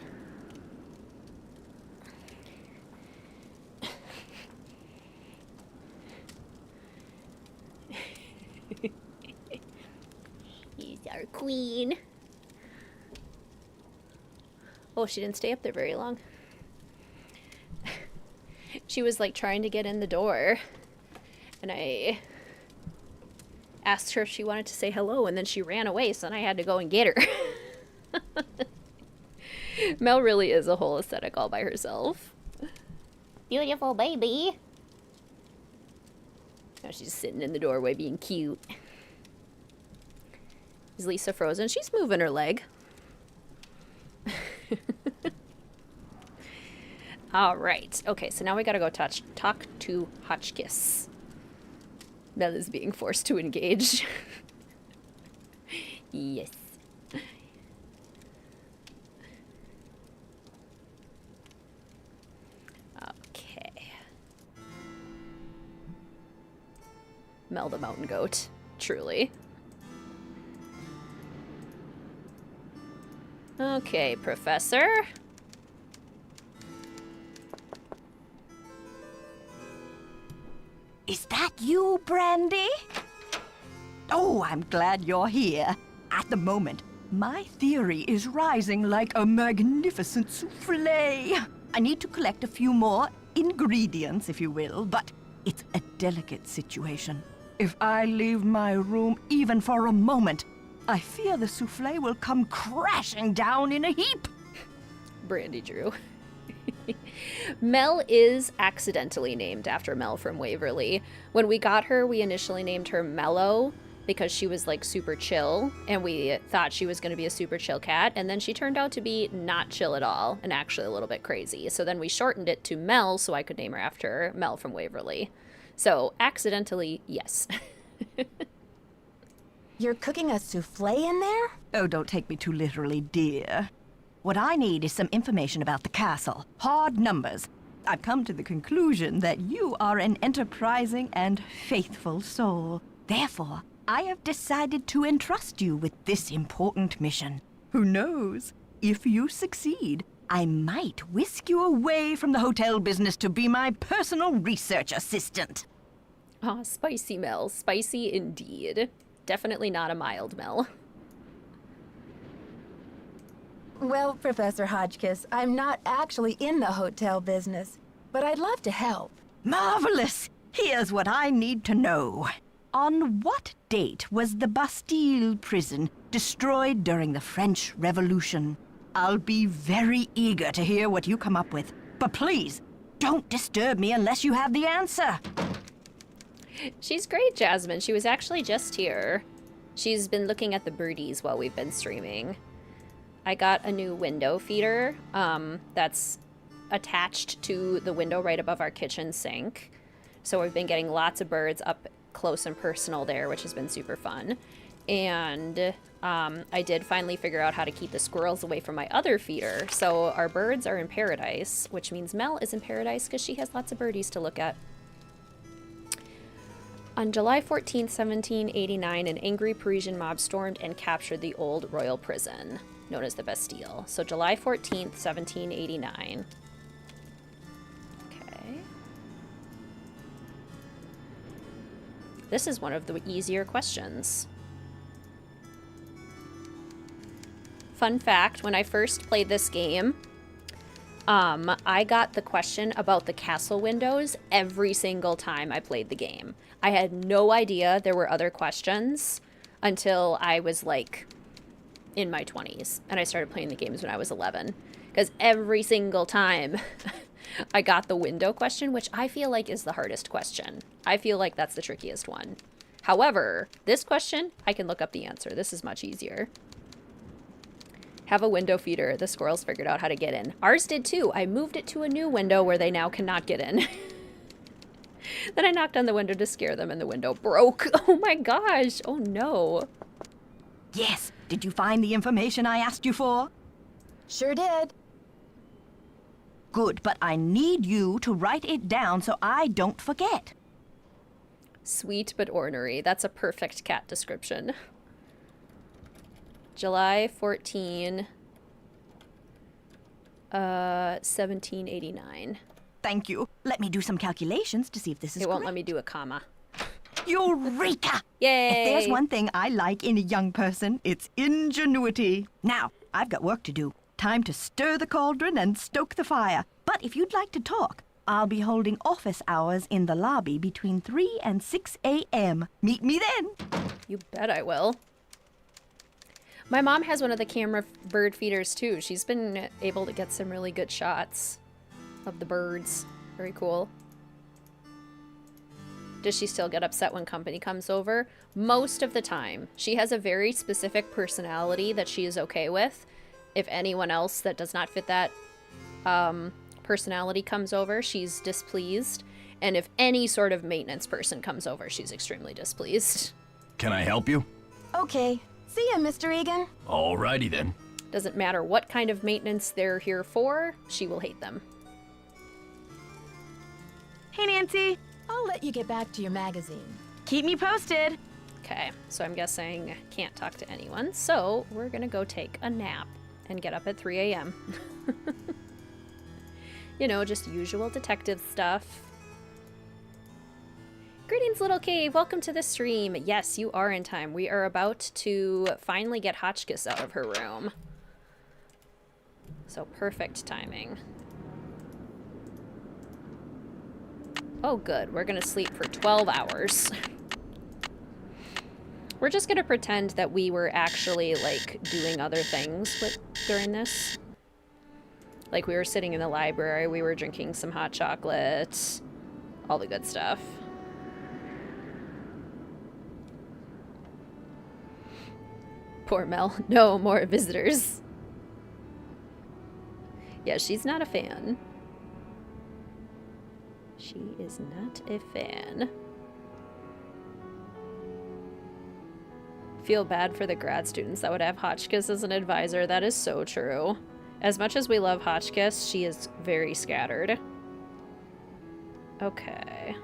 He's our queen. Oh, she didn't stay up there very long. She was like trying to get in the door, and I asked her if she wanted to say hello, and then she ran away, so then I had to go and get her. Mel really is a whole aesthetic all by herself. Beautiful baby. Now she's sitting in the doorway being cute. Is Lisa frozen? She's moving her leg. All right. Okay, so now we gotta go talk to Hotchkiss. Mel is being forced to engage. Yes. Okay. Mel the mountain goat. Truly. Okay, Professor. Is that you, Brandy? Oh, I'm glad you're here. At the moment, my theory is rising like a magnificent souffle. I need to collect a few more ingredients, if you will, but it's a delicate situation. If I leave my room even for a moment, I fear the souffle will come crashing down in a heap. Brandy Drew. Mel is accidentally named after Mel from Waverly. When we got her, we initially named her Mellow because she was like super chill, and we thought she was going to be a super chill cat, and then she turned out to be not chill at all and actually a little bit crazy. So then we shortened it to Mel so I could name her after Mel from Waverly. So accidentally, yes. You're cooking a souffle in there? Oh, don't take me too literally, dear. What I need is some information about the castle. Hard numbers. I've come to the conclusion that you are an enterprising and faithful soul. Therefore, I have decided to entrust you with this important mission. Who knows? If you succeed, I might whisk you away from the hotel business to be my personal research assistant. Ah, spicy Mel. Spicy indeed. Definitely not a mild Mel. Well, Professor Hotchkiss, I'm not actually in the hotel business, but I'd love to help. Marvelous! Here's what I need to know. On what date was the Bastille prison destroyed during the French Revolution? I'll be very eager to hear what you come up with, but please, don't disturb me unless you have the answer. She's great, Jasmine. She was actually just here. She's been looking at the birdies while we've been streaming. I got a new window feeder that's attached to the window right above our kitchen sink. So we've been getting lots of birds up close and personal there, which has been super fun. And I did finally figure out how to keep the squirrels away from my other feeder. So our birds are in paradise, which means Mel is in paradise because she has lots of birdies to look at. On July 14th, 1789, an angry Parisian mob stormed and captured the old royal prison, known as the Bastille. So July 14th, 1789. Okay. This is one of the easier questions. Fun fact, when I first played this game, I got the question about the castle windows every single time I played the game. I had no idea there were other questions until I was like in my 20s, and I started playing the games when I was 11. Because every single time I got the window question, which I feel like is the hardest question. I feel like that's the trickiest one. However, this question, I can look up the answer. This is much easier. Have a window feeder. The squirrels figured out how to get in. Ours did too. I moved it to a new window where they now cannot get in. Then I knocked on the window to scare them and the window broke. Oh my gosh. Oh no. Yes, did you find the information I asked you for? Sure did. Good, but I need you to write it down so I don't forget. Sweet but ornery. That's a perfect cat description. July 14, 1789. Thank you. Let me do some calculations to see if this is It won't correct. let me do a comma. Eureka! Yay! If there's one thing I like in a young person, it's ingenuity. Now, I've got work to do. Time to stir the cauldron and stoke the fire. But if you'd like to talk, I'll be holding office hours in the lobby between 3 and 6 a.m. Meet me then. You bet I will. My mom has one of the camera bird feeders too. She's been able to get some really good shots of the birds. Very cool. Does she still get upset when company comes over? Most of the time. She has a very specific personality that she is okay with. If anyone else that does not fit that personality comes over, she's displeased. And if any sort of maintenance person comes over, she's extremely displeased. Can I help you? Okay. See ya, Mr. Egan. Alrighty then. Doesn't matter what kind of maintenance they're here for, she will hate them. Hey, Nancy. I'll let you get back to your magazine. Keep me posted. Okay, so I'm guessing can't talk to anyone, so we're gonna go take a nap and get up at 3 a.m. You know, just usual detective stuff. Greetings, little cave. Welcome to the stream. Yes, you are in time. We are about to finally get Hotchkiss out of her room. So perfect timing. Oh, good. We're gonna sleep for 12 hours. We're just gonna pretend that we were actually, like, doing other things during this. Like, we were sitting in the library, we were drinking some hot chocolate, all the good stuff. Poor Mel. No more visitors. Yeah, she's not a fan. She is not a fan. Feel bad for the grad students that would have Hotchkiss as an advisor. That is so true. As much as we love Hotchkiss, she is very scattered. Okay.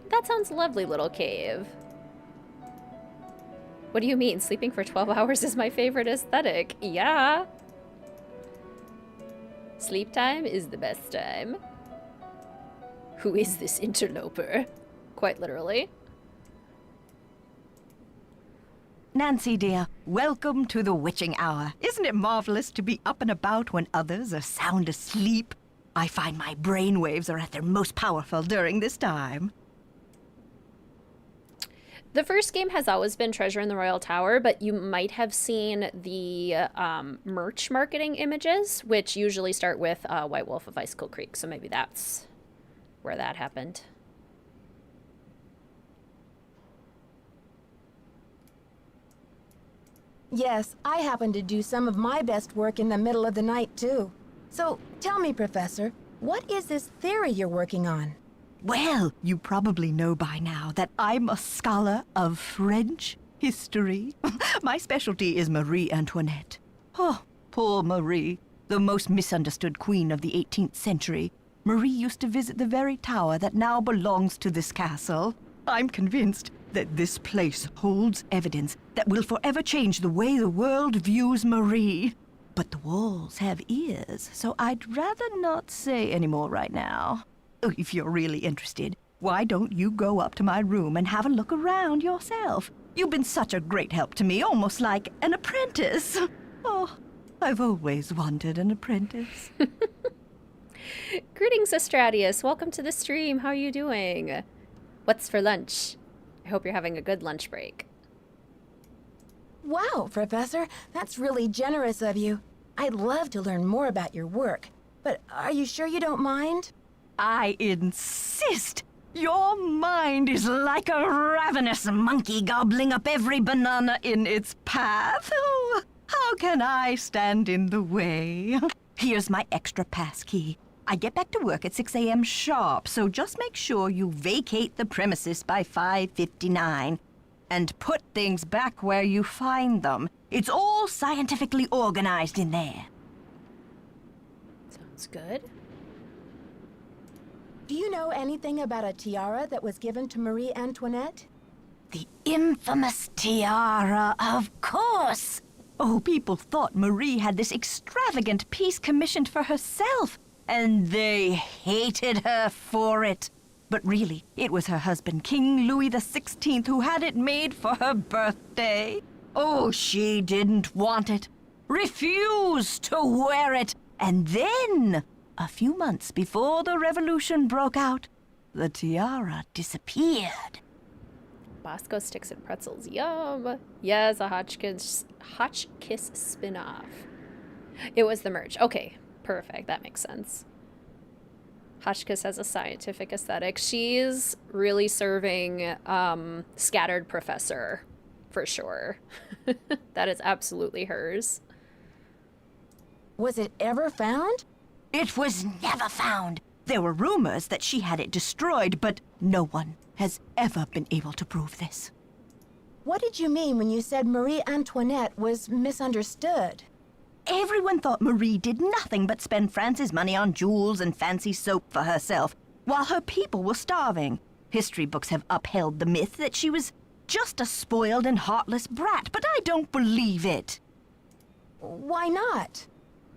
That sounds lovely, little cave. What do you mean? Sleeping for 12 hours is my favorite aesthetic. Yeah. Sleep time is the best time. Who is this interloper? Quite literally. Nancy, dear, welcome to the witching hour. Isn't it marvelous to be up and about when others are sound asleep? I find my brainwaves are at their most powerful during this time. The first game has always been Treasure in the Royal Tower, but you might have seen the merch marketing images, which usually start with White Wolf of Icicle Creek, so maybe that's where that happened. Yes, I happen to do some of my best work in the middle of the night, too. So, tell me, Professor, what is this theory you're working on? Well, you probably know by now that I'm a scholar of French history. My specialty is Marie Antoinette. Oh, poor Marie, the most misunderstood queen of the 18th century. Marie used to visit the very tower that now belongs to this castle. I'm convinced that this place holds evidence that will forever change the way the world views Marie. But the walls have ears, so I'd rather not say any more right now. Oh, if you're really interested, why don't you go up to my room and have a look around yourself? You've been such a great help to me, almost like an apprentice. Oh, I've always wanted an apprentice. Greetings, Astradius. Welcome to the stream. How are you doing? What's for lunch? I hope you're having a good lunch break. Wow, Professor, that's really generous of you. I'd love to learn more about your work, but are you sure you don't mind? I insist. Your mind is like a ravenous monkey gobbling up every banana in its path. Oh, how can I stand in the way? Here's my extra pass key. I get back to work at 6 a.m. sharp, so just make sure you vacate the premises by 5:59. And put things back where you find them. It's all scientifically organized in there. Sounds good. Do you know anything about a tiara that was given to Marie Antoinette? The infamous tiara, of course! Oh, people thought Marie had this extravagant piece commissioned for herself, and they hated her for it. But really, it was her husband, King Louis XVI, who had it made for her birthday. Oh, she didn't want it, refused to wear it, and then, a few months before the revolution broke out, the tiara disappeared. Bosco sticks and pretzels. Yum. Yes, a Hotchkiss spin-off. It was the merch. Okay, perfect. That makes sense. Hotchkiss has a scientific aesthetic. She's really serving Scattered Professor, for sure. That is absolutely hers. Was it ever found? It was never found. There were rumors that she had it destroyed, but no one has ever been able to prove this. What did you mean when you said Marie Antoinette was misunderstood? Everyone thought Marie did nothing but spend France's money on jewels and fancy soap for herself, while her people were starving. History books have upheld the myth that she was just a spoiled and heartless brat, but I don't believe it. Why not?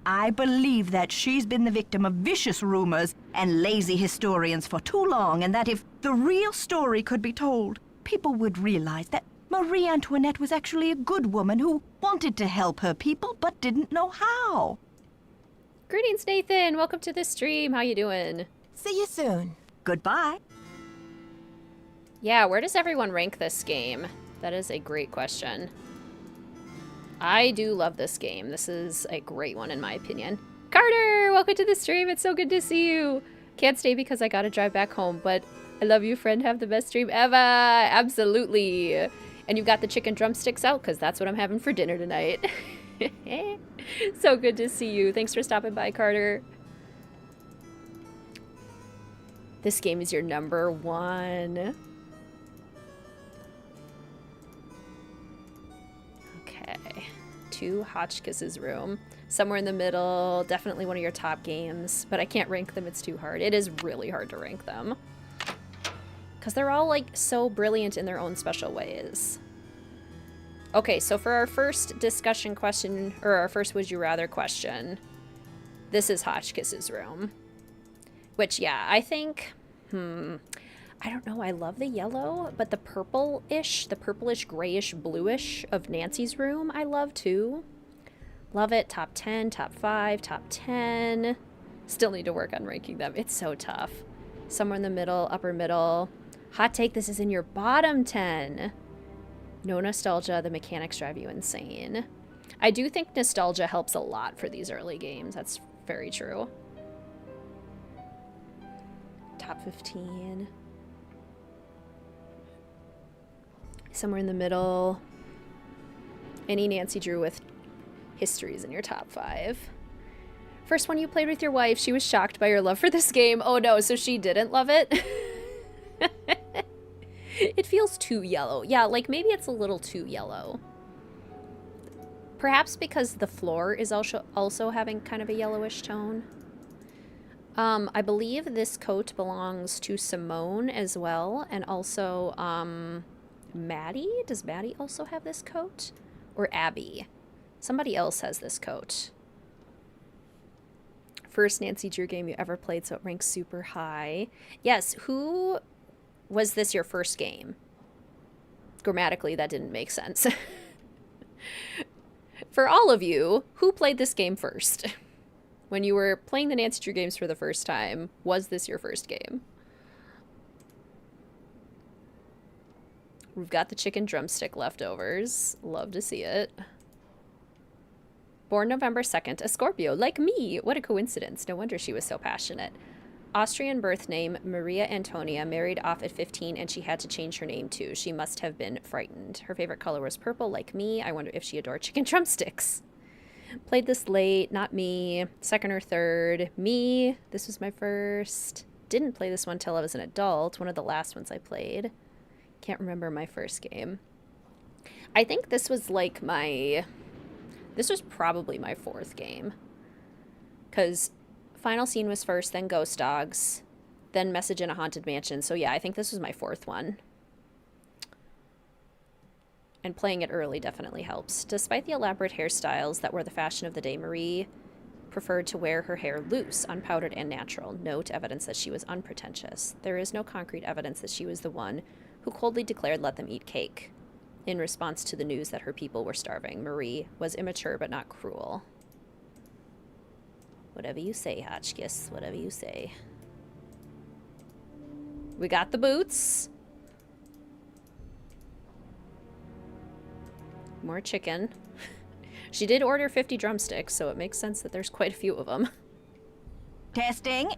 I believe that she's been the victim of vicious rumors and lazy historians for too long, and that if the real story could be told, people would realize that Marie Antoinette was actually a good woman who wanted to help her people but didn't know how. Greetings, Nathan. Welcome to the stream. How you doing? See you soon. Goodbye. Yeah, where does everyone rank this game? That is a great question. I do love this game. This is a great one in my opinion. Carter, welcome to the stream. It's so good to see you. Can't stay because I gotta drive back home, but I love you, friend. Have the best stream ever. Absolutely. And you've got the chicken drumsticks out because that's what I'm having for dinner tonight. So good to see you. Thanks for stopping by, Carter. This game is your number one. Okay. 2 Hotchkiss's Room. Somewhere in the middle. Definitely one of your top games. But I can't rank them. It's too hard. It is really hard to rank them. Because they're all, like, so brilliant in their own special ways. Okay, so for our first discussion question, or our first Would You Rather question, this is Hotchkiss's Room. Which, yeah, I think, I don't know, I love the yellow, but the purplish, grayish, bluish of Nancy's Room, I love too. Love it. Top 10, top 5, top 10. Still need to work on ranking them. It's so tough. Somewhere in the middle, upper middle. Hot take, this is in your bottom 10. No nostalgia, the mechanics drive you insane. I do think nostalgia helps a lot for these early games. That's very true. Top 15. Somewhere in the middle. Any Nancy Drew with histories in your top 5. First one you played with your wife, she was shocked by your love for this game. Oh no, so she didn't love it? It feels too yellow. Yeah, like maybe it's a little too yellow. Perhaps because the floor is also having kind of a yellowish tone. I believe this coat belongs to Simone as well, and also Maddie. Does Maddie also have this coat? Or Abby? Somebody else has this coat. First Nancy Drew game you ever played, so it ranks super high. Yes, who... Was this your first game? Grammatically, that didn't make sense. For all of you, who played this game first? When you were playing the Nancy Drew games for the first time, was this your first game? We've got the chicken drumstick leftovers. Love to see it. Born November 2nd, a Scorpio, like me. What a coincidence. No wonder she was so passionate. Austrian birth name Maria Antonia, married off at 15, and she had to change her name too. She must have been frightened. Her favorite color was purple, like me. I wonder if she adored chicken drumsticks. Played this late, not me. Second or third, me. This was my first. Didn't play this one till I was an adult. One of the last ones I played. Can't remember my first game. I think this was like this was probably my fourth game. Because Final Scene was first, then Ghost Dogs, then Message in a Haunted Mansion. So yeah, I think this was my fourth one. And playing it early definitely helps. Despite the elaborate hairstyles that were the fashion of the day, Marie preferred to wear her hair loose, unpowdered, and natural. Note evidence that she was unpretentious. There is no concrete evidence that she was the one who coldly declared let them eat cake. In response to the news that her people were starving, Marie was immature but not cruel. Whatever you say, Hotchkiss. Whatever you say. We got the boots. More chicken. She did order 50 drumsticks, so it makes sense that there's quite a few of them. Testing.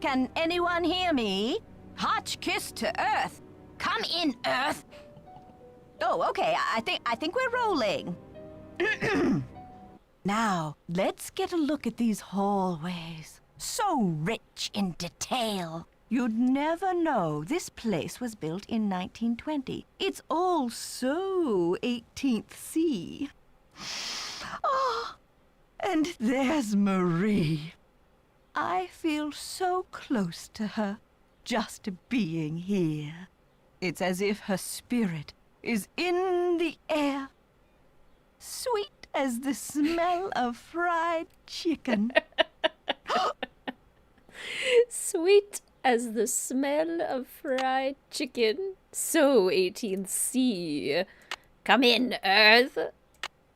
Can anyone hear me? Hotchkiss to Earth. Come in, Earth. Oh, okay. I think we're rolling. Now, let's get a look at these hallways. So rich in detail. You'd never know this place was built in 1920. It's all so 18th C. Oh, and there's Marie. I feel so close to her, just being here. It's as if her spirit is in the air. Sweet as the smell of fried chicken. Sweet as the smell of fried chicken. So 18C. Come in, Earth.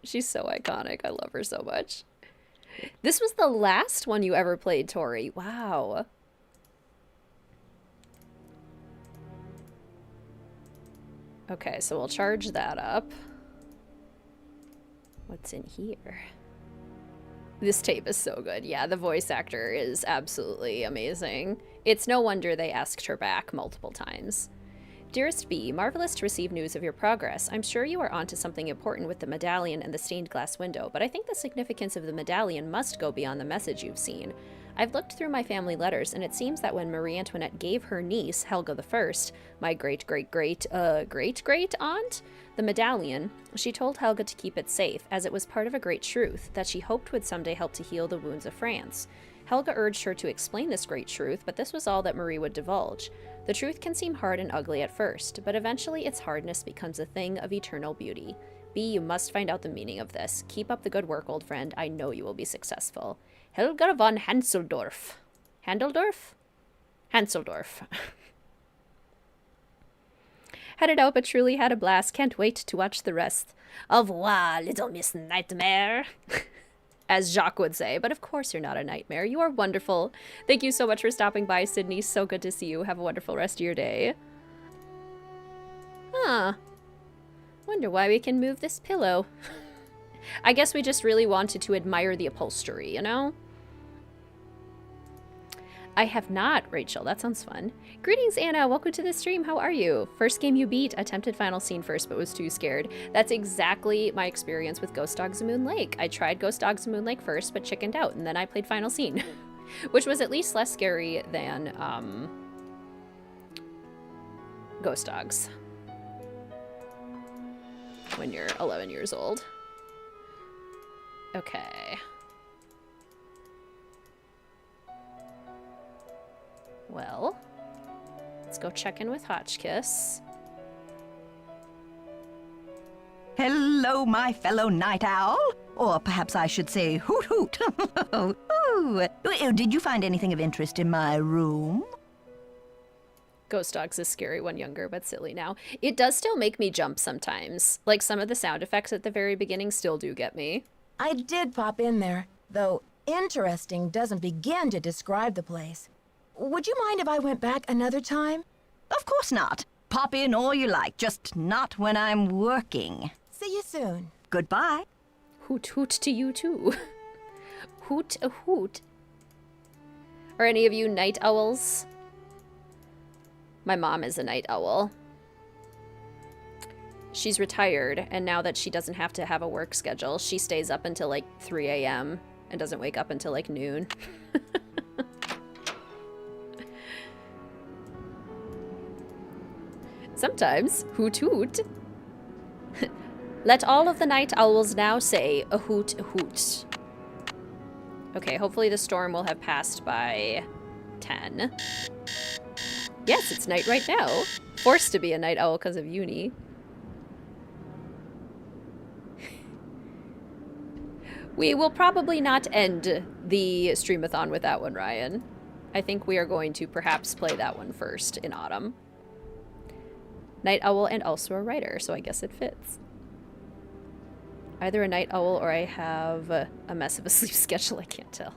She's so iconic. I love her so much. This was the last one you ever played, Tori. Wow. Okay, so we'll charge that up. What's in here? This tape is so good. Yeah, the voice actor is absolutely amazing. It's no wonder they asked her back multiple times. Dearest B, marvelous to receive news of your progress. I'm sure you are onto something important with the medallion and the stained glass window, but I think the significance of the medallion must go beyond the message you've seen. I've looked through my family letters, and it seems that when Marie Antoinette gave her niece, Helga I, my great-great-great-great-great-aunt, the medallion, she told Helga to keep it safe, as it was part of a great truth that she hoped would someday help to heal the wounds of France. Helga urged her to explain this great truth, but this was all that Marie would divulge. The truth can seem hard and ugly at first, but eventually its hardness becomes a thing of eternal beauty. B, you must find out the meaning of this. Keep up the good work, old friend. I know you will be successful. Helga von Hanseldorf. Handeldorf? Hanseldorf. Headed out, but truly had a blast. Can't wait to watch the rest. Au revoir, little Miss Nightmare. As Jacques would say, but of course you're not a nightmare. You are wonderful. Thank you so much for stopping by, Sydney. So good to see you. Have a wonderful rest of your day. Huh. Wonder why we can move this pillow. I guess we just really wanted to admire the upholstery, you know? I have not, Rachel. That sounds fun. Greetings, Anna. Welcome to the stream. How are you? First game you beat. Attempted final scene first, but was too scared. That's exactly my experience with Ghost Dogs of Moon Lake. I tried Ghost Dogs of Moon Lake first, but chickened out, and then I played final scene. Which was at least less scary than, Ghost Dogs. When you're 11 years old. Okay. Well, let's go check in with Hotchkiss. Hello, my fellow night owl. Or perhaps I should say hoot hoot. Ooh. Did you find anything of interest in my room? Ghost Dogs is scary when younger, but silly now. It does still make me jump sometimes. Like, some of the sound effects at the very beginning still do get me. I did pop in there, though interesting doesn't begin to describe the place. Would you mind if I went back another time? Of course not. Pop in all you like, just not when I'm working. See you soon. Goodbye. Hoot hoot to you too. Hoot a hoot. Are any of you night owls? My mom is a night owl. She's retired, and now that she doesn't have to have a work schedule, she stays up until like 3 a.m. and doesn't wake up until like noon. Sometimes, hoot hoot. Let all of the night owls now say a hoot hoot. Okay, hopefully the storm will have passed by 10. Yes, it's night right now. Forced to be a night owl because of uni. We will probably not end the Streamathon with that one, Ryan. I think we are going to perhaps play that one first in autumn. Night owl and also a writer, so I guess it fits. Either a night owl or I have a mess of a sleep schedule, I can't tell.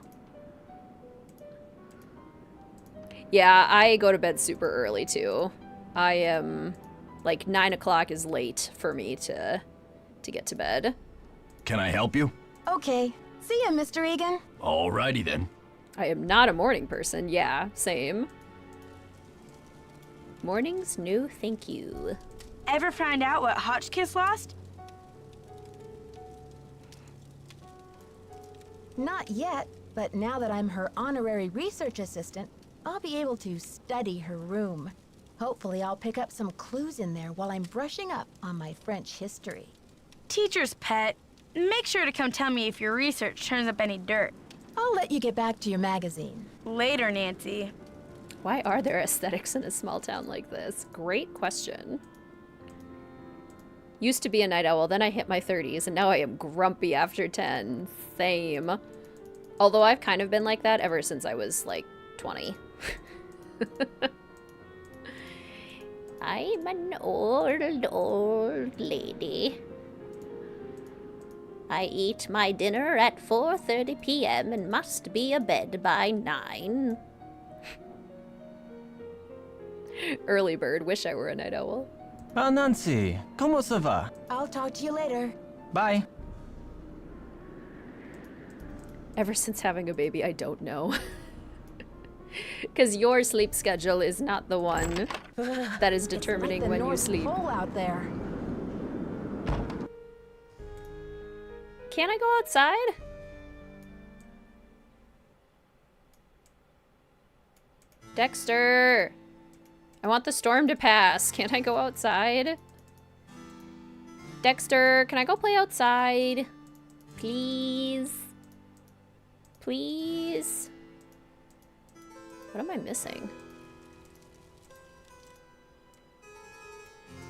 Yeah, I go to bed super early too. I am, like 9 o'clock is late for me to get to bed. Can I help you? Okay. See ya, Mr. Egan. Alrighty then. I am not a morning person. Yeah, same. Mornings, no thank you. Ever find out what Hotchkiss lost? Not yet, but now that I'm her honorary research assistant, I'll be able to study her room. Hopefully I'll pick up some clues in there while I'm brushing up on my French history. Teacher's pet. Make sure to come tell me if your research turns up any dirt. I'll let you get back to your magazine. Later, Nancy. Why are there aesthetics in a small town like this? Great question. Used to be a night owl, then I hit my 30s, and now I am grumpy after 10. Same. Although I've kind of been like that ever since I was, like, 20. I'm an old lady. I eat my dinner at 4:30 p.m. and must be abed by 9. Early bird, wish I were a night owl. Ah, Nancy, ¿cómo se va? I'll talk to you later. Bye. Ever since having a baby, I don't know. Because your sleep schedule is not the one that is determining it's like the when you North sleep. Pole out there. Can I go outside? Dexter! I want the storm to pass. Can't I go outside? Dexter, can I go play outside? Please? Please? What am I missing?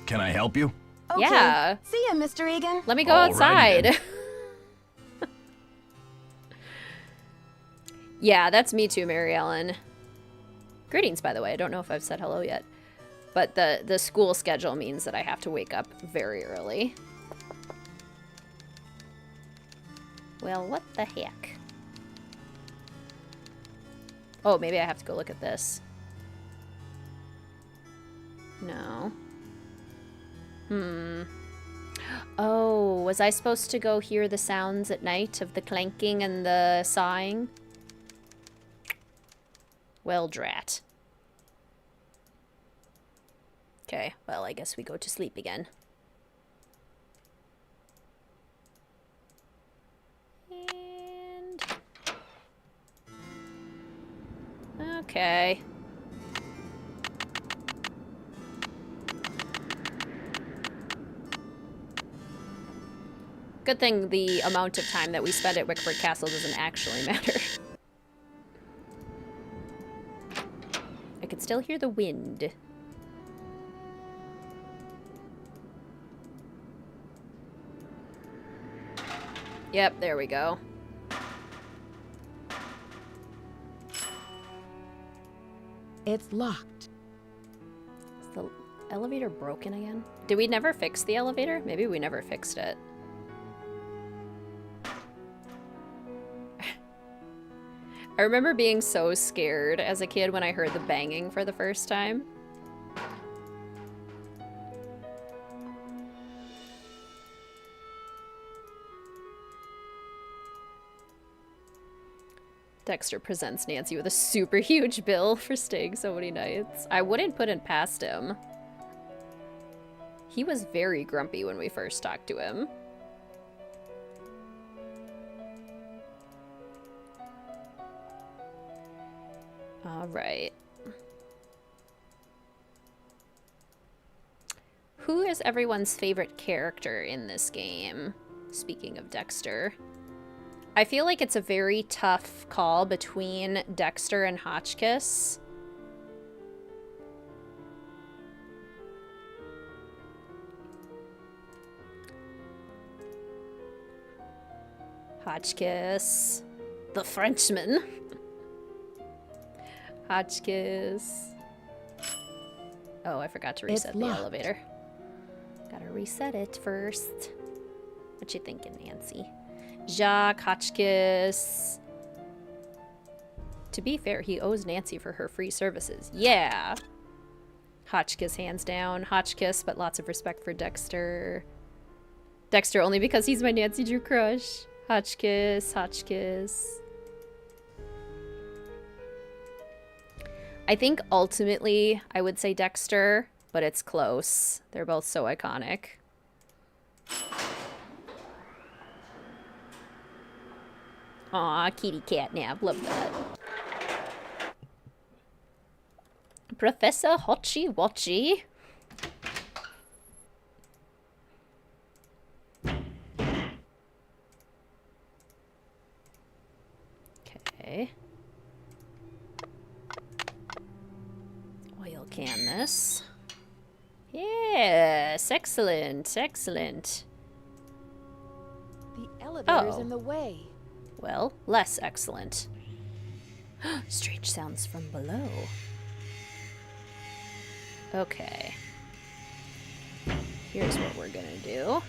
Can I help you? Okay. Yeah. See ya, Mr. Egan. Let me go Alrighty outside. then. Yeah, that's me too, Mary Ellen. Greetings, by the way. I don't know if I've said hello yet. But the school schedule means that I have to wake up very early. Well, what the heck? Oh, maybe I have to go look at this. No. Oh, was I supposed to go hear the sounds at night of the clanking and the sawing? Well, drat. Okay, well, I guess we go to sleep again. And... okay. Good thing the amount of time that we spend at Wickford Castle doesn't actually matter. I can still hear the wind. Yep, there we go. It's locked. Is the elevator broken again? Did we never fix the elevator? Maybe we never fixed it. I remember being so scared as a kid when I heard the banging for the first time. Dexter presents Nancy with a super huge bill for staying so many nights. I wouldn't put it past him. He was very grumpy when we first talked to him. All right. Who is everyone's favorite character in this game? Speaking of Dexter. I feel like it's a very tough call between Dexter and Hotchkiss. Hotchkiss. The Frenchman. Hotchkiss. Oh, I forgot to reset the elevator. Gotta reset it first. What you thinking, Nancy? Jacques, Hotchkiss. To be fair, he owes Nancy for her free services. Yeah! Hotchkiss hands down. Hotchkiss, but lots of respect for Dexter. Dexter only because he's my Nancy Drew crush. Hotchkiss, Hotchkiss. I think ultimately I would say Dexter, but it's close. They're both so iconic. Aw, kitty cat nap. Love that. Professor Hotchie Watchie. Okay. Oil can this. Yes, excellent, excellent. The elevator's Oh. in the way. Well, less excellent. Strange sounds from below. Okay. Here's what we're gonna do.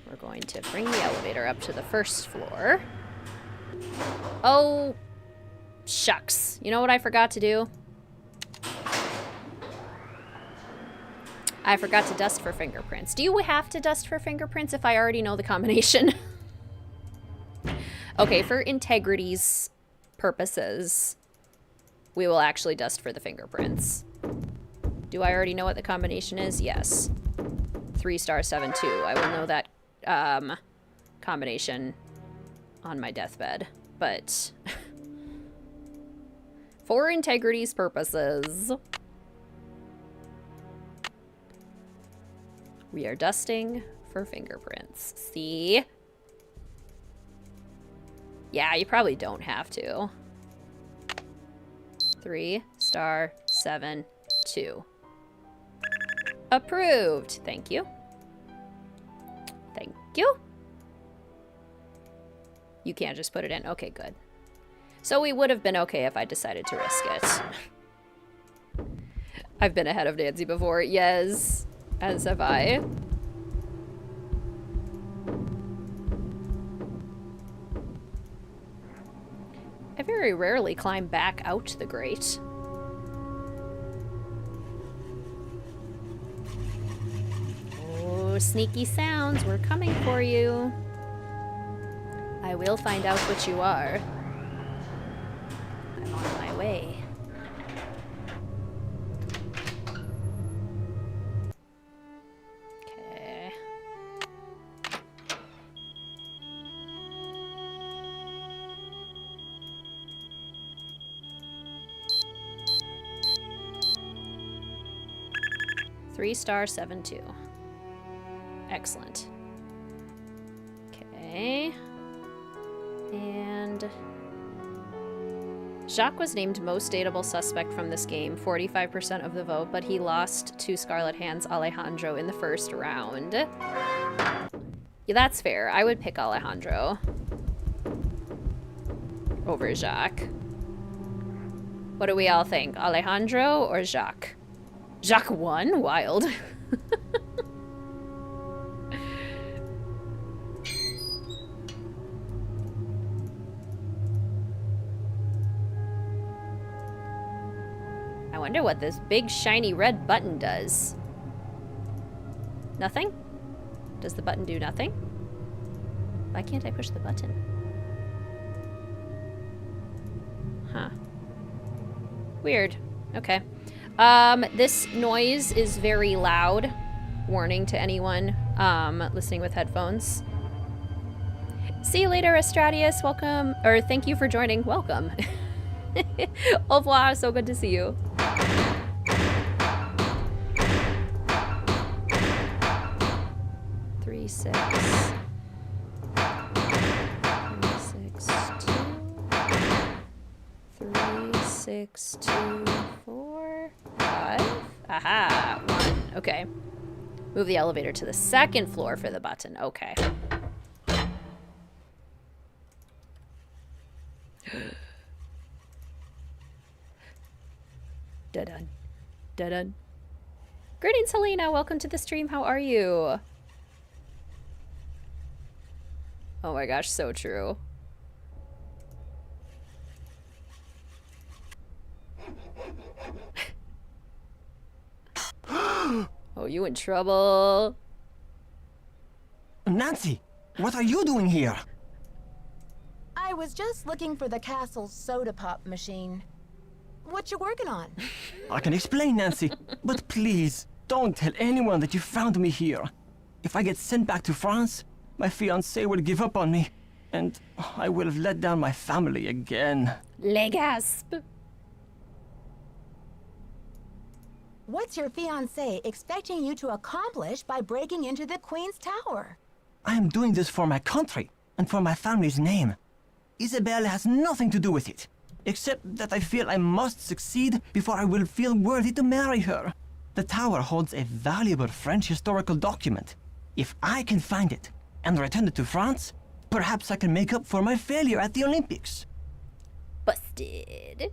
We're going to bring the elevator up to the first floor. Oh, shucks. You know what I forgot to do? I forgot to dust for fingerprints. Do you have to dust for fingerprints if I already know the combination? Okay, for integrity's purposes, we will actually dust for the fingerprints. Do I already know what the combination is? Yes. 3 star 7-2. I will know that combination on my deathbed. But for integrity's purposes, we are dusting for fingerprints. See? Yeah, you probably don't have to. 3 star 7-2. Approved. Thank you. Thank you. You can't just put it in. Okay, good. So we would have been okay if I decided to risk it. I've been ahead of Nancy before. Yes, as have I. I very rarely climb back out the grate. Oh, sneaky sounds. We're coming for you. I will find out what you are. I'm on my way. Okay. Three star 7-2. Excellent. Okay. And Jacques was named most dateable suspect from this game, 45% of the vote, but he lost to Scarlet Hand's Alejandro in the first round. Yeah, that's fair. I would pick Alejandro over Jacques. What do we all think? Alejandro or Jacques? Jacques won? Wild. I wonder what this big shiny red button does. Nothing? Does the button do nothing? Why can't I push the button? Weird. Okay. This noise is very loud. Warning to anyone listening with headphones. See you later, Estradius. Welcome, or thank you for joining. Welcome. Au revoir. So good to see you. Three, six. 6, 2, 4, 5. Aha, 1. Okay. Move the elevator to the second floor for the button. Okay. Da-dun. Da-dun. Greetings, Helena. Welcome to the stream. How are you? Oh my gosh, so true. Oh, you in trouble. Nancy, what are you doing here? I was just looking for the castle's soda pop machine. What you working on? I can explain, Nancy, but please, don't tell anyone that you found me here. If I get sent back to France, my fiancé will give up on me, and I will have let down my family again. Les gasp. What's your fiancé expecting you to accomplish by breaking into the Queen's Tower? I am doing this for my country and for my family's name. Isabelle has nothing to do with it, except that I feel I must succeed before I will feel worthy to marry her. The tower holds a valuable French historical document. If I can find it and return it to France, perhaps I can make up for my failure at the Olympics. Busted.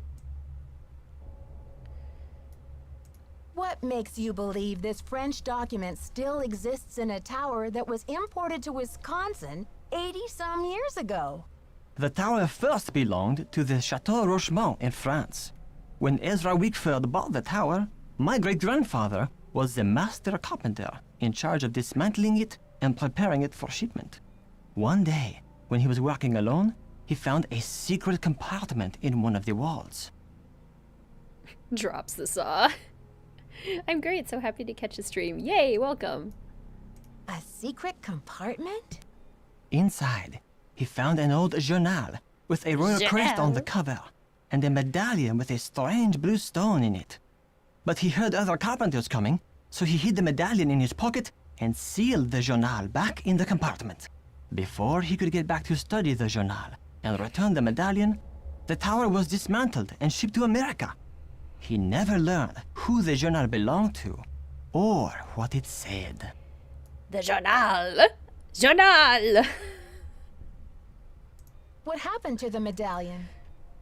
What makes you believe this French document still exists in a tower that was imported to Wisconsin 80-some years ago? The tower first belonged to the Chateau Rochemont in France. When Ezra Wickford bought the tower, my great-grandfather was the master carpenter in charge of dismantling it and preparing it for shipment. One day, when he was working alone, he found a secret compartment in one of the walls. Drops the saw. I'm great, so happy to catch a stream. Yay, welcome. A secret compartment? Inside, he found an old journal with a royal crest on the cover and a medallion with a strange blue stone in it. But he heard other carpenters coming, so he hid the medallion in his pocket and sealed the journal back in the compartment. Before he could get back to study the journal and return the medallion, the tower was dismantled and shipped to America. He never learned who the journal belonged to or what it said. The journal. Journal. What happened to the medallion?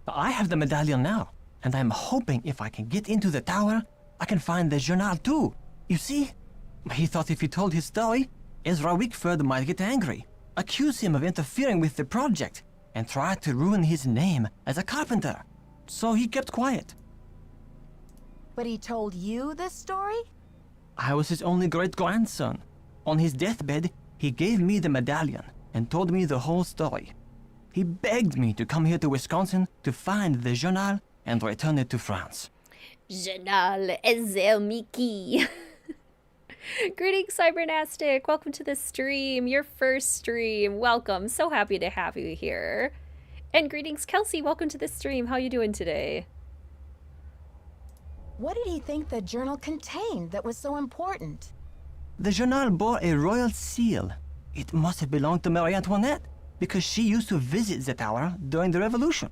I have the medallion now, and I'm hoping if I can get into the tower, I can find the journal too. You see? He thought if he told his story, Ezra Wickford might get angry, accuse him of interfering with the project, and try to ruin his name as a carpenter. So he kept quiet. But he told you this story? I was his only great-grandson. On his deathbed, he gave me the medallion and told me the whole story. He begged me to come here to Wisconsin to find the journal and return it to France. Journal Ezel Miki. Greetings, Cybernastic. Welcome to the stream. Your first stream. Welcome. So happy to have you here. And greetings, Kelsey. Welcome to the stream. How you doing today? What did he think the journal contained that was so important? The journal bore a royal seal. It must have belonged to Marie Antoinette, because she used to visit the tower during the Revolution.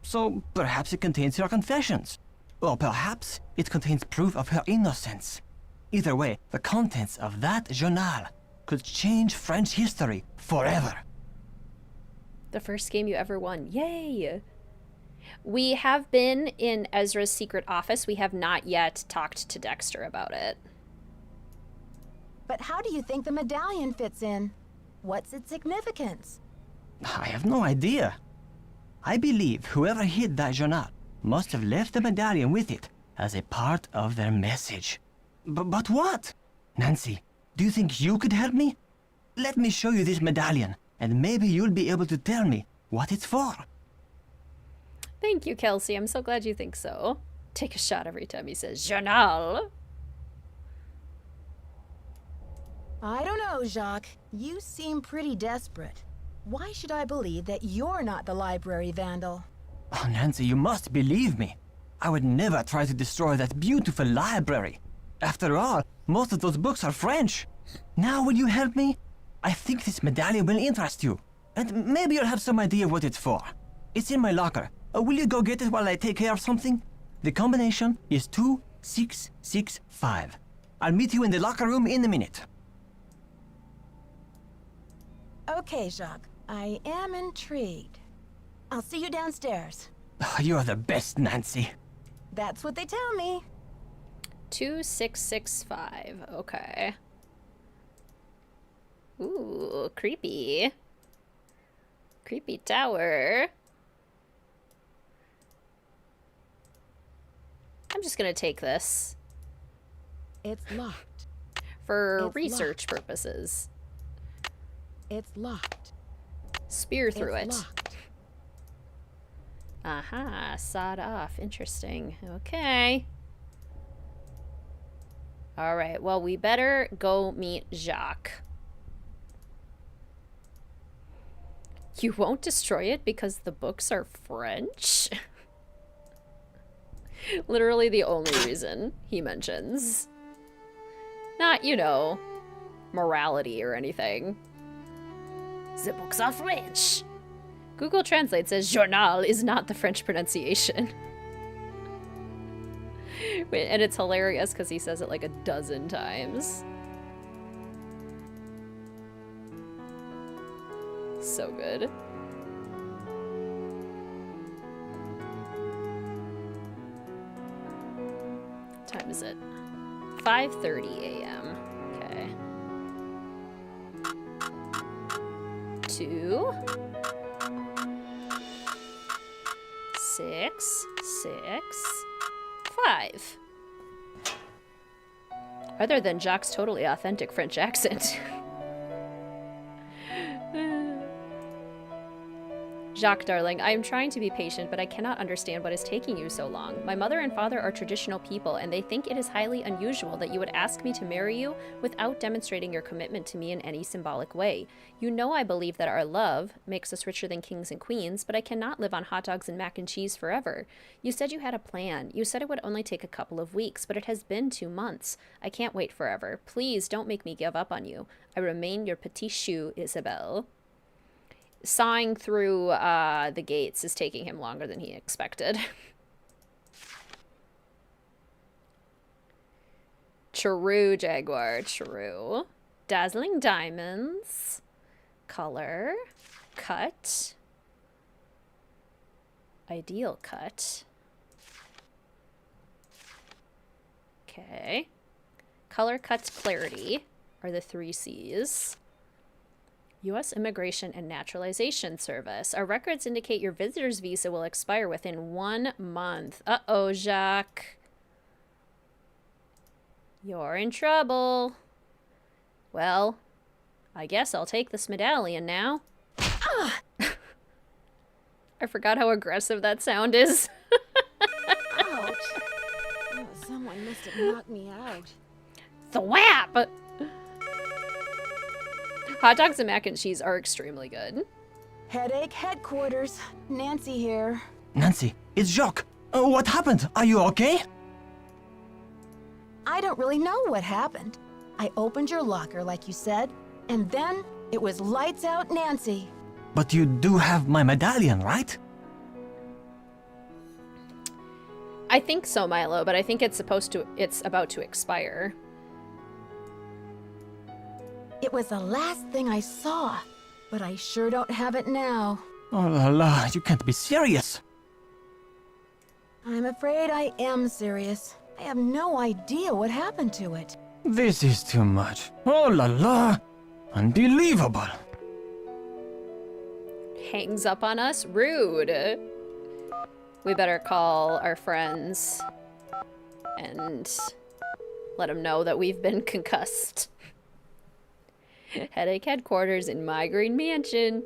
So perhaps it contains her confessions. Or perhaps it contains proof of her innocence. Either way, the contents of that journal could change French history forever. The first game you ever won. Yay! We have been in Ezra's secret office. We have not yet talked to Dexter about it. But how do you think the medallion fits in? What's its significance? I have no idea. I believe whoever hid that journal must have left the medallion with it as a part of their message. But what? Nancy, do you think you could help me? Let me show you this medallion, and maybe you'll be able to tell me what it's for. Thank you, Kelsey. I'm so glad you think so. Take a shot every time he says journal. I don't know, Jacques. You seem pretty desperate. Why should I believe that you're not the library vandal? Oh, Nancy, you must believe me. I would never try to destroy that beautiful library. After all, most of those books are French. Now, will you help me? I think this medallion will interest you. And maybe you'll have some idea what it's for. It's in my locker. Will you go get it while I take care of something? The combination is 2665. I'll meet you in the locker room in a minute. Okay, Jacques. I am intrigued. I'll see you downstairs. You're the best, Nancy. That's what they tell me. 2665. Okay. Ooh, creepy. Creepy tower. I'm just gonna take this. It's locked. For It's research locked. purposes. It's locked. Spear through It's it. locked. Aha, sawed off. Interesting. Okay. Alright, well, we better go meet Jacques. You won't destroy it because the books are French? Literally the only reason he mentions. Not, you know, morality or anything. The books are French. Google Translate says journal is not the French pronunciation. And it's hilarious because he says it like a dozen times. So good. What time is it? 5:30 a.m. Okay. 2 6 6 5. Other than Jacques' totally authentic French accent. Jacques, darling, I am trying to be patient, but I cannot understand what is taking you so long. My mother and father are traditional people, and they think it is highly unusual that you would ask me to marry you without demonstrating your commitment to me in any symbolic way. You know I believe that our love makes us richer than kings and queens, but I cannot live on hot dogs and mac and cheese forever. You said you had a plan. You said it would only take a couple of weeks, but it has been 2 months. I can't wait forever. Please don't make me give up on you. I remain your petite chou, Isabelle. Sawing through the gates is taking him longer than he expected. True, Jaguar, true. Dazzling diamonds. Color. Cut. Ideal cut. Okay. Color, cut, clarity are the 3 C's. U.S. Immigration and Naturalization Service. Our records indicate your visitor's visa will expire within 1 month. Uh-oh, Jacques. You're in trouble. Well, I guess I'll take this medallion now. I forgot how aggressive that sound is. Ouch. Oh, someone must have knocked me out. Thwap! Hot dogs and mac and cheese are extremely good. Headache headquarters. Nancy here. Nancy, it's Jacques. What happened? Are you okay? I don't really know what happened. I opened your locker like you said, and then it was lights out Nancy. But you do have my medallion, right? I think so, Milo, but I think it's about to expire. It was the last thing I saw, but I sure don't have it now. Oh la la, you can't be serious. I'm afraid I am serious. I have no idea what happened to it. This is too much. Oh la la, unbelievable. Hangs up on us? Rude. We better call our friends and let them know that we've been concussed. Headache headquarters in Migraine Mansion.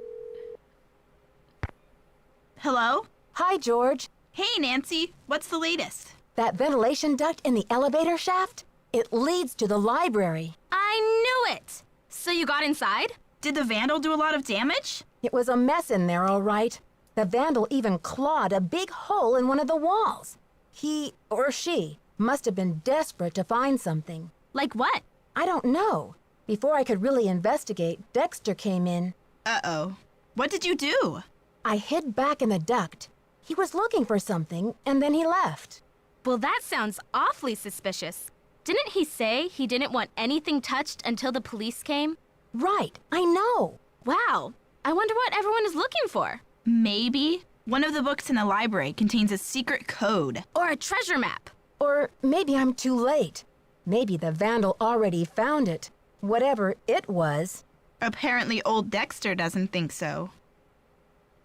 Hello? Hi, George. Hey, Nancy. What's the latest? That ventilation duct in the elevator shaft? It leads to the library. I knew it! So you got inside? Did the vandal do a lot of damage? It was a mess in there, all right. The vandal even clawed a big hole in one of the walls. He, or she, must have been desperate to find something. Like what? I don't know. Before I could really investigate, Dexter came in. Uh-oh. What did you do? I hid back in the duct. He was looking for something, and then he left. Well, that sounds awfully suspicious. Didn't he say he didn't want anything touched until the police came? Right, I know. Wow. I wonder what everyone is looking for. Maybe one of the books in the library contains a secret code. Or a treasure map. Or maybe I'm too late. Maybe the vandal already found it. Whatever it was. Apparently old Dexter doesn't think so.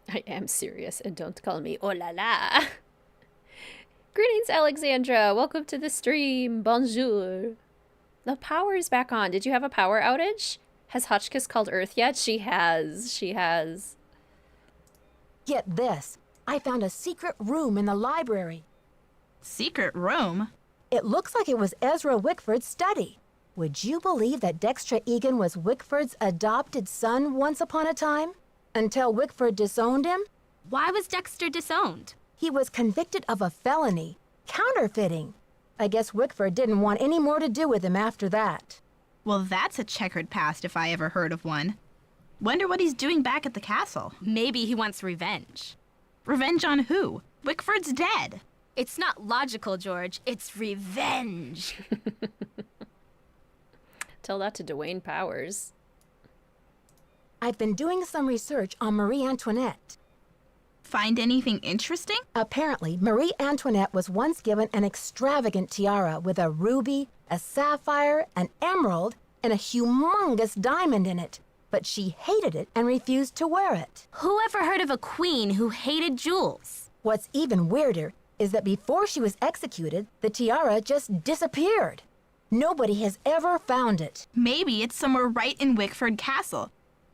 I am serious, and don't call me oh la la. Greetings, Alexandra. Welcome to the stream. Bonjour. The power is back on. Did you have a power outage? Has Hotchkiss called Earth yet? She has. She has. Get this. I found a secret room in the library. Secret room? It looks like it was Ezra Wickford's study. Would you believe that Dexter Egan was Wickford's adopted son once upon a time? Until Wickford disowned him? Why was Dexter disowned? He was convicted of a felony, counterfeiting. I guess Wickford didn't want any more to do with him after that. Well, that's a checkered past if I ever heard of one. Wonder what he's doing back at the castle. Maybe he wants revenge. Revenge on who? Wickford's dead. It's not logical, George. It's revenge. Tell that to Dwayne Powers. I've been doing some research on Marie Antoinette. Find anything interesting? Apparently, Marie Antoinette was once given an extravagant tiara with a ruby, a sapphire, an emerald, and a humongous diamond in it. But she hated it and refused to wear it. Who ever heard of a queen who hated jewels? What's even weirder is that before she was executed, the tiara just disappeared. Nobody has ever found it. Maybe it's somewhere right in Wickford Castle.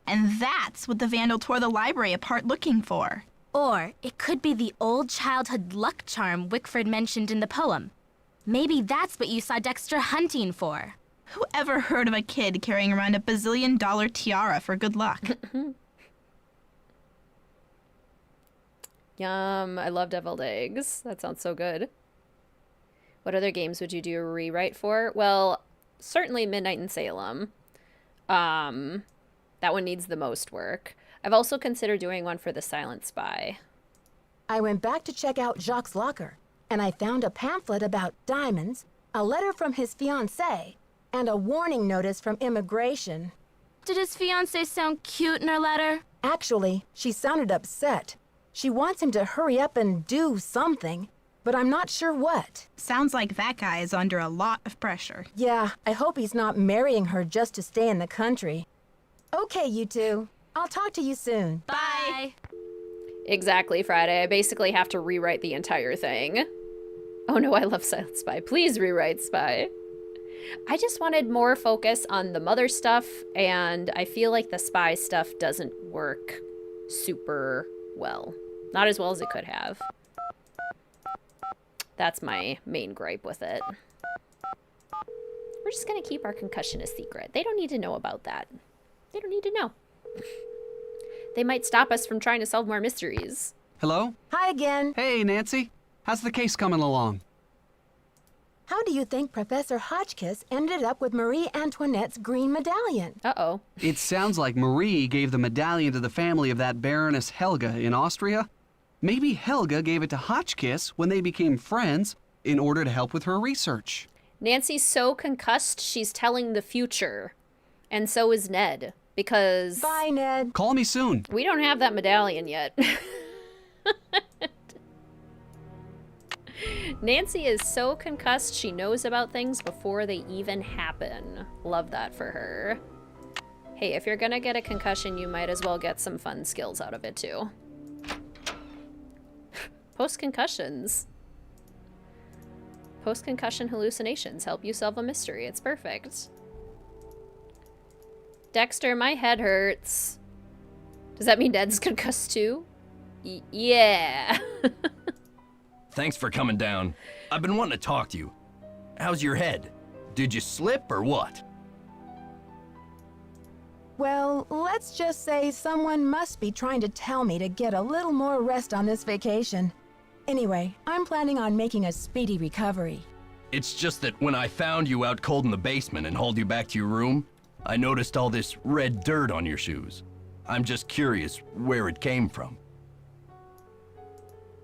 And that's what the vandal tore the library apart looking for. Or it could be the old childhood luck charm Wickford mentioned in the poem. Maybe that's what you saw Dexter hunting for. Who ever heard of a kid carrying around a bazillion-dollar tiara for good luck? Yum, I love deviled eggs. That sounds so good. What other games would you do a rewrite for? Well, certainly Midnight in Salem. That one needs the most work. I've also considered doing one for The Silent Spy. I went back to check out Jacques' locker, and I found a pamphlet about diamonds, a letter from his fiancée, and a warning notice from immigration. Did his fiancée sound cute in her letter? Actually, she sounded upset. She wants him to hurry up and do something, but I'm not sure what. Sounds like that guy is under a lot of pressure. Yeah, I hope he's not marrying her just to stay in the country. Okay, you two. I'll talk to you soon. Bye. Exactly, Friday. I basically have to rewrite the entire thing. Oh no, I love Silent Spy. Please rewrite Spy. I just wanted more focus on the mother stuff, and I feel like the spy stuff doesn't work super well. Not as well as it could have. That's my main gripe with it. We're just gonna keep our concussion a secret. They don't need to know about that. They don't need to know. They might stop us from trying to solve more mysteries. Hello? Hi again. Hey, Nancy. How's the case coming along? How do you think Professor Hotchkiss ended up with Marie Antoinette's green medallion? Uh-oh. It sounds like Marie gave the medallion to the family of that Baroness Helga in Austria. Maybe Helga gave it to Hotchkiss when they became friends in order to help with her research. Nancy's so concussed, she's telling the future. And so is Ned, because... Bye, Ned. Call me soon. We don't have that medallion yet. Nancy is so concussed, she knows about things before they even happen. Love that for her. Hey, if you're gonna get a concussion, you might as well get some fun skills out of it, too. Post-concussions. Post-concussion hallucinations help you solve a mystery. It's perfect. Dexter, my head hurts. Does that mean Ned's concussed too? Yeah. Thanks for coming down. I've been wanting to talk to you. How's your head? Did you slip or what? Well, let's just say someone must be trying to tell me to get a little more rest on this vacation. Anyway, I'm planning on making a speedy recovery. It's just that when I found you out cold in the basement and hauled you back to your room, I noticed all this red dirt on your shoes. I'm just curious where it came from.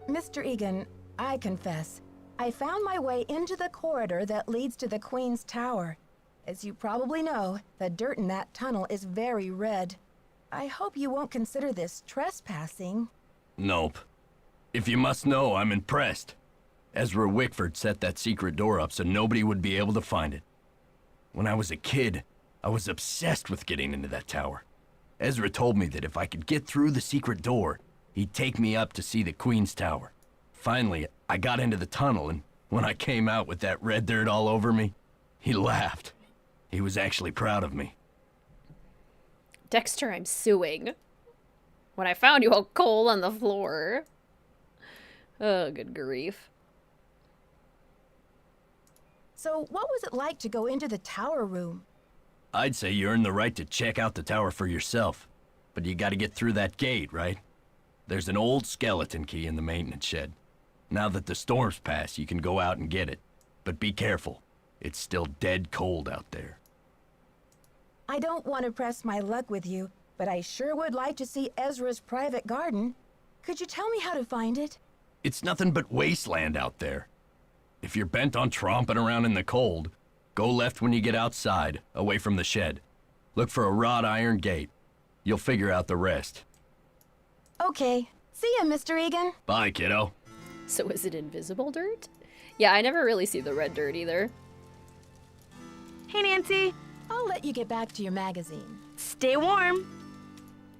Mr. Egan, I confess, I found my way into the corridor that leads to the Queen's Tower. As you probably know, the dirt in that tunnel is very red. I hope you won't consider this trespassing. Nope. If you must know, I'm impressed. Ezra Wickford set that secret door up so nobody would be able to find it. When I was a kid, I was obsessed with getting into that tower. Ezra told me that if I could get through the secret door, he'd take me up to see the Queen's Tower. Finally, I got into the tunnel, and when I came out with that red dirt all over me, he laughed. He was actually proud of me. Dexter, I'm suing. When I found you all cold on the floor. Oh, good grief. So, what was it like to go into the tower room? I'd say you earned the right to check out the tower for yourself, but you gotta get through that gate, right? There's an old skeleton key in the maintenance shed. Now that the storm's passed, you can go out and get it. But be careful. It's still dead cold out there. I don't want to press my luck with you, but I sure would like to see Ezra's private garden. Could you tell me how to find it? It's nothing but wasteland out there. If you're bent on tromping around in the cold, go left when you get outside, away from the shed. Look for a wrought iron gate. You'll figure out the rest. Okay. See ya, Mr. Egan. Bye, kiddo. So is it invisible dirt? Yeah, I never really see the red dirt either. Hey, Nancy. I'll let you get back to your magazine. Stay warm.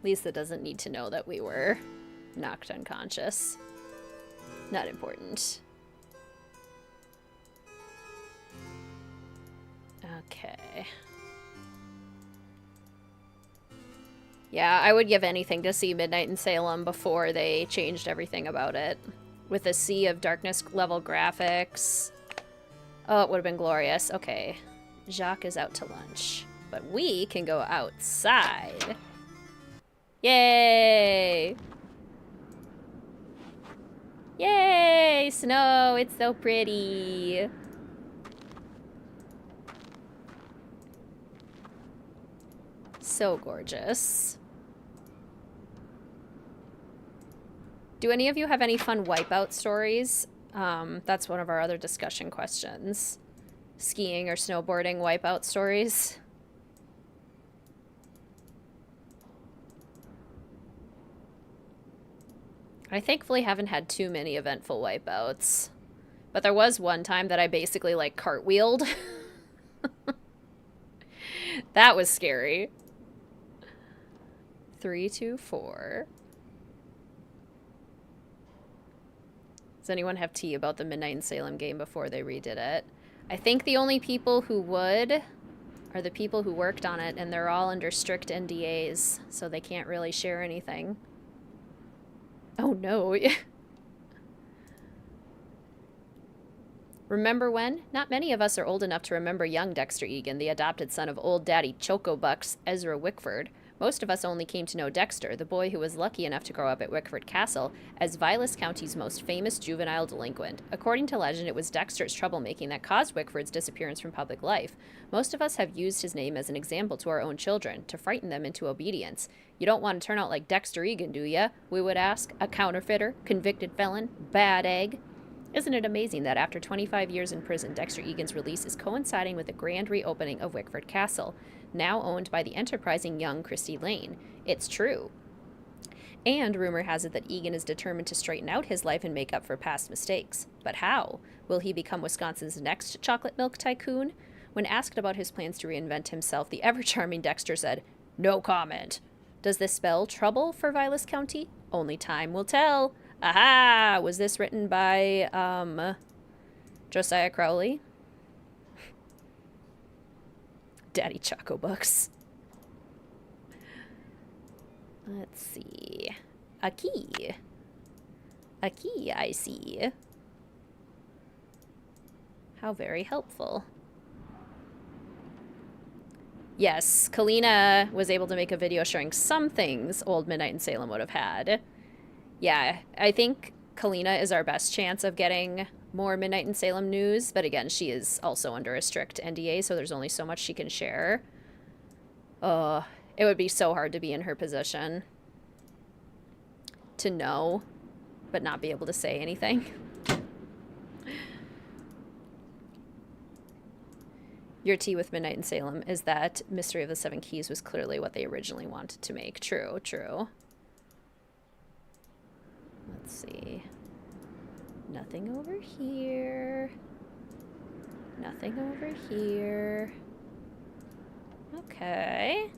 Lisa doesn't need to know that we were knocked unconscious. Not important. Okay. Yeah, I would give anything to see Midnight in Salem before they changed everything about it. With a Sea of Darkness level graphics. Oh, it would have been glorious. Okay. Jacques is out to lunch. But we can go outside. Yay! Yay! Snow! It's so pretty! So gorgeous. Do any of you have any fun wipeout stories? That's one of our other discussion questions. Skiing or snowboarding wipeout stories? I thankfully haven't had too many eventful wipeouts. But there was one time that I basically, like, cartwheeled. That was scary. 3, 2, 4. Does anyone have tea about the Midnight in Salem game before they redid it? I think the only people who would are the people who worked on it, and they're all under strict NDAs, so they can't really share anything. Oh no. Remember when? Not many of us are old enough to remember young Dexter Egan, the adopted son of old daddy Chocobuck's Ezra Wickford. Most of us only came to know Dexter, the boy who was lucky enough to grow up at Wickford Castle, as Vilas County's most famous juvenile delinquent. According to legend, it was Dexter's troublemaking that caused Wickford's disappearance from public life. Most of us have used his name as an example to our own children, to frighten them into obedience. You don't want to turn out like Dexter Egan, do ya? We would ask. A counterfeiter, convicted felon, bad egg. Isn't it amazing that after 25 years in prison, Dexter Egan's release is coinciding with the grand reopening of Wickford Castle, now owned by the enterprising young Christy Lane? It's true. And rumor has it that Egan is determined to straighten out his life and make up for past mistakes. But how? Will he become Wisconsin's next chocolate milk tycoon? When asked about his plans to reinvent himself, the ever-charming Dexter said, "No comment." Does this spell trouble for Vilas County? Only time will tell. Aha! Was this written by, Josiah Crowley? Daddy Choco Books. Let's see. A key. A key, I see. How very helpful. Yes, Kalina was able to make a video showing some things old Midnight in Salem would have had. Yeah, I think Kalina is our best chance of getting more Midnight in Salem news, but again, she is also under a strict NDA, so there's only so much she can share. It would be so hard to be in her position. To know, but not be able to say anything. Your tea with Midnight in Salem is that Mystery of the Seven Keys was clearly what they originally wanted to make. True, true. Let's see. Nothing over here. Nothing over here. Okay.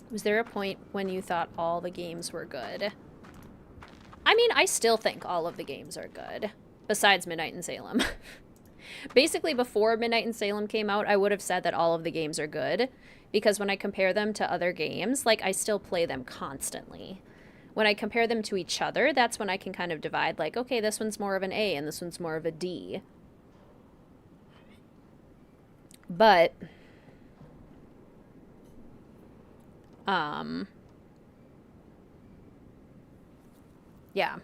Was there a point when you thought all the games were good? I mean, I still think all of the games are good. Besides Midnight in Salem. Basically, before Midnight in Salem came out, I would have said that all of the games are good. Because when I compare them to other games, like, I still play them constantly. When I compare them to each other, that's when I can kind of divide, like, okay, this one's more of an A and this one's more of a D. But... yeah.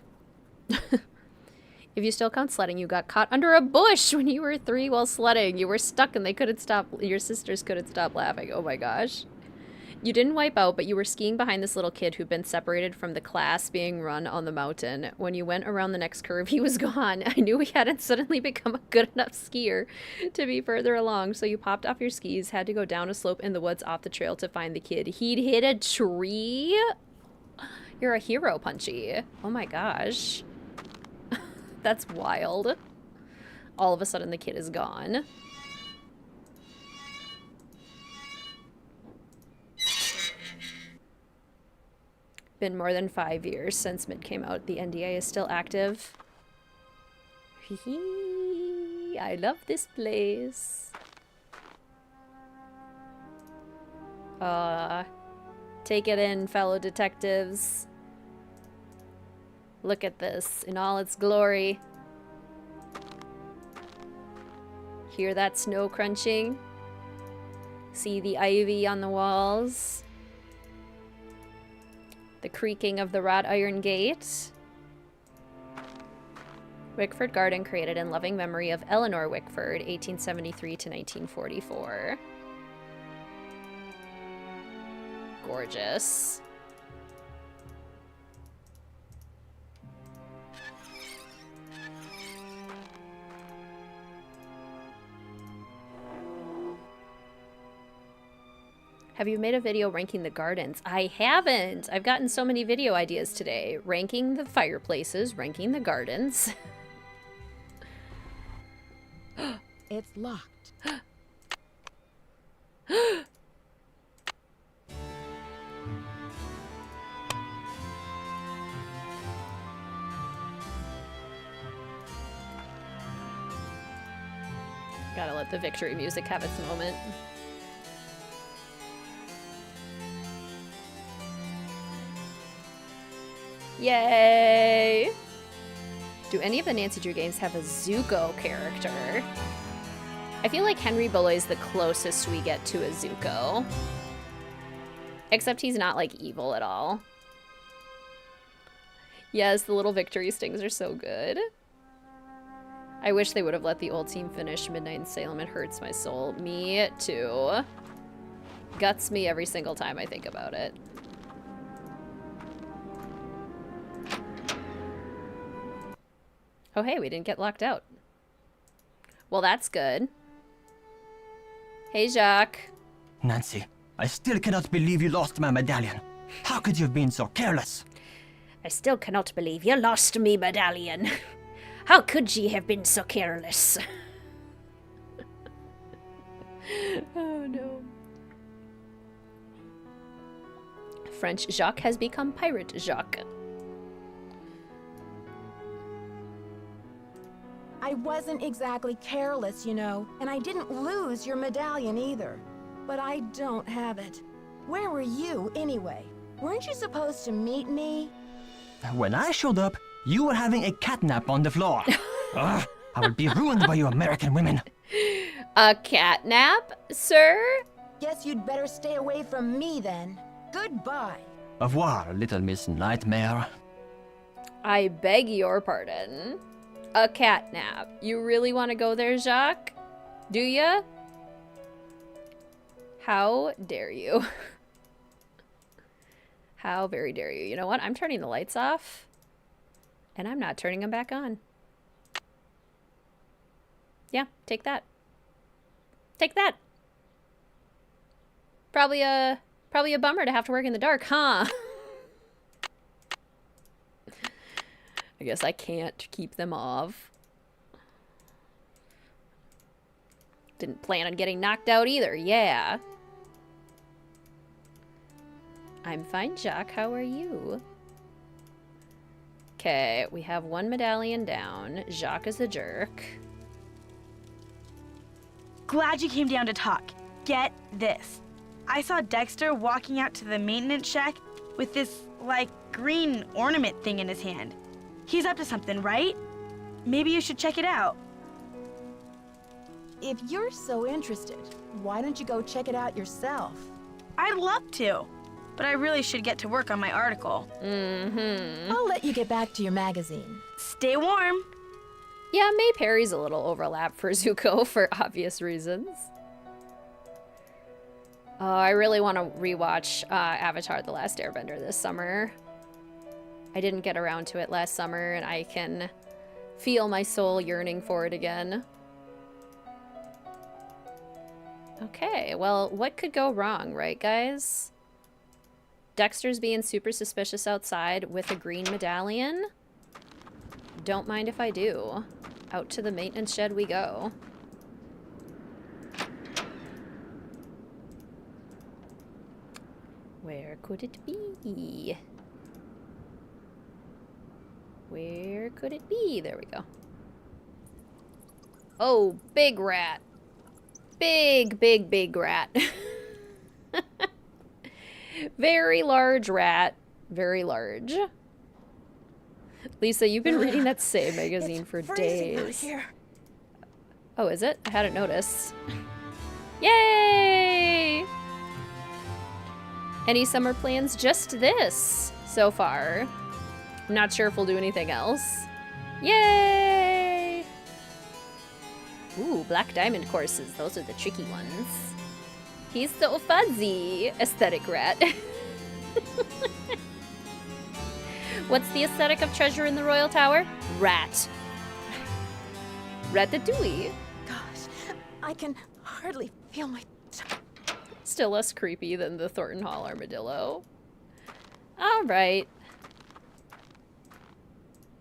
If you still count sledding, you got caught under a bush when you were 3 while sledding. You were stuck and they couldn't stop, your sisters couldn't stop laughing. Oh my gosh. You didn't wipe out, but you were skiing behind this little kid who'd been separated from the class being run on the mountain. When you went around the next curve, he was gone. I knew he hadn't suddenly become a good enough skier to be further along, so you popped off your skis, had to go down a slope in the woods off the trail to find the kid. He'd hit a tree? You're a hero, Punchy. Oh my gosh. That's wild. All of a sudden, the kid is gone. Been more than 5 years since Mid came out. The NDA is still active. I love this place. Take it in, fellow detectives. Look at this in all its glory. Hear that snow crunching? See the ivy on the walls? The creaking of the wrought iron gate? Wickford Garden, created in loving memory of Eleanor Wickford, 1873 to 1944. Gorgeous. Have you made a video ranking the gardens? I haven't. I've gotten so many video ideas today. Ranking the fireplaces, ranking the gardens. It's locked. Gotta let the victory music have its moment. Yay! Do any of the Nancy Drew games have a Zuko character? I feel like Henry Bulloy's the closest we get to a Zuko. Except he's not, like, evil at all. Yes, the little victory stings are so good. I wish they would have let the old team finish Midnight in Salem. It hurts my soul. Me too. Guts me every single time I think about it. Oh, hey, we didn't get locked out. Well, that's good. Hey, Jacques. Nancy, I still cannot believe you lost my medallion. How could you have been so careless? I still cannot believe you lost me medallion. How could ye have been so careless? Oh, no. French Jacques has become Pirate Jacques. I wasn't exactly careless, you know, and I didn't lose your medallion either. But I don't have it. Where were you, anyway? Weren't you supposed to meet me? When I showed up, You were having a catnap on the floor. Ugh, I will be ruined by you American women. A catnap, sir? Guess you'd better stay away from me then. Goodbye. Au revoir, little Miss Nightmare. I beg your pardon. A catnap. You really want to go there, Jacques? Do ya? How dare you? How very dare you? You know what? I'm turning the lights off. And I'm not turning them back on. Yeah, take that. Take that. Probably a bummer to have to work in the dark, huh? I guess I can't keep them off. Didn't plan on getting knocked out either, yeah. I'm fine, Jacques. How are you? Okay, we have one medallion down. Jacques is a jerk. Glad you came down to talk. Get this. I saw Dexter walking out to the maintenance shack with this, like, green ornament thing in his hand. He's up to something, right? Maybe you should check it out. If you're so interested, why don't you go check it out yourself? I'd love to, but I really should get to work on my article. I'll let you get back to your magazine. Stay warm. Yeah, May Perry's a little overlap for Zuko for obvious reasons. I really want to rewatch Avatar: The Last Airbender this summer. I didn't get around to it last summer, and I can feel my soul yearning for it again. Okay, well, what could go wrong, right, guys? Dexter's being super suspicious outside with a green medallion. Don't mind if I do. Out to the maintenance shed we go. Where could it be? Where could it be? There we go. Oh, big rat. Big, big, big rat. Very large rat. Very large. Lisa, you've been reading that same magazine for days. Here. Oh, is it? I hadn't noticed. Yay! Any summer plans? Just this so far. I'm not sure if we'll do anything else. Yay! Ooh, black diamond courses. Those are the tricky ones. He's so fuzzy. Aesthetic rat. What's the aesthetic of Treasure in the Royal Tower? Rat. Ratatouille. Gosh, I can hardly feel my... Still less creepy than the Thornton Hall armadillo. All right.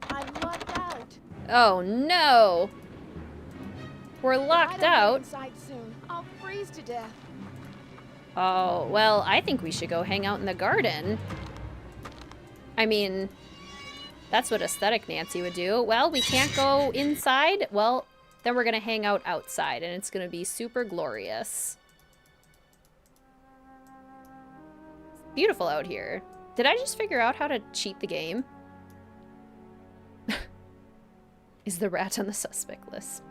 I'm locked out. Oh no. We're locked out. Inside soon. I'll freeze to death. Oh, well, I think we should go hang out in the garden. I mean, that's what aesthetic Nancy would do. Well, we can't go inside. Well, then we're gonna hang out outside, and it's gonna be super glorious. It's beautiful out here. Did I just figure out how to cheat the game? Is the rat on the suspect list?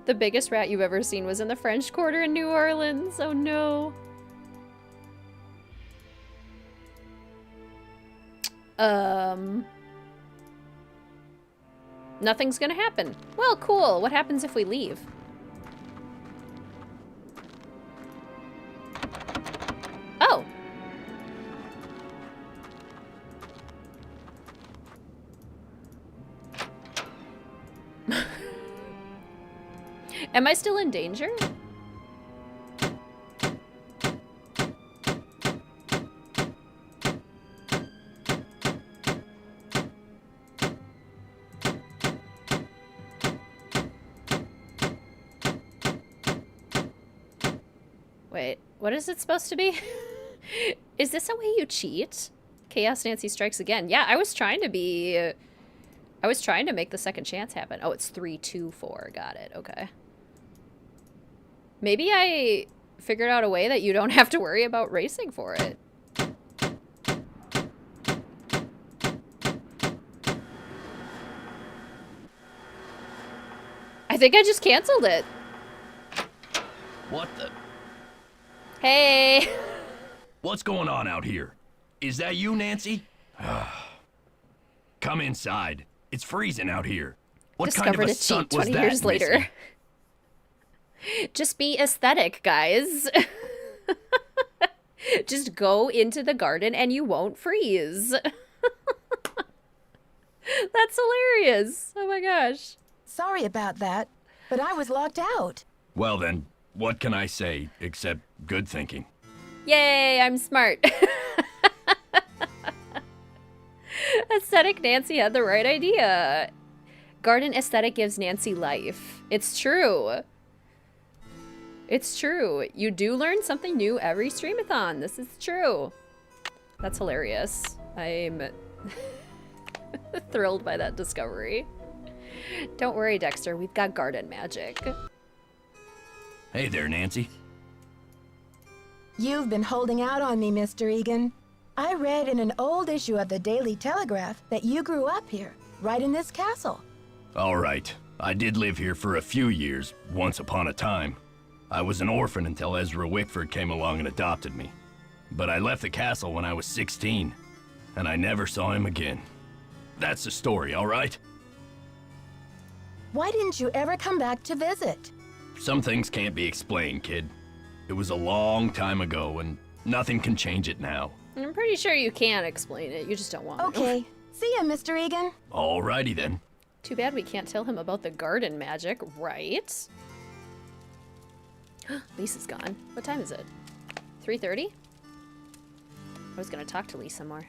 The biggest rat you've ever seen was in the French Quarter in New Orleans. Oh no. Nothing's gonna happen. Well, cool. What happens if we leave? Oh. Am I still in danger? Wait, what is it supposed to be? Is this a way you cheat? Chaos Nancy strikes again. Yeah, I was trying to make the second chance happen. Oh, it's 3, 2, 4. Got it. Okay. Maybe I figured out a way that you don't have to worry about racing for it. I think I just canceled it. What the? Hey. What's going on out here? Is that you, Nancy? Come inside. It's freezing out here. What Discovered kind of a a cheat stunt was 20 that, years later. Missy? Just be aesthetic, guys. Just go into the garden and you won't freeze. That's hilarious. Oh my gosh. Sorry about that, but I was locked out. Well then, what can I say except good thinking? Yay, I'm smart. Aesthetic Nancy had the right idea. Garden aesthetic gives Nancy life. It's true. It's true. You do learn something new every Streamathon. This is true. That's hilarious. I'm thrilled by that discovery. Don't worry, Dexter. We've got garden magic. Hey there, Nancy. You've been holding out on me, Mr. Egan. I read in an old issue of the Daily Telegraph that you grew up here, right in this castle. All right. I did live here for a few years, once upon a time. I was an orphan until Ezra Wickford came along and adopted me. But I left the castle when I was 16, and I never saw him again. That's the story, all right? Why didn't you ever come back to visit? Some things can't be explained, kid. It was a long time ago, and nothing can change it now. I'm pretty sure you can explain it. You just don't want to. Okay. See ya, Mr. Egan. Alrighty then. Too bad we can't tell him about the garden magic, right? Lisa's gone. What time is it? 3:30? I was gonna talk to Lisa more.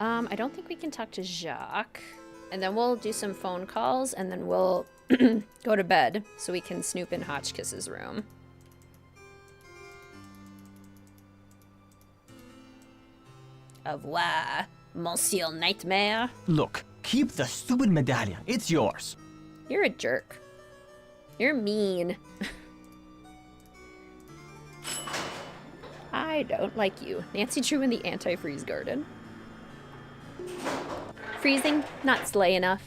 I don't think we can talk to Jacques. And then we'll do some phone calls, and then we'll go to bed so we can snoop in Hotchkiss's room. Au revoir, Monsieur Nightmare. Look, keep the stupid medallion. It's yours. You're a jerk. You're mean. I don't like you. Nancy Drew in the anti-freeze garden. Freezing, not slay enough.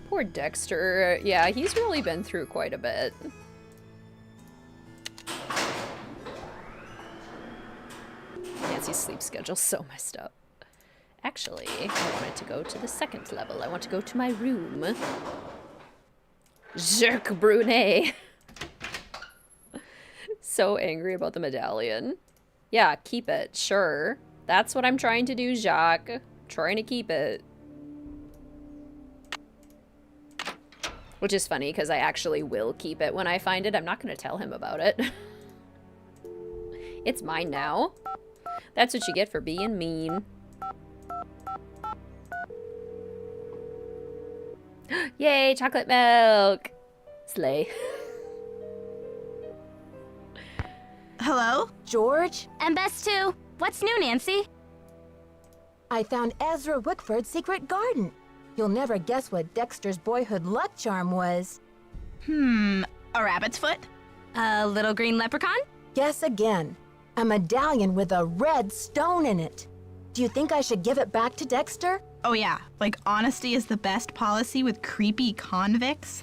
Poor Dexter. Yeah, he's really been through quite a bit. Nancy's sleep schedule's so messed up. Actually, I wanted to go to the second level. I want to go to my room. Jacques Brunet. So angry about the medallion. Yeah, keep it, sure. That's what I'm trying to do, Jacques. Trying to keep it. Which is funny, because I actually will keep it when I find it. I'm not going to tell him about it. It's mine now. That's what you get for being mean. Yay, chocolate milk! Slay. Hello? George? And best too. What's new, Nancy? I found Ezra Wickford's secret garden. You'll never guess what Dexter's boyhood luck charm was. A rabbit's foot? A little green leprechaun? Guess again. A medallion with a red stone in it. Do you think I should give it back to Dexter? Oh yeah, like honesty is the best policy with creepy convicts?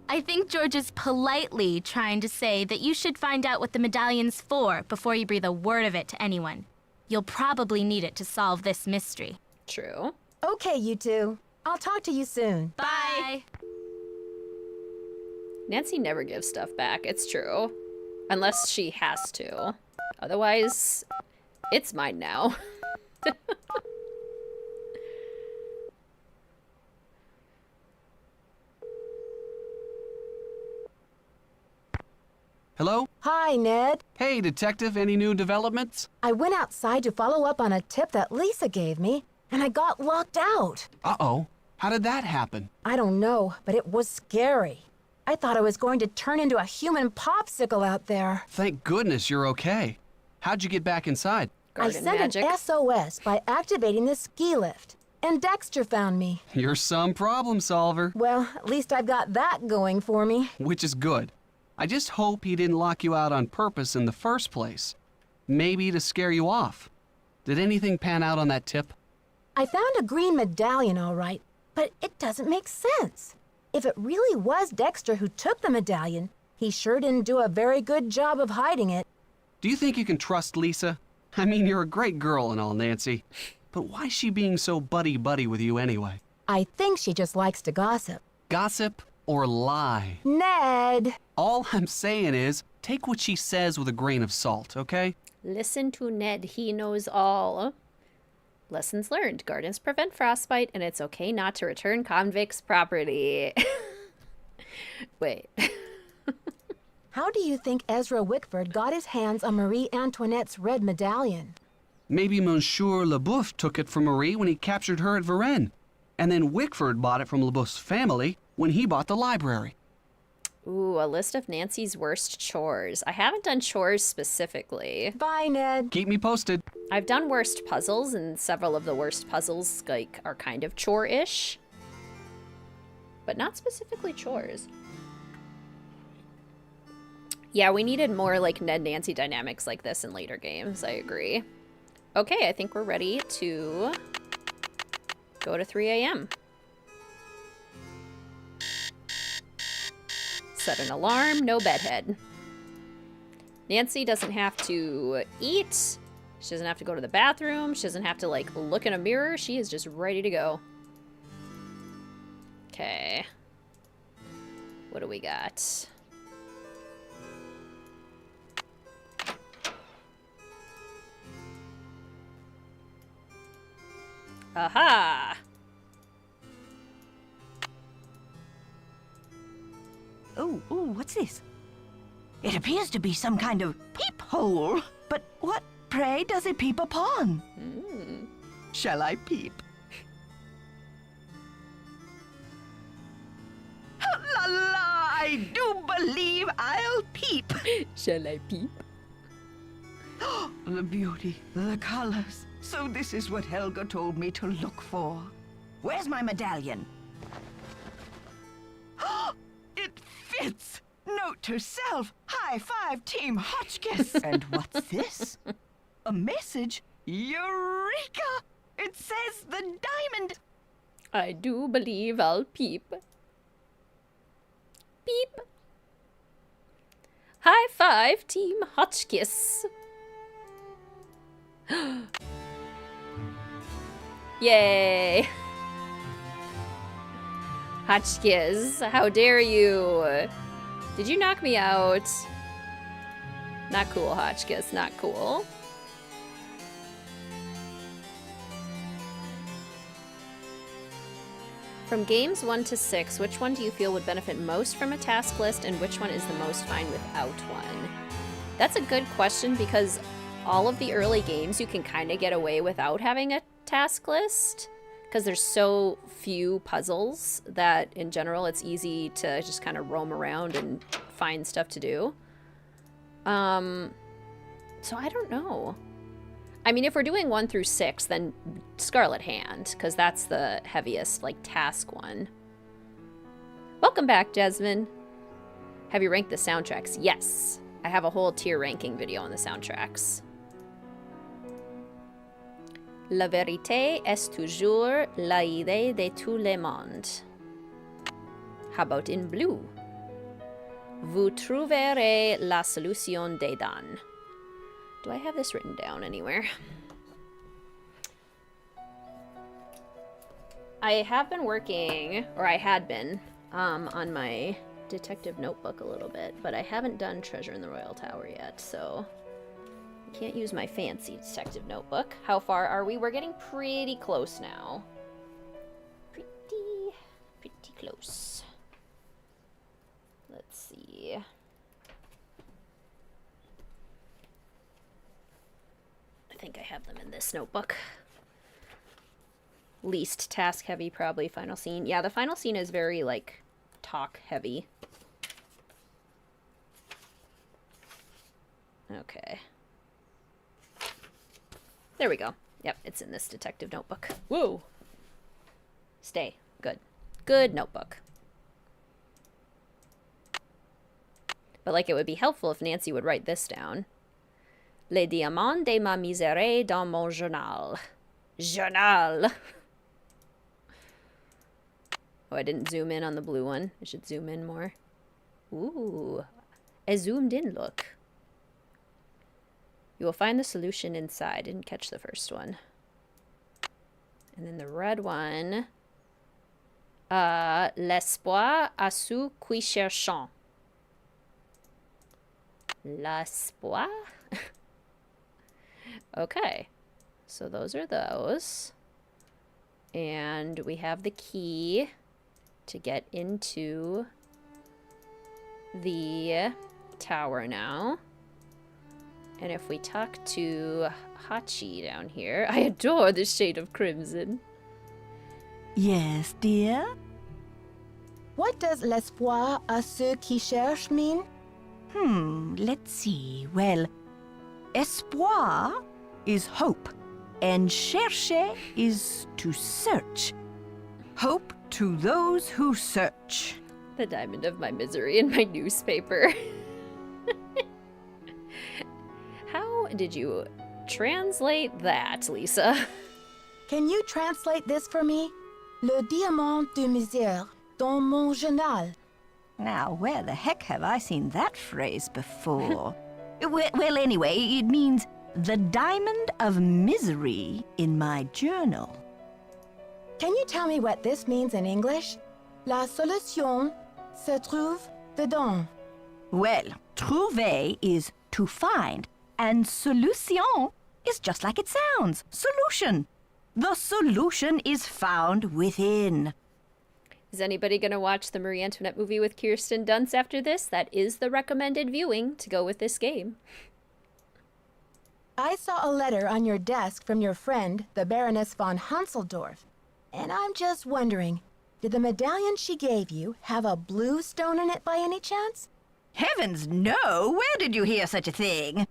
I think George is politely trying to say that you should find out what the medallion's for before you breathe a word of it to anyone. You'll probably need it to solve this mystery. True. Okay, you two. I'll talk to you soon. Bye! Nancy never gives stuff back, it's true. Unless she has to. Otherwise, it's mine now. Hello? Hi, Ned. Hey, detective, any new developments? I went outside to follow up on a tip that Lisa gave me, and I got locked out. Uh-oh. How did that happen? I don't know, but it was scary. I thought I was going to turn into a human popsicle out there. Thank goodness you're okay. How'd you get back inside? Garden I sent magic. an SOS by activating the ski lift, and Dexter found me. You're some problem solver, Well, at least I've got that going for me. which is good. I just hope he didn't lock you out on purpose in the first place. Maybe to scare you off. Did anything pan out on that tip? I found a green medallion, all right, but it doesn't make sense. If it really was Dexter who took the medallion, he sure didn't do a very good job of hiding it. Do you think you can trust Lisa? I mean, you're a great girl and all, Nancy. But why's she being so buddy-buddy with you anyway? I think she just likes to gossip. Gossip or lie? Ned! All I'm saying is, take what she says with a grain of salt, okay? Listen to Ned, he knows all. Lessons learned. Gardens prevent frostbite, and it's okay not to return convicts' property. Wait. How do you think Ezra Wickford got his hands on Marie Antoinette's red medallion? Maybe Monsieur Leboeuf took it from Marie when he captured her at Varennes. And then Wickford bought it from Leboeuf's family when he bought the library. Ooh, a list of Nancy's worst chores. I haven't done chores specifically. Bye, Ned. Keep me posted. I've done worst puzzles, and several of the worst puzzles like are kind of chore-ish. But not specifically chores. Yeah, we needed more like Ned-Nancy dynamics like this in later games, I agree. Okay, I think we're ready to go to 3 a.m. Set an alarm, no bedhead. Nancy doesn't have to eat. She doesn't have to go to the bathroom. She doesn't have to, like, look in a mirror. She is just ready to go. Okay. What do we got? Aha! Oh, what's this? It appears to be some kind of peephole. But what, pray, does it peep upon? Shall I peep? La la, I do believe I'll peep. Shall I peep? The beauty, the colors. So this is what Helga told me to look for. Where's my medallion? It fits! Note to self, high five Team Hotchkiss. And what's this? A message? Eureka! It says the diamond. I do believe I'll peep. Beep. High five, Team Hotchkiss. Yay! Hotchkiss, how dare you? Did you knock me out? Not cool, Hotchkiss, not cool. From games 1 to 6, which one do you feel would benefit most from a task list, and which one is the most fine without one? That's a good question, because all of the early games you can kind of get away without having a task list, because there's so few puzzles that in general it's easy to just kind of roam around and find stuff to do. So I don't know. I mean, if we're doing 1 through 6, then Scarlet Hand, because that's the heaviest, like, task one. Welcome back, Jasmine. Have you ranked the soundtracks? Yes. I have a whole tier ranking video on the soundtracks. La vérité est toujours la idée de tout le monde. How about in blue? Vous trouverez la solution dedans. Do I have this written down anywhere? I have been working, or I had been, on my detective notebook a little bit, but I haven't done Treasure in the Royal Tower yet, so I can't use my fancy detective notebook. How far are we? We're getting pretty close now. Pretty close. Let's see. I think I have them in this notebook. Least task heavy, probably final scene. Yeah, the final scene is very, like, talk heavy. Okay. There we go. Yep, it's in this detective notebook. Whoa! Stay. Good. Good notebook. But, like, it would be helpful if Nancy would write this down. Les diamants de ma misère dans mon journal. Journal. Oh, I didn't zoom in on the blue one. I should zoom in more. Ooh, a zoomed in look. You will find the solution inside. Didn't catch the first one. And then the red one. L'espoir à ceux qui cherchent. L'espoir? Okay. So those are those. And we have the key to get into the tower now. And if we talk to Hachi down here, I adore the shade of crimson. Yes, dear? What does l'espoir à ceux qui cherchent mean? Let's see. Well, espoir is hope, and chercher is to search. Hope to those who search. The diamond of my misery in my newspaper. How did you translate that, Lisa? Can you translate this for me? Le diamant de misère dans mon journal. Now, where the heck have I seen that phrase before? Well, anyway, it means the diamond of misery in my journal. Can you tell me what this means in English? La solution se trouve dedans. Well, trouver is to find, and solution is just like it sounds. Solution. The solution is found within. Is anybody going to watch the Marie Antoinette movie with Kirsten Dunst after this? That is the recommended viewing to go with this game. I saw a letter on your desk from your friend, the Baroness von Hanseldorf. And I'm just wondering, did the medallion she gave you have a blue stone in it by any chance? Heavens, no! Where did you hear such a thing?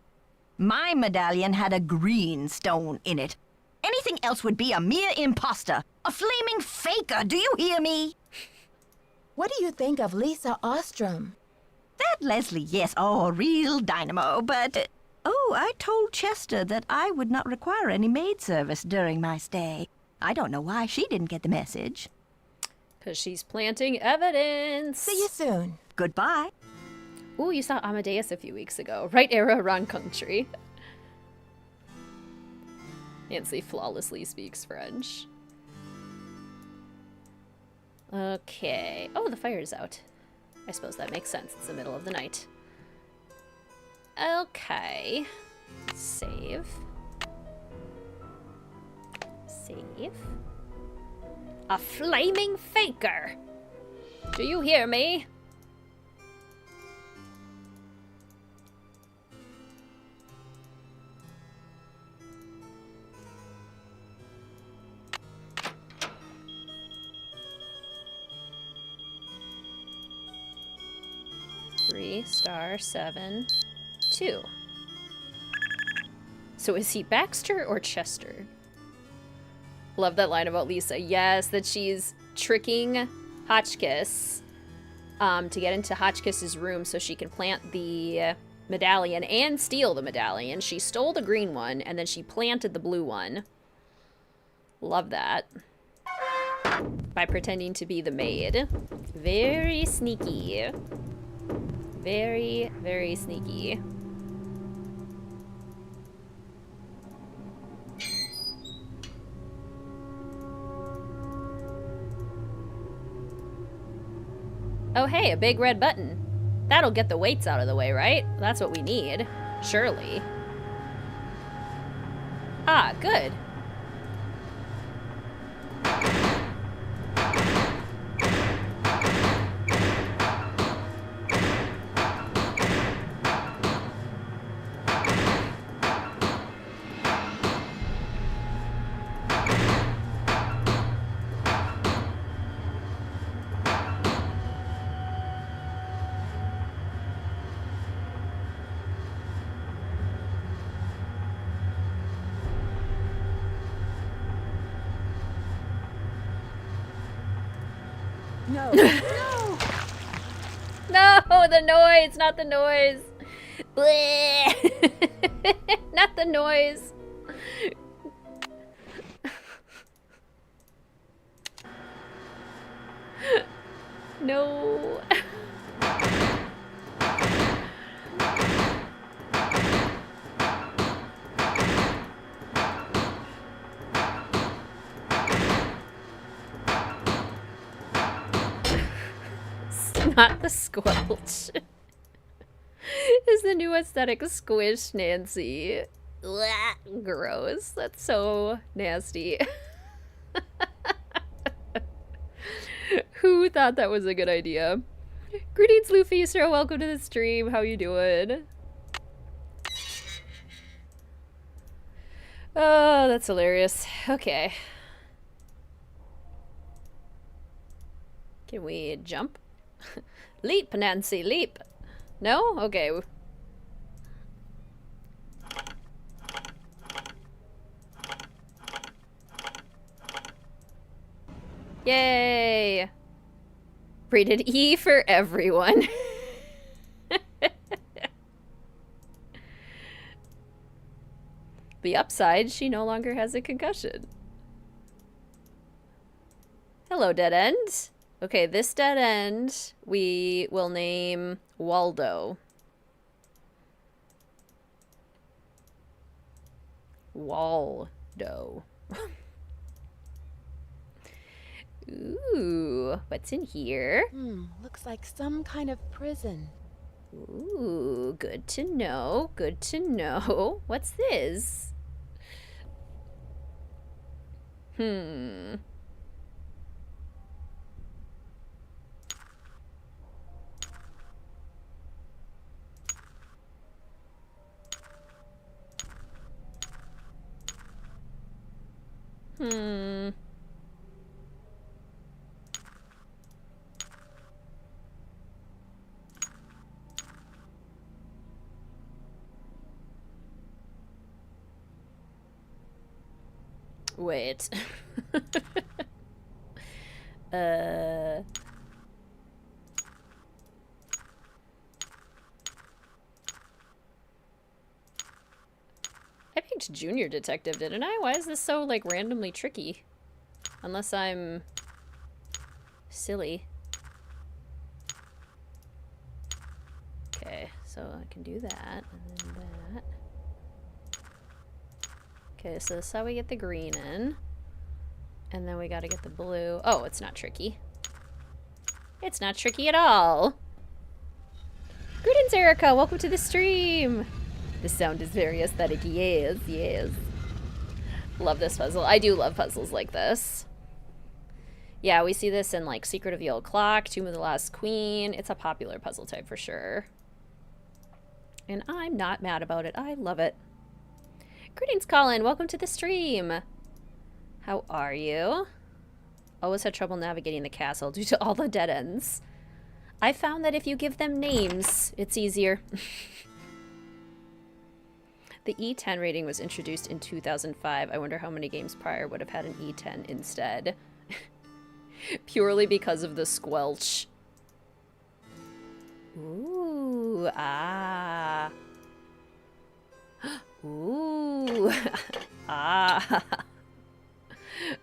My medallion had a green stone in it. Anything else would be a mere imposter. A flaming faker, do you hear me? What do you think of Lisa Ostrom? That Leslie, yes, oh, real dynamo, but... oh, I told Chester that I would not require any maid service during my stay. I don't know why she didn't get the message. 'Cause she's planting evidence. See you soon. Goodbye. Ooh, you saw Amadeus a few weeks ago. Right era, wrong country. Nancy flawlessly speaks French. Okay. Oh, the fire is out. I suppose that makes sense. It's the middle of the night. Okay. Save. Save. A flaming faker! Do you hear me? *7 2. So is he Baxter or Chester? Love that line about Lisa. Yes, that she's tricking Hotchkiss to get into Hotchkiss's room so she can plant the medallion and steal the medallion. She stole the green one and then she planted the blue one. Love that. By pretending to be the maid. Very sneaky. Very, very sneaky. Oh hey, a big red button. That'll get the weights out of the way, right? That's what we need. Surely. Ah, good. No. No! No, the noise, not the noise. Bleh. Not the noise. No. Not the squelch. Is the new aesthetic squish, Nancy? Blah, gross. That's so nasty. Who thought that was a good idea? Greetings, Luffy-stra. Welcome to the stream. How you doing? Oh, that's hilarious. Okay. Can we jump? Leap, Nancy, leap. No? Okay. Yay! Rated E for everyone. The upside, she no longer has a concussion. Hello, dead end. Okay, this dead end we will name Waldo. Waldo. Ooh, what's in here? Looks like some kind of prison. Ooh, good to know. Good to know. What's this? Wait. I picked Junior Detective, didn't I? Why is this so, like, randomly tricky? Unless I'm silly. Okay, so I can do that, and then that. Okay, so this is how we get the green in. And then we gotta get the blue. Oh, it's not tricky. It's not tricky at all. Greetings, Erica. Welcome to the stream. The sound is very aesthetic. Yes, yes. Love this puzzle. I do love puzzles like this. Yeah, we see this in, like, Secret of the Old Clock, Tomb of the Lost Queen. It's a popular puzzle type for sure. And I'm not mad about it. I love it. Greetings, Colin. Welcome to the stream. How are you? Always had trouble navigating the castle due to all the dead ends. I found that if you give them names, it's easier. The E10 rating was introduced in 2005. I wonder how many games prior would have had an E10 instead. Purely because of the squelch. Ooh, ah. Ooh. Ah.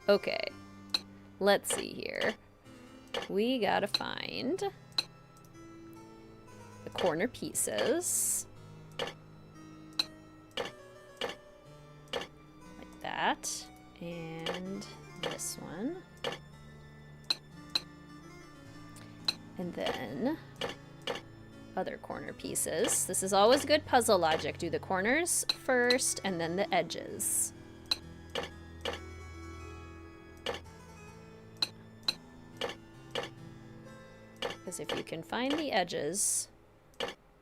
Okay. Let's see here. We gotta find the corner pieces. Like that. And this one. And then other corner pieces. This is always good puzzle logic. Do the corners first and then the edges. Because if you can find the edges,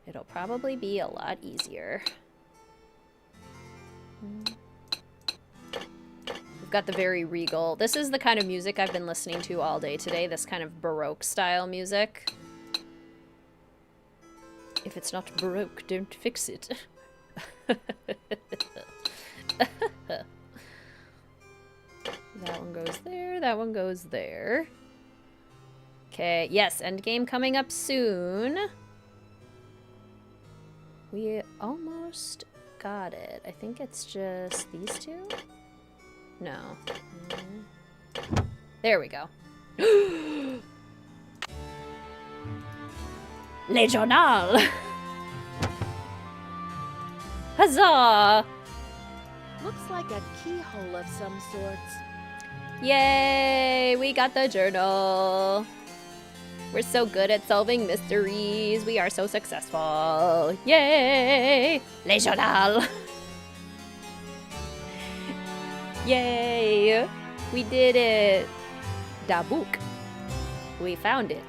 it'll probably be a lot easier. We've got the very regal. This is the kind of music I've been listening to all day today, this kind of Baroque style music. If it's not Baroque, don't fix it. That one goes there, that one goes there. Okay, yes, endgame coming up soon. We almost got it. I think it's just these two? No. There we go. Le journal. Huzzah! Looks like a keyhole of some sorts. Yay! We got the journal. We're so good at solving mysteries. We are so successful. Yay! Le journal. Yay! We did it. Da book. We found it.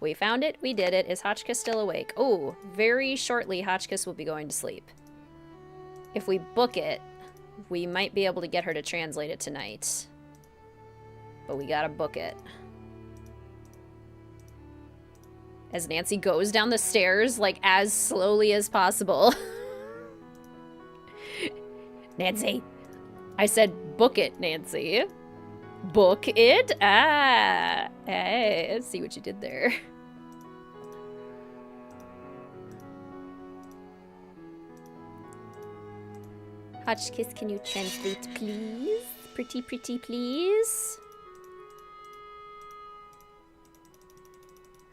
We found it. We did it. Is Hotchkiss still awake? Oh, very shortly Hotchkiss will be going to sleep. If we book it, we might be able to get her to translate it tonight. But we gotta book it. As Nancy goes down the stairs, like, as slowly as possible. Nancy. I said book it, Nancy. Book it? Ah. Hey, let's see what you did there. Hotchkiss, can you translate, please? Pretty, please.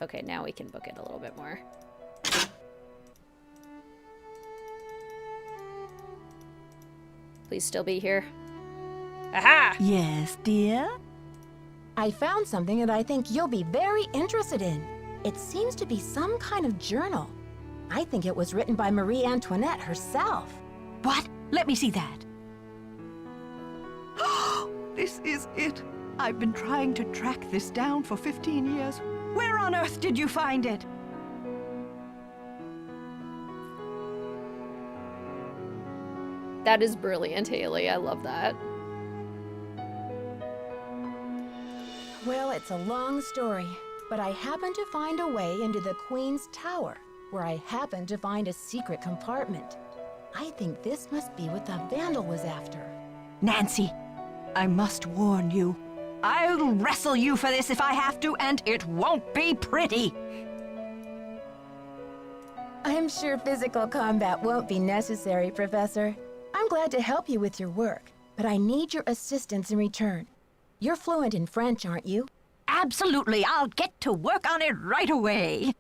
Okay, now we can book it a little bit more. Please still be here. Aha! Yes, dear? I found something that I think you'll be very interested in. It seems to be some kind of journal. I think it was written by Marie Antoinette herself. What? Let me see that. This is it. I've been trying to track this down for 15 years. Where on earth did you find it? That is brilliant, Haley. I love that. Well, it's a long story, but I happened to find a way into the Queen's Tower, where I happened to find a secret compartment. I think this must be what the vandal was after. Nancy, I must warn you. I'll wrestle you for this if I have to, and it won't be pretty. I'm sure physical combat won't be necessary, Professor. I'm glad to help you with your work, but I need your assistance in return. You're fluent in French, aren't you? Absolutely. I'll get to work on it right away.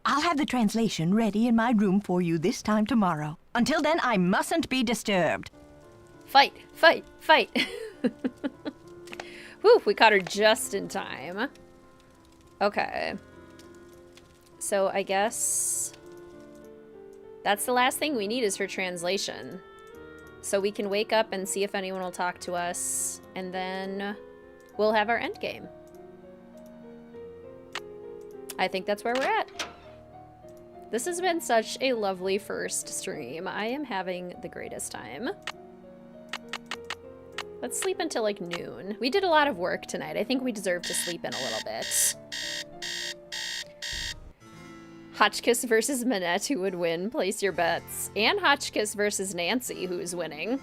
I'll have the translation ready in my room for you this time tomorrow. Until then, I mustn't be disturbed. Fight, fight, fight. Whew, we caught her just in time. Okay. So I guess that's the last thing we need is her translation. So we can wake up and see if anyone will talk to us, and then we'll have our end game. I think that's where we're at. This has been such a lovely first stream. I am having the greatest time. Let's sleep until like noon. We did a lot of work tonight. I think we deserve to sleep in a little bit. Hotchkiss versus Minette, who would win? Place your bets. And Hotchkiss versus Nancy, who's winning.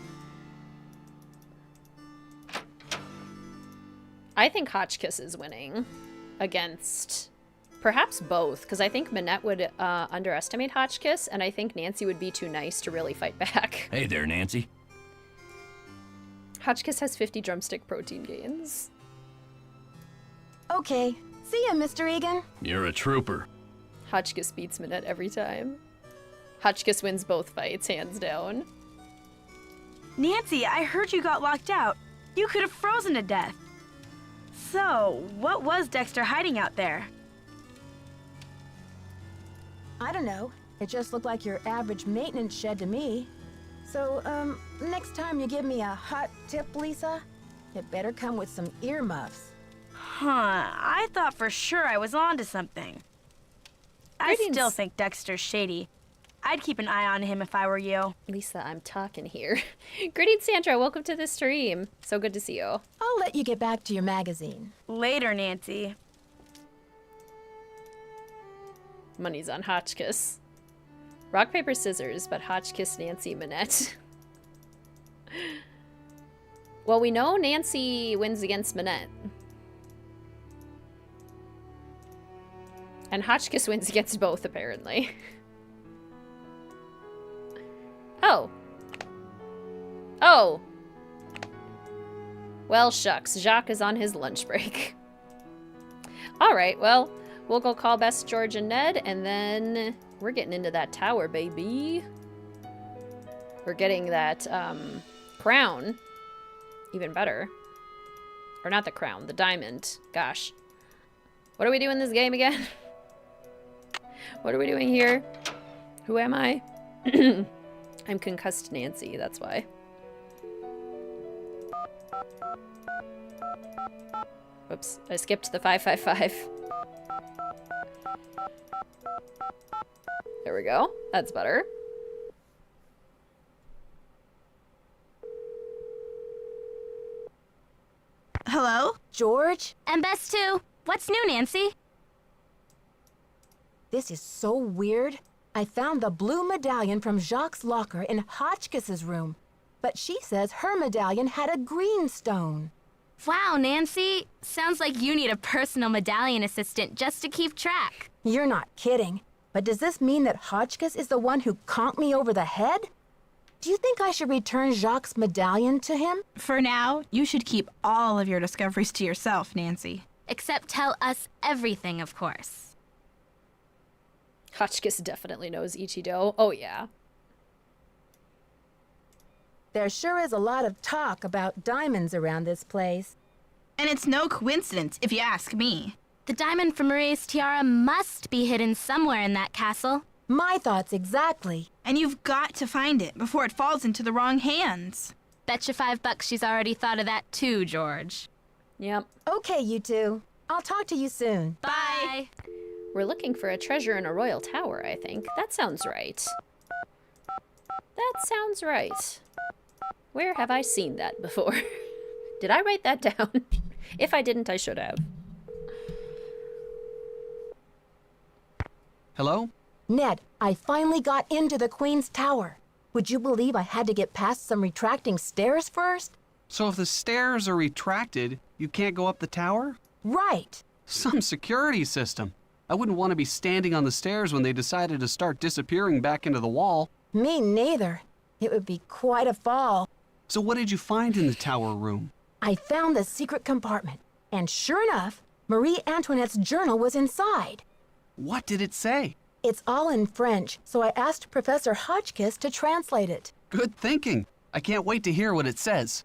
I think Hotchkiss is winning against perhaps both, because I think Minette would underestimate Hotchkiss, and I think Nancy would be too nice to really fight back. Hey there, Nancy. Hotchkiss has 50 drumstick protein gains. Okay. See ya, Mr. Egan. You're a trooper. Hotchkiss beats Minette every time. Hotchkiss wins both fights, hands down. Nancy, I heard you got locked out. You could have frozen to death. So, what was Dexter hiding out there? I don't know. It just looked like your average maintenance shed to me. So, next time you give me a hot tip, Lisa, it better come with some earmuffs. Huh, I thought for sure I was onto something. I still think Dexter's shady. I'd keep an eye on him if I were you. Lisa, I'm talking here. Greetings, Sandra. Welcome to the stream. So good to see you. I'll let you get back to your magazine. Later, Nancy. Money's on Hotchkiss. Rock, paper, scissors, but Hotchkiss, Nancy, Minette. Well, we know Nancy wins against Minette. And Hotchkiss wins against both, apparently. Oh. Oh. Well, shucks. Jacques is on his lunch break. Alright, well, We'll go call Bess, George, and Ned, and then we're getting into that tower, baby. We're getting that crown. Even better. Or not the crown, the diamond. Gosh. What do we do in this game again? What are we doing here? Who am I? I'm concussed Nancy, that's why. Whoops, I skipped the 555. There we go. That's better. Hello? George? And Bess too. What's new, Nancy? This is so weird. I found the blue medallion from Jacques' locker in Hotchkiss's room, but she says her medallion had a green stone. Wow, Nancy. Sounds like you need a personal medallion assistant just to keep track. You're not kidding. But does this mean that Hotchkiss is the one who conked me over the head? Do you think I should return Jacques' medallion to him? For now, you should keep all of your discoveries to yourself, Nancy. Except tell us everything, of course. Hotchkiss definitely knows Ichido. Oh, yeah. There sure is a lot of talk about diamonds around this place. And it's no coincidence, if you ask me. The diamond from Marie's tiara must be hidden somewhere in that castle. My thoughts exactly. And you've got to find it before it falls into the wrong hands. Bet you $5 she's already thought of that too, George. Yep. Okay, you two. I'll talk to you soon. Bye. We're looking for a treasure in a royal tower, I think. That sounds right. That sounds right. Where have I seen that before? Did I write that down? If I didn't, I should have. Hello? Ned, I finally got into the Queen's Tower. Would you believe I had to get past some retracting stairs first? So if the stairs are retracted, you can't go up the tower? Right. Some security system. I wouldn't want to be standing on the stairs when they decided to start disappearing back into the wall. Me neither. It would be quite a fall. So what did you find in the tower room? I found the secret compartment, and sure enough, Marie Antoinette's journal was inside. What did it say? It's all in French, so I asked Professor Hotchkiss to translate it. Good thinking. I can't wait to hear what it says.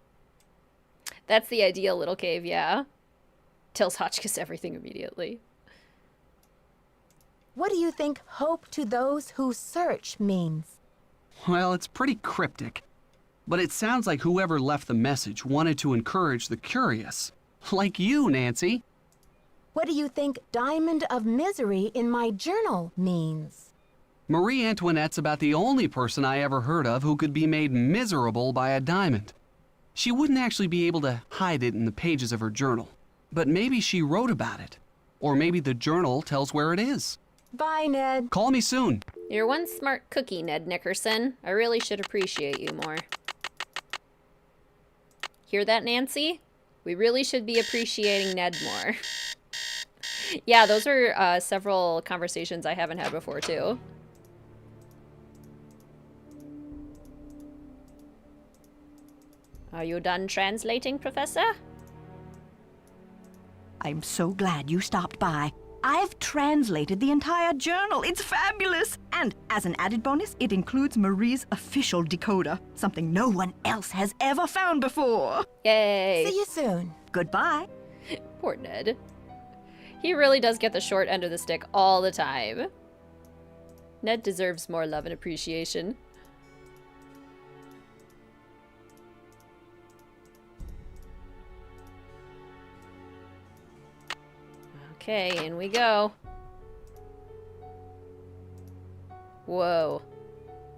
That's the ideal little cave, yeah. Tells Hotchkiss everything immediately. What do you think hope to those who search means? Well, it's pretty cryptic. But it sounds like whoever left the message wanted to encourage the curious. Like you, Nancy. What do you think Diamond of Misery in my journal means? Marie Antoinette's about the only person I ever heard of who could be made miserable by a diamond. She wouldn't actually be able to hide it in the pages of her journal. But maybe she wrote about it. Or maybe the journal tells where it is. Bye, Ned. Call me soon. You're one smart cookie, Ned Nickerson. I really should appreciate you more. Hear that, Nancy? We really should be appreciating Ned more. Yeah, those are several conversations I haven't had before, too. Are you done translating, Professor? I'm so glad you stopped by. I've translated the entire journal. It's fabulous! And as an added bonus, it includes Marie's official decoder, something no one else has ever found before. Yay! See you soon. Goodbye. Poor Ned. He really does get the short end of the stick all the time. Ned deserves more love and appreciation. Okay, in we go. Whoa.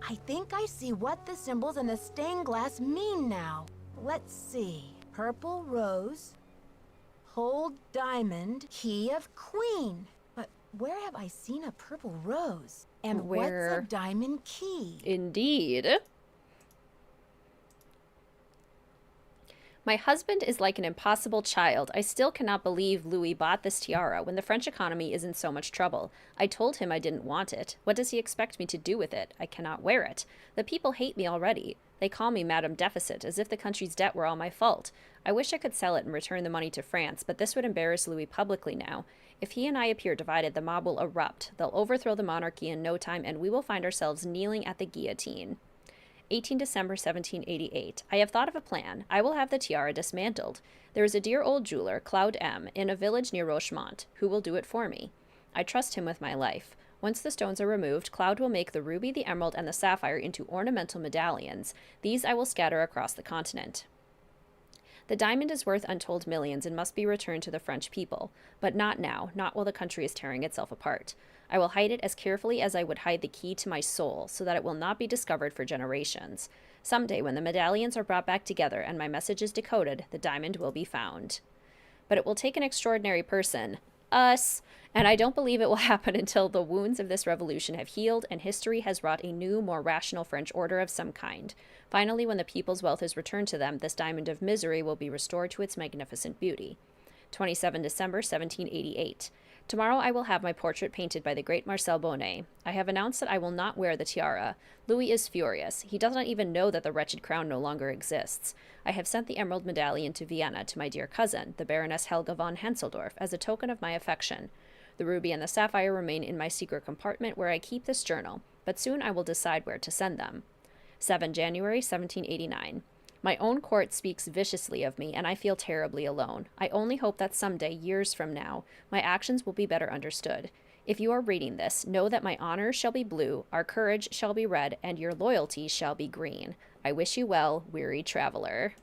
I think I see what the symbols in the stained glass mean now. Let's see. Purple rose, hold diamond, key of queen. But where have I seen a purple rose? And Where? what's a diamond key? Indeed. My husband is like an impossible child. I still cannot believe Louis bought this tiara when the French economy is in so much trouble. I told him I didn't want it. What does he expect me to do with it? I cannot wear it. The people hate me already. They call me Madame Deficit, as if the country's debt were all my fault. I wish I could sell it and return the money to France, but this would embarrass Louis publicly now. If he and I appear divided, the mob will erupt. They'll overthrow the monarchy in no time, and we will find ourselves kneeling at the guillotine. 18 December 1788. I have thought of a plan. I will have the tiara dismantled. There is a dear old jeweler, Claude M., in a village near Rochemont, who will do it for me. I trust him with my life. Once the stones are removed, Claude will make the ruby, the emerald, and the sapphire into ornamental medallions. These I will scatter across the continent. The diamond is worth untold millions and must be returned to the French people. But not now, not while the country is tearing itself apart. I will hide it as carefully as I would hide the key to my soul, so that it will not be discovered for generations. Someday, when the medallions are brought back together and my message is decoded, the diamond will be found. But it will take an extraordinary person, us, and I don't believe it will happen until the wounds of this revolution have healed and history has wrought a new, more rational French order of some kind. Finally, when the people's wealth is returned to them, this diamond of misery will be restored to its magnificent beauty. 27 December 1788. Tomorrow I will have my portrait painted by the great Marcel Bonnet. I have announced that I will not wear the tiara. Louis is furious. He does not even know that the wretched crown no longer exists. I have sent the emerald medallion to Vienna to my dear cousin, the Baroness Helga von Henseldorf, as a token of my affection. The ruby and the sapphire remain in my secret compartment where I keep this journal, but soon I will decide where to send them. 7 January 1789. My own court speaks viciously of me, and I feel terribly alone. I only hope that someday, years from now, my actions will be better understood. If you are reading this, know that my honor shall be blue, our courage shall be red, and your loyalty shall be green. I wish you well, weary traveler.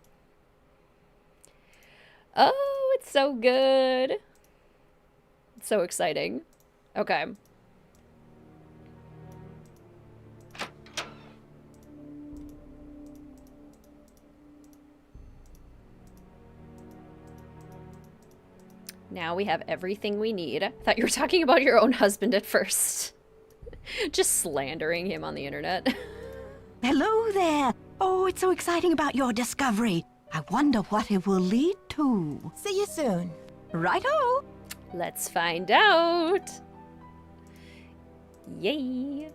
Oh, it's so good. It's so exciting. Okay. Now we have everything we need. I thought you were talking about your own husband at first. Just slandering him on the internet. Hello there. Oh, it's so exciting about your discovery. I wonder what it will lead to. See you soon. Righto. Let's find out. Yay.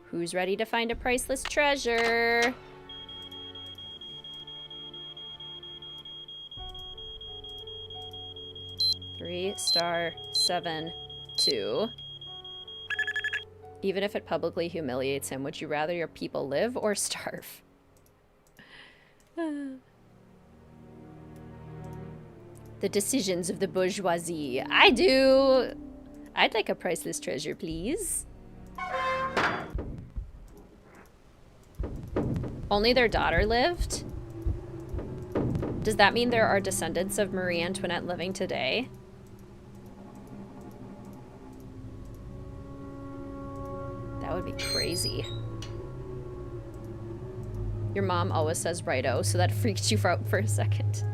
Who's ready to find a priceless treasure? $3*7.2. Even if it publicly humiliates him, would you rather your people live or starve? The decisions of the bourgeoisie. I do. I'd like a priceless treasure, please. Only their daughter lived? Does that mean there are descendants of Marie Antoinette living today? That would be crazy. Your mom always says righto, so that freaked you out for a second.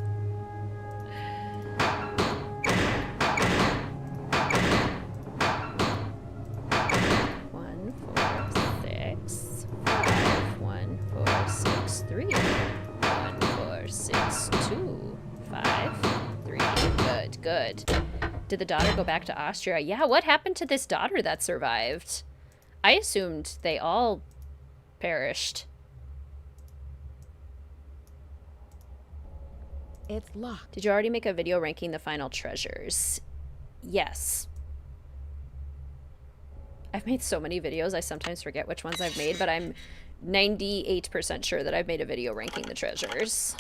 Good. Did the daughter go back to Austria? Yeah, what happened to this daughter that survived? I assumed they all perished. It's locked. Did you already make a video ranking the final treasures? Yes. I've made so many videos, I sometimes forget which ones I've made, but I'm 98% sure that I've made a video ranking the treasures.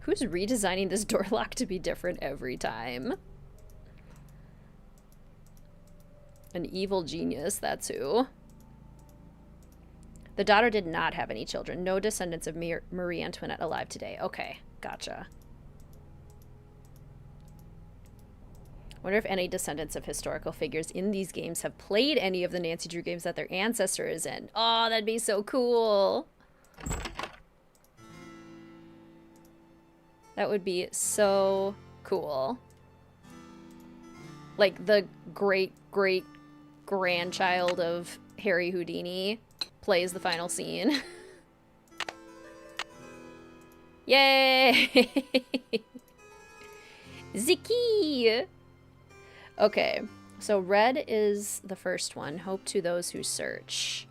Who's redesigning this door lock to be different every time? An evil genius, that's who. The daughter did not have any children. No descendants of Marie Antoinette alive today. Okay, gotcha. Wonder if any descendants of historical figures in these games have played any of the Nancy Drew games that their ancestor is in. Oh, that'd be so cool. That would be so cool. Like the great-great-grandchild of Harry Houdini plays the final scene. Yay! Ziki! Okay, so red is the first one. Hope to those who search.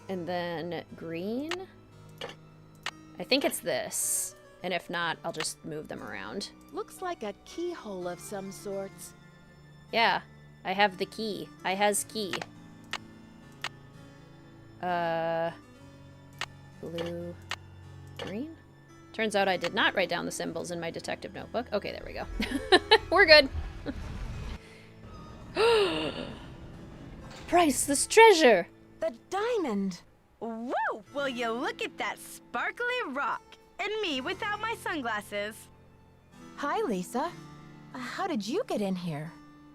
And then green. I think it's this. And if not, I'll just move them around. Looks like a keyhole of some sorts. Yeah, I have the key. I has key. Blue, green? Turns out I did not write down the symbols in my detective notebook. Okay, there we go. We're good. Priceless treasure! The diamond! Woo! Will you look at that sparkly rock? And me without my sunglasses. Hi, Lisa. How did you get in here?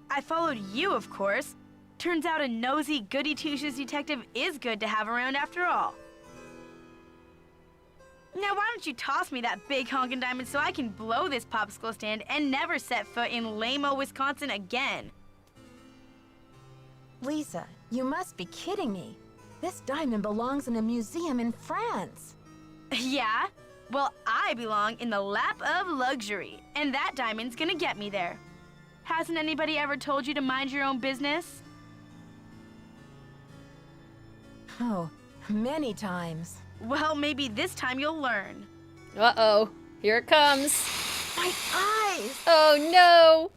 I followed you, of course. Turns out a nosy, goody-two-shoes detective is good to have around after all. Now, why don't you toss me that big honkin' diamond so I can blow this popsicle stand and never set foot in lame-o Wisconsin again? Lisa, you must be kidding me. This diamond belongs in a museum in France. Yeah? Well, I belong in the lap of luxury, and that diamond's gonna get me there. Hasn't anybody ever told you to mind your own business? Oh, many times. Well, maybe this time you'll learn. Uh-oh. Here it comes. My eyes! Oh, no!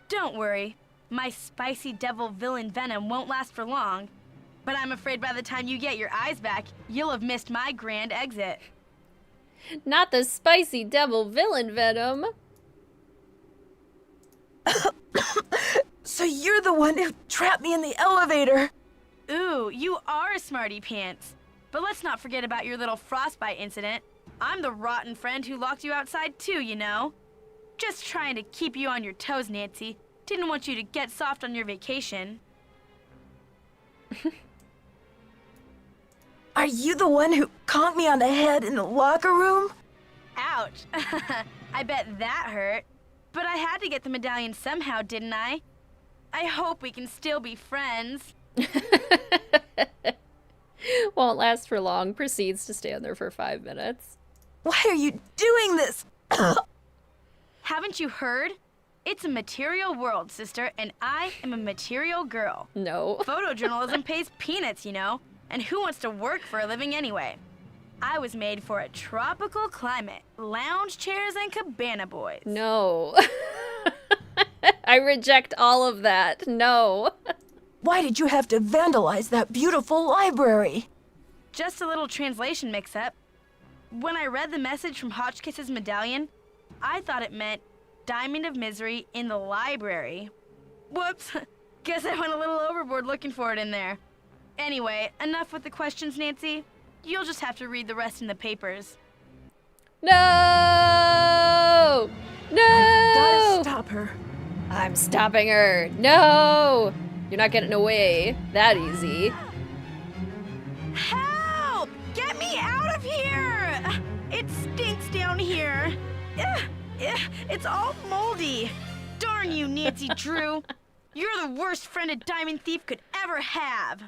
Don't worry. My spicy devil villain venom won't last for long. But I'm afraid by the time you get your eyes back, you'll have missed my grand exit. Not the spicy devil villain venom. So you're the one who trapped me in the elevator. Ooh, you are a smarty pants. But let's not forget about your little frostbite incident. I'm the rotten friend who locked you outside too, you know. Just trying to keep you on your toes, Nancy. Didn't want you to get soft on your vacation. Are you the one who conked me on the head in the locker room? Ouch. I bet that hurt. But I had to get the medallion somehow, didn't I? I hope we can still be friends. Won't last for long. Proceeds to stand there for 5 minutes. Why are you doing this? Haven't you heard? It's a material world, sister, and I am a material girl. No. Photojournalism pays peanuts, you know. And who wants to work for a living anyway? I was made for a tropical climate, lounge chairs and cabana boys. No. I reject all of that. No. Why did you have to vandalize that beautiful library? Just a little translation mix-up. When I read the message from Hotchkiss's medallion, I thought it meant Diamond of Misery in the library. Whoops. Guess I went a little overboard looking for it in there. Anyway, enough with the questions, Nancy. You'll just have to read the rest in the papers. No! No! I've gotta stop her. I'm stopping her. No! You're not getting away that easy. Help! Get me out of here! It stinks down here. It's all moldy. Darn you, Nancy Drew. You're the worst friend a diamond thief could ever have.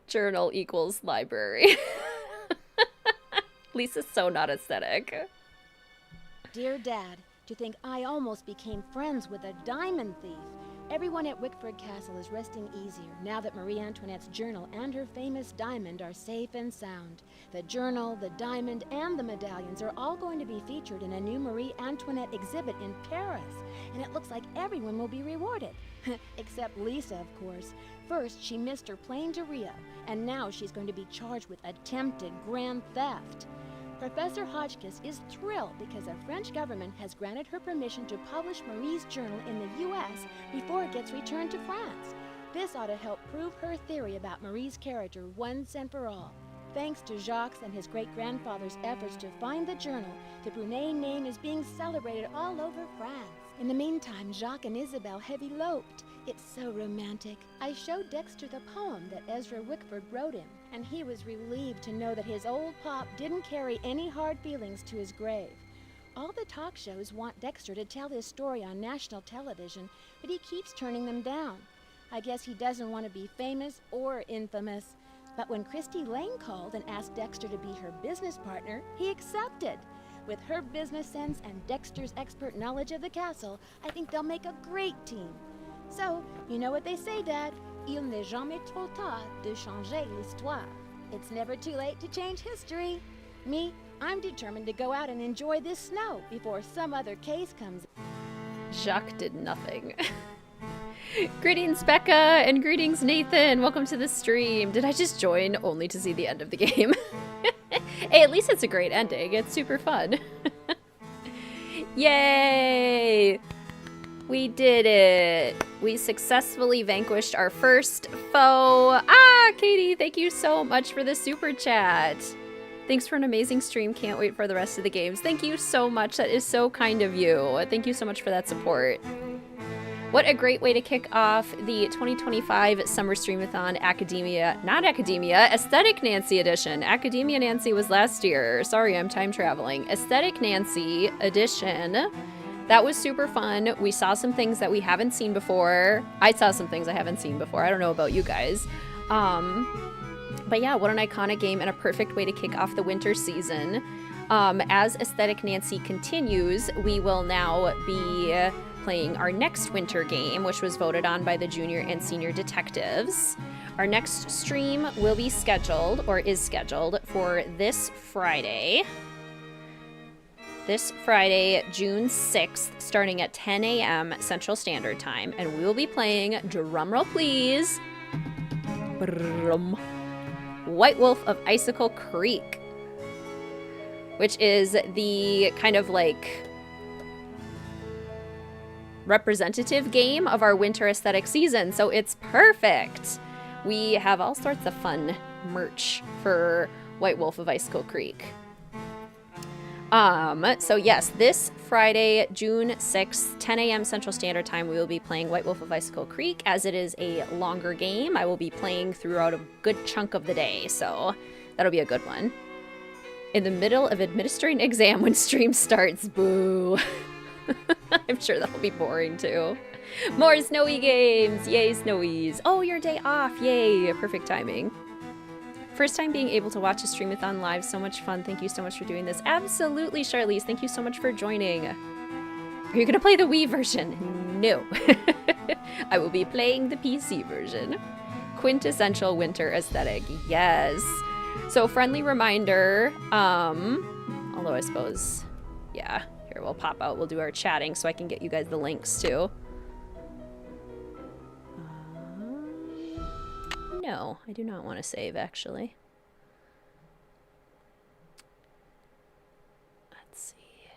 Journal equals library. Lisa's so not aesthetic. Dear Dad, to think I almost became friends with a diamond thief. Everyone at Wickford Castle is resting easier now that Marie Antoinette's journal and her famous diamond are safe and sound. The journal, the diamond, and the medallions are all going to be featured in a new Marie Antoinette exhibit in Paris. And it looks like everyone will be rewarded. Except Lisa, of course. First, she missed her plane to Rio, and now she's going to be charged with attempted grand theft. Professor Hotchkiss is thrilled because the French government has granted her permission to publish Marie's journal in the U.S. before it gets returned to France. This ought to help prove her theory about Marie's character once and for all. Thanks to Jacques and his great-grandfather's efforts to find the journal, the Brunet name is being celebrated all over France. In the meantime, Jacques and Isabelle have eloped. It's so romantic. I showed Dexter the poem that Ezra Wickford wrote him, and he was relieved to know that his old pop didn't carry any hard feelings to his grave. All the talk shows want Dexter to tell his story on national television, but he keeps turning them down. I guess he doesn't want to be famous or infamous. But when Christy Lane called and asked Dexter to be her business partner, he accepted. With her business sense and Dexter's expert knowledge of the castle, I think they'll make a great team. So, you know what they say, Dad? Il n'est jamais trop tard de changer l'histoire. It's never too late to change history. Me, I'm determined to go out and enjoy this snow before some other case comes. Jacques did nothing. Greetings, Becca, and greetings, Nathan. Welcome to the stream. Did I just join only to see the end of the game? Hey, at least it's a great ending. It's super fun. Yay! We did it. We successfully vanquished our first foe. Ah, Katie, thank you so much for the super chat. Thanks for an amazing stream. Can't wait for the rest of the games. Thank you so much. That is so kind of you. Thank you so much for that support. What a great way to kick off the 2025 Summer Streamathon Aesthetic Nancy edition. Academia Nancy was last year. Sorry, I'm time traveling. Aesthetic Nancy edition. That was super fun. We saw some things that we haven't seen before. I saw some things I haven't seen before. I don't know about you guys. But yeah, what an iconic game and a perfect way to kick off the winter season. As Aesthetic Nancy continues, we will now be playing our next winter game, which was voted on by the junior and senior detectives. Our next stream will be scheduled, or is scheduled, for this Friday. This Friday, June 6th, starting at 10 a.m. Central Standard Time. And we will be playing, drumroll please, White Wolf of Icicle Creek, which is the kind of like representative game of our winter aesthetic season, so it's perfect. We have all sorts of fun merch for White Wolf of Icicle Creek. So yes, this Friday, June 6th, 10 a.m. Central Standard Time, we will be playing White Wolf of Icicle Creek. As it is a longer game, I will be playing throughout a good chunk of the day, so that'll be a good one. In the middle of administering an exam when stream starts, boo. I'm sure that'll be boring too. More snowy games! Yay, snowies! Oh, your day off! Yay! Perfect timing. First time being able to watch a Streamathon live. So much fun. Thank you so much for doing this. Absolutely, Charlize. Thank you so much for joining. Are you gonna play the Wii version? No. I will be playing the PC version. Quintessential winter aesthetic. Yes. So friendly reminder, although I suppose, yeah. Here, we'll pop out. We'll do our chatting so I can get you guys the links too. No, I do not want to save, actually. Let's see.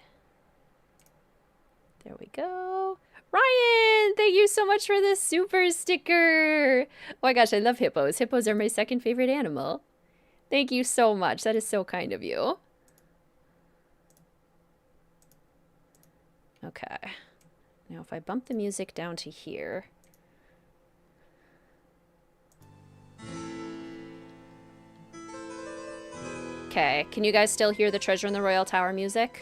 There we go. Ryan, thank you so much for the super sticker. Oh my gosh, I love hippos. Hippos are my second favorite animal. Thank you so much. That is so kind of you. Okay. Now if I bump the music down to here. Okay, can you guys still hear the Treasure in the Royal Tower music?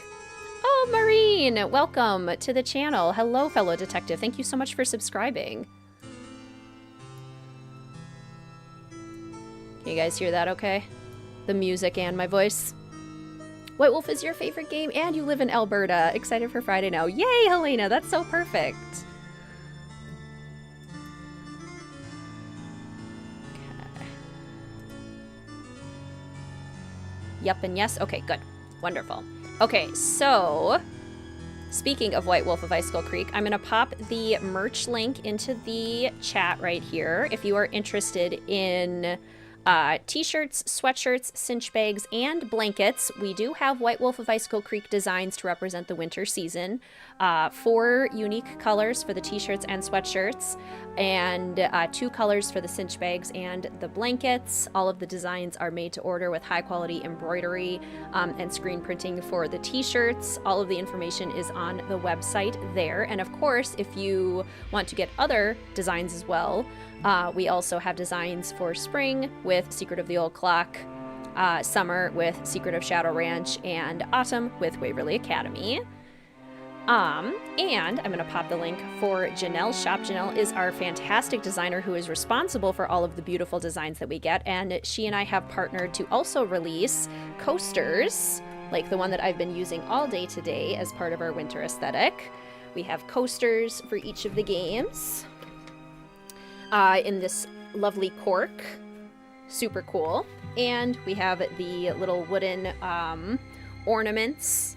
Oh, Maureen, welcome to the channel. Hello, fellow detective. Thank you so much for subscribing. Can you guys hear that okay? The music and my voice. White Wolf is your favorite game and you live in Alberta. Excited for Friday now. Yay, Helena, that's so perfect. Okay. Yep and yes. Okay, good. Wonderful. Okay, so speaking of White Wolf of Icicle Creek, I'm going to pop the merch link into the chat right here. If you are interested in t-shirts, sweatshirts, cinch bags, and blankets, we do have White Wolf of Icicle Creek designs to represent the winter season. 4 unique colors for the t-shirts and sweatshirts, and 2 colors for the cinch bags and the blankets. All of the designs are made to order with high quality embroidery and screen printing for the t-shirts. All of the information is on the website there. And of course, if you want to get other designs as well, we also have designs for spring with Secret of the Old Clock, summer with Secret of Shadow Ranch, and autumn with Waverly Academy. And I'm going to pop the link for Janelle's shop. Janelle is our fantastic designer who is responsible for all of the beautiful designs that we get. And she and I have partnered to also release coasters, like the one that I've been using all day today as part of our winter aesthetic. We have coasters for each of the games in this lovely cork. Super cool. And we have the little wooden ornaments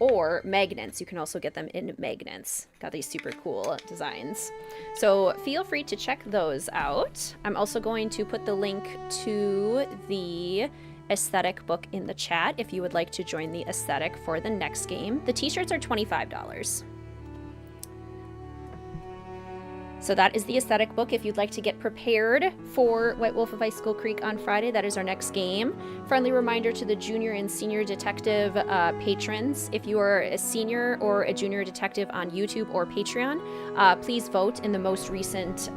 or magnets. You can also get them in magnets. Got these super cool designs. So feel free to check those out. I'm also going to put the link to the aesthetic book in the chat if you would like to join the aesthetic for the next game. The t-shirts are $25. So that is the aesthetic book if you'd like to get prepared for White Wolf of Icicle Creek on Friday. That is our next game. Friendly reminder to the junior and senior detective patrons. If you are a senior or a junior detective on YouTube or Patreon, please vote in the most recent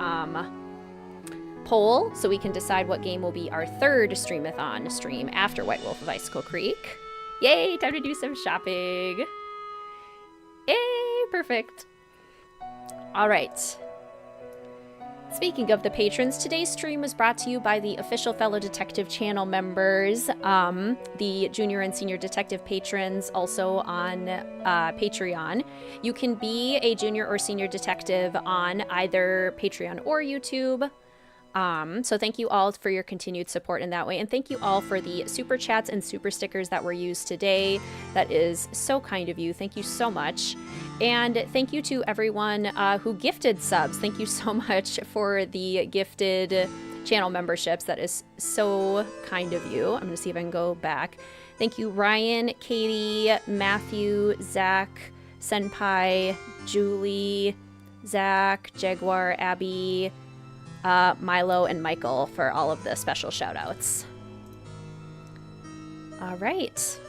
poll so we can decide what game will be our third Streamathon stream after White Wolf of Icicle Creek. Yay, time to do some shopping. Yay, perfect. All right. Speaking of the patrons, today's stream was brought to you by the official Fellow Detective channel members, the junior and senior detective patrons also on Patreon. You can be a junior or senior detective on either Patreon or YouTube. So thank you all for your continued support in that way. And thank you all for the super chats and super stickers that were used today. That is so kind of you. Thank you so much. And thank you to everyone who gifted subs. Thank you so much for the gifted channel memberships. That is so kind of you. I'm going to see if I can go back. Thank you, Ryan, Katie, Matthew, Zach, Senpai, Julie, Zach, Jaguar, Abby, Milo, and Michael for all of the special shout outs. All right.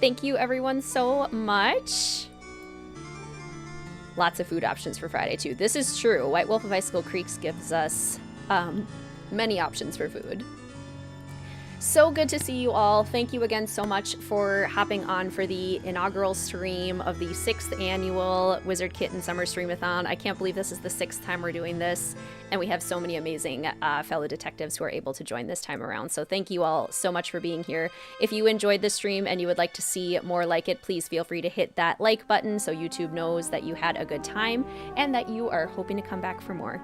Thank you everyone so much. Lots of food options for Friday too. This is true. White Wolf of Icicle Creeks gives us many options for food. So good to see you all. Thank you again so much for hopping on for the inaugural stream of the 6th annual Wizard Kitten Summer Streamathon. I can't believe this is the 6th time we're doing this, and we have so many amazing fellow detectives who are able to join this time around. So thank you all so much for being here. If you enjoyed the stream and you would like to see more like it, please feel free to hit that like button so YouTube knows that you had a good time and that you are hoping to come back for more.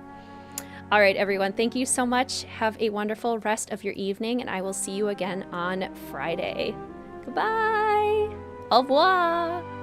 All right, everyone, thank you so much. Have a wonderful rest of your evening, and I will see you again on Friday. Goodbye. Au revoir.